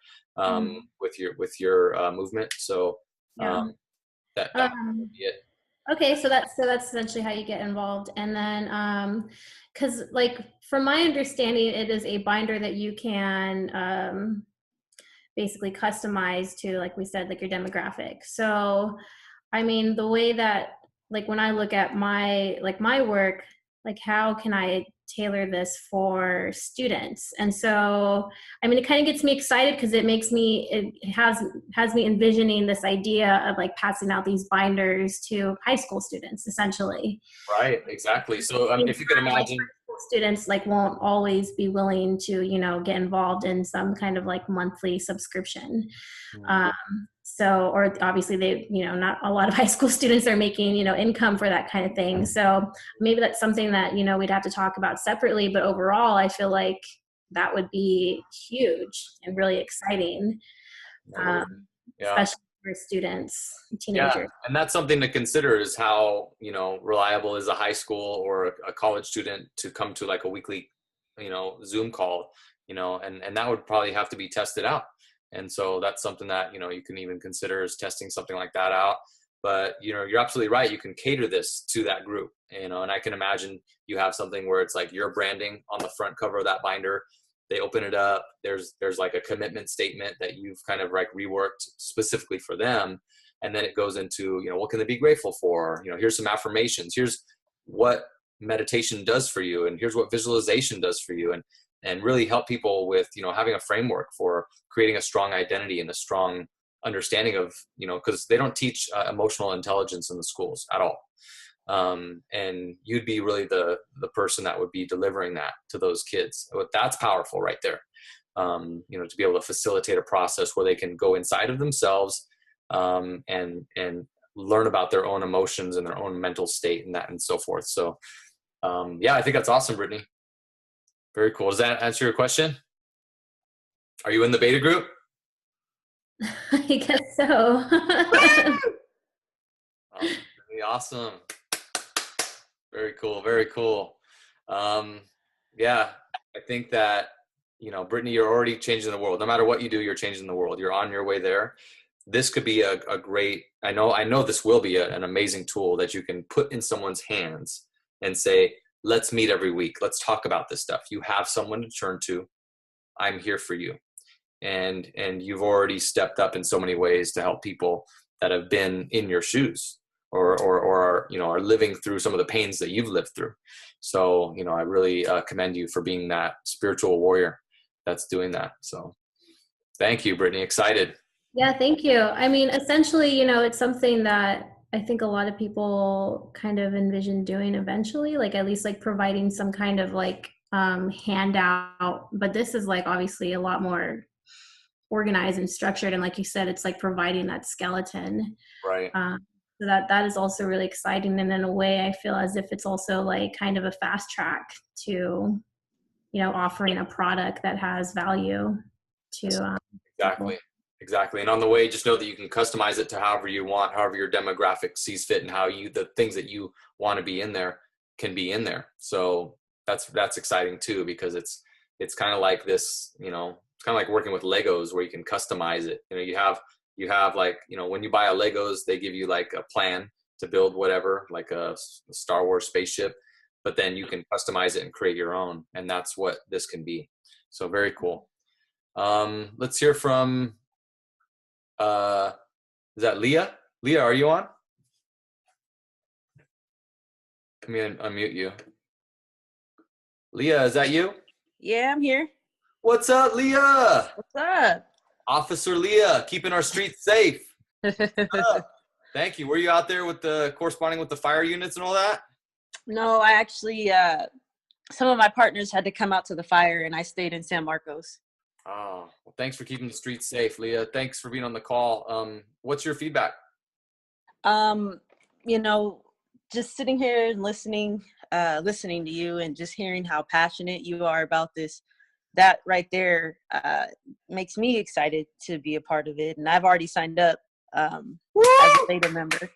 [SPEAKER 1] with your movement. So that would be it.
[SPEAKER 9] Okay, so that's essentially how you get involved. And then because like from my understanding, it is a binder that you can basically customize to, like we said, like your demographic. So I mean, the way that, like when I look at my work, like how can I tailor this for students? And so I mean, it kind of gets me excited because it has me envisioning this idea of like passing out these binders to high school students, essentially.
[SPEAKER 1] Right, exactly. So if you can imagine,
[SPEAKER 9] students like won't always be willing to get involved in some kind of like monthly subscription. So, or obviously they, not a lot of high school students are making, income for that kind of thing. So maybe that's something that, we'd have to talk about separately, but overall, I feel like that would be huge and really exciting, especially for students, teenagers.
[SPEAKER 1] Yeah, and that's something to consider, is how, reliable is a high school or a college student to come to like a weekly, Zoom call, and that would probably have to be tested out. And so that's something that, you can even consider is testing something like that out. But, you're absolutely right. You can cater this to that group, and I can imagine you have something where it's like your branding on the front cover of that binder. They open it up. There's like a commitment statement that you've kind of like reworked specifically for them. And then it goes into, what can they be grateful for? Here's some affirmations. Here's what meditation does for you. And here's what visualization does for you. And really help people with, having a framework for creating a strong identity and a strong understanding of, because they don't teach emotional intelligence in the schools at all. And you'd be really the person that would be delivering that to those kids. That's powerful right there. To be able to facilitate a process where they can go inside of themselves and learn about their own emotions and their own mental state and so forth. So I think that's awesome, Brittany. Very cool. Does that answer your question? Are you in the beta group?
[SPEAKER 9] I guess so.
[SPEAKER 1] Awesome. Very cool. Very cool. I I think that, you know, Brittany, you're already changing the world. No matter what you do, you're changing the world. You're on your way there. This could be a great, I know this will be an amazing tool that you can put in someone's hands and say, let's meet every week. Let's talk about this stuff. You have someone to turn to. I'm here for you. And you've already stepped up in so many ways to help people that have been in your shoes or are, you know, are living through some of the pains that you've lived through. So, you know, I really commend you for being that spiritual warrior that's doing that. So thank you, Brittany. Excited.
[SPEAKER 9] Yeah, thank you. I mean, essentially, you know, it's something that I think a lot of people kind of envision doing eventually, like at least like providing some kind of like handout. But this is like obviously a lot more organized and structured. And like you said, it's like providing that skeleton.
[SPEAKER 1] Right.
[SPEAKER 9] So that is also really exciting. And in a way, I feel as if it's also like kind of a fast track to, you know, offering a product that has value to
[SPEAKER 1] Exactly. Exactly. And on the way, just know that you can customize it to however you want, however your demographic sees fit, and how the things that you want to be in there can be in there. So that's exciting too, because it's kind of like this, you know, it's kind of like working with Legos where you can customize it. You know, you have like, you know, when you buy a Legos, they give you like a plan to build whatever, like a Star Wars spaceship, but then you can customize it and create your own. And that's what this can be. So very cool. Let's hear from, is that Leah? Leah, are you on? Let me unmute you. Leah, is that you?
[SPEAKER 12] Yeah, I'm here.
[SPEAKER 1] What's up, Leah?
[SPEAKER 12] What's up?
[SPEAKER 1] Officer Leah, keeping our streets safe. Thank you. Were you out there with corresponding with the fire units and all that?
[SPEAKER 12] No, I actually, some of my partners had to come out to the fire and I stayed in San Marcos.
[SPEAKER 1] Oh, well, thanks for keeping the streets safe, Leah. Thanks for being on the call. What's your feedback?
[SPEAKER 12] You know, just sitting here and listening to you and just hearing how passionate you are about this, that right there makes me excited to be a part of it. And I've already signed up as a beta member.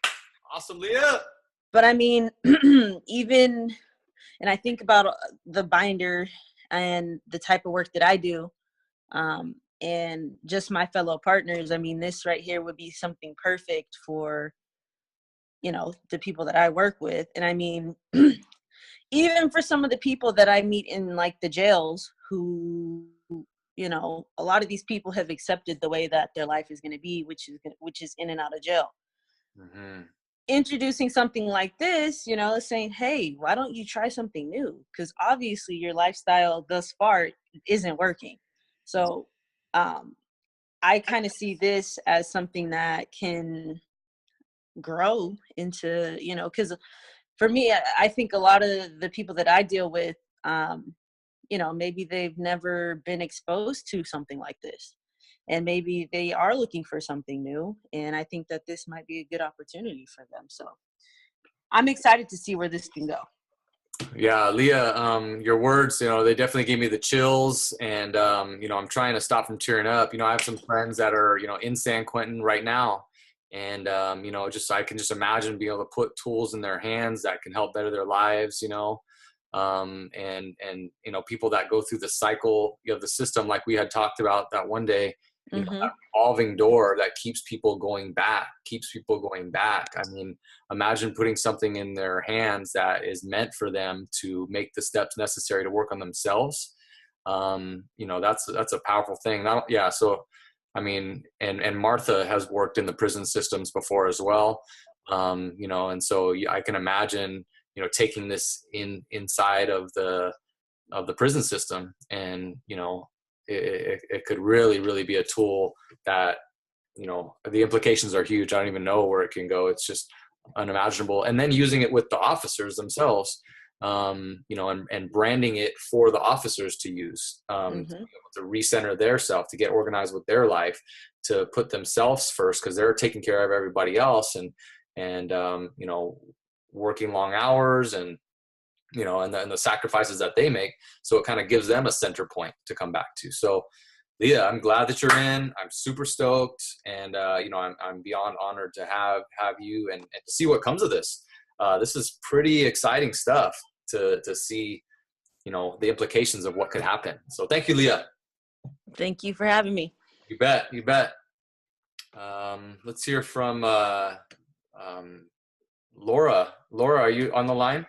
[SPEAKER 1] Awesome, Leah.
[SPEAKER 12] But I mean, even, and I think about the binder and the type of work that I do, and just my fellow partners. I mean, this right here would be something perfect for, you know, the people that I work with. And I mean, even for some of the people that I meet in like the jails who, you know, a lot of these people have accepted the way that their life is going to be, which is in and out of jail.
[SPEAKER 1] Mm-hmm.
[SPEAKER 12] Introducing something like this, you know, saying, hey, why don't you try something new? Because obviously your lifestyle thus far isn't working. So I kind of see this as something that can grow into, you know, because for me, I think a lot of the people that I deal with, you know, maybe they've never been exposed to something like this. And maybe they are looking for something new. And I think that this might be a good opportunity for them. So I'm excited to see where this can go.
[SPEAKER 1] Yeah, Leah, your words, you know, they definitely gave me the chills. And, you know, I'm trying to stop from tearing up. You know, I have some friends that are, you know, in San Quentin right now. And, you know, I can just imagine being able to put tools in their hands that can help better their lives, you know. And, you know, people that go through the cycle of the system, like we had talked about that one day, you know, that revolving door that keeps people going back. I mean, imagine putting something in their hands that is meant for them to make the steps necessary to work on themselves. You know, that's a powerful thing. So, I mean, and Martha has worked in the prison systems before as well. You know, and so I can imagine, you know, taking this inside of the prison system, and, you know, it could really, really be a tool that, you know, the implications are huge. I don't even know where it can go. It's just unimaginable. And then using it with the officers themselves, you know, and branding it for the officers to use, to recenter their self, to get organized with their life, to put themselves first, because they're taking care of everybody else, and you know, working long hours, and, you know, and the sacrifices that they make. So it kind of gives them a center point to come back to. So Leah, I'm glad that you're in. I'm super stoked. And, you know, I'm beyond honored to have you and to see what comes of this. This is pretty exciting stuff to see, you you know, the implications of what could happen. So thank you, Leah.
[SPEAKER 12] Thank you for having me.
[SPEAKER 1] You bet. You bet. Let's hear from Laura. Laura, are you on the line?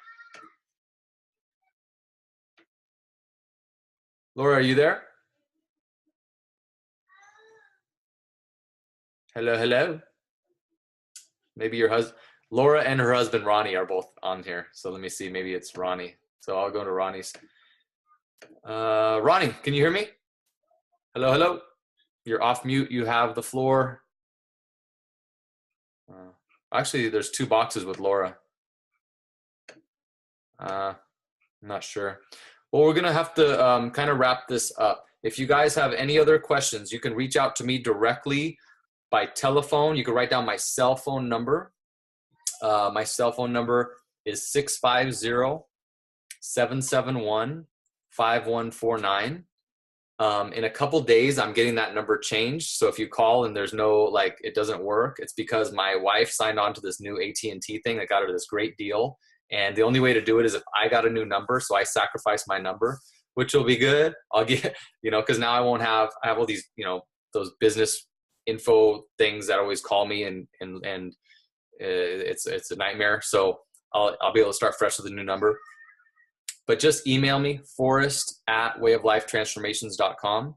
[SPEAKER 1] Laura, are you there? Hello, hello. Maybe your husband, Laura and her husband, Ronnie, are both on here. So let me see. Maybe it's Ronnie. So I'll go to Ronnie's. Ronnie, can you hear me? Hello, hello. You're off mute. You have the floor. Actually, there's 2 boxes with Laura. I'm not sure. Well, we're going to have to kind of wrap this up. If you guys have any other questions, you can reach out to me directly by telephone. You can write down my cell phone number. My cell phone number is 650-771-5149. In a couple days, I'm getting that number changed. So if you call and there's no, like, it doesn't work, it's because my wife signed on to this new AT&T thing that got her this great deal. And the only way to do it is if I got a new number. So I sacrificed my number, which will be good. I'll get, you know, because now I have all these, you know, those business info things that always call me and it's a nightmare. So I'll be able to start fresh with a new number. But just email me, forrest@wayoflifetransformations.com,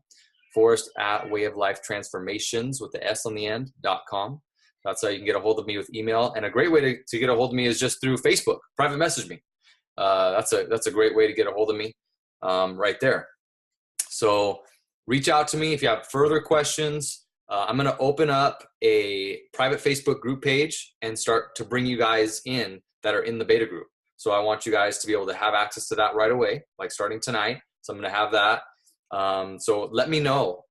[SPEAKER 1] forrest@wayoflifetransformations with the S on the end.com. That's how you can get a hold of me with email. And a great way to get a hold of me is just through Facebook. Private message me. That's a great way to get a hold of me right there. So reach out to me if you have further questions. I'm going to open up a private Facebook group page and start to bring you guys in that are in the beta group. So I want you guys to be able to have access to that right away, like starting tonight. So I'm going to have that. So let me know.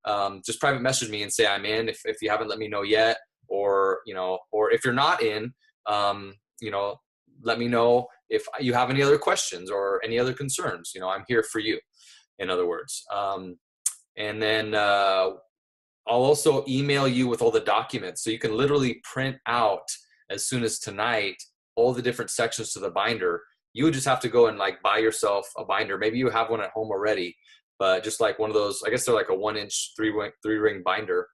[SPEAKER 1] Just private message me and say I'm in if you haven't let me know yet. Or, you know, or if you're not in, you know, let me know if you have any other questions or any other concerns. You know, I'm here for you, in other words. And then I'll also email you with all the documents. So you can literally print out as soon as tonight all the different sections to the binder. You would just have to go and like buy yourself a binder. Maybe you have one at home already, but just like one of those, I guess they're like a 1-inch 3-ring binder.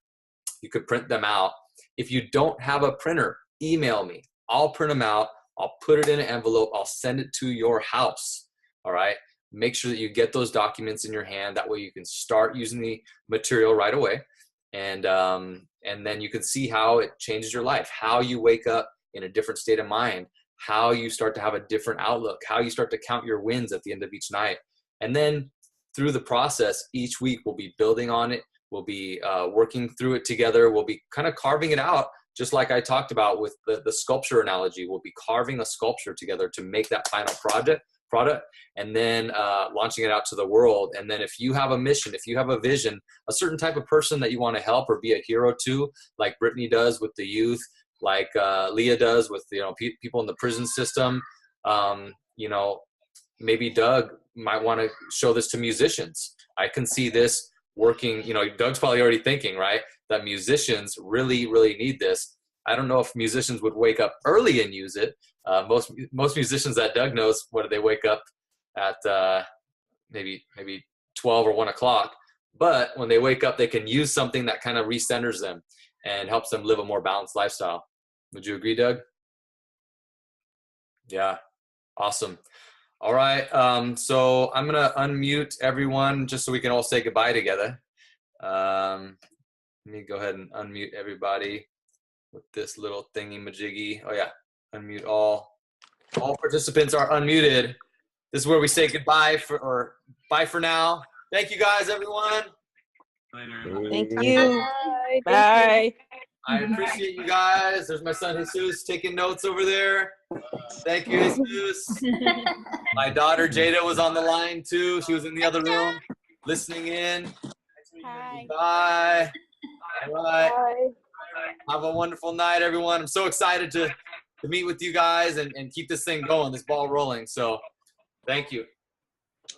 [SPEAKER 1] You could print them out. If you don't have a printer, email me. I'll print them out. I'll put it in an envelope. I'll send it to your house. All right. Make sure that you get those documents in your hand. That way you can start using the material right away. And then you can see how it changes your life, how you wake up in a different state of mind, how you start to have a different outlook, how you start to count your wins at the end of each night. And then through the process, each week we'll be building on it. We'll be working through it together. We'll be kind of carving it out, just like I talked about with the sculpture analogy. We'll be carving a sculpture together to make that final product, and then launching it out to the world. And then if you have a mission, if you have a vision, a certain type of person that you want to help or be a hero to, like Brittany does with the youth, like Leah does with, you know, people in the prison system, you know, maybe Doug might want to show this to musicians. I can see this working, you know, Doug's probably already thinking, right, that musicians really, really need this. I don't know if musicians would wake up early and use it. Most musicians that Doug knows, what do they wake up at? Maybe 12 or 1 o'clock. But when they wake up, they can use something that kind of recenters them and helps them live a more balanced lifestyle. Would you agree, Doug? Yeah, awesome. All right, so I'm gonna unmute everyone just so we can all say goodbye together. Let me go ahead and unmute everybody with this little thingy-majiggy. Oh yeah, unmute all. All participants are unmuted. This is where we say goodbye bye for now. Thank you guys, everyone.
[SPEAKER 3] Later.
[SPEAKER 12] Thank you.
[SPEAKER 8] Bye.
[SPEAKER 12] Bye.
[SPEAKER 1] I appreciate you guys. There's my son Jesus taking notes over there. Thank you, Jesus. My daughter Jada was on the line too. She was in the other room listening in.
[SPEAKER 7] Hi.
[SPEAKER 1] Bye. All right.
[SPEAKER 2] Bye.
[SPEAKER 1] Have a wonderful night, everyone. I'm so excited to meet with you guys and keep this thing going, this ball rolling. So thank you.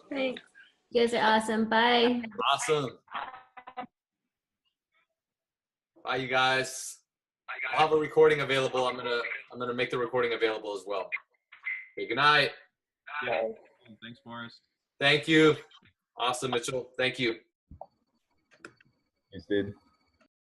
[SPEAKER 9] Thanks. You guys are awesome. Bye.
[SPEAKER 1] Awesome. Bye, you guys. I'll have a recording available. I'm gonna make the recording available as well. Okay, good night.
[SPEAKER 3] Yeah. Thanks, Morris.
[SPEAKER 1] Thank you. Awesome, Mitchell. Thank you.
[SPEAKER 5] Thanks, dude.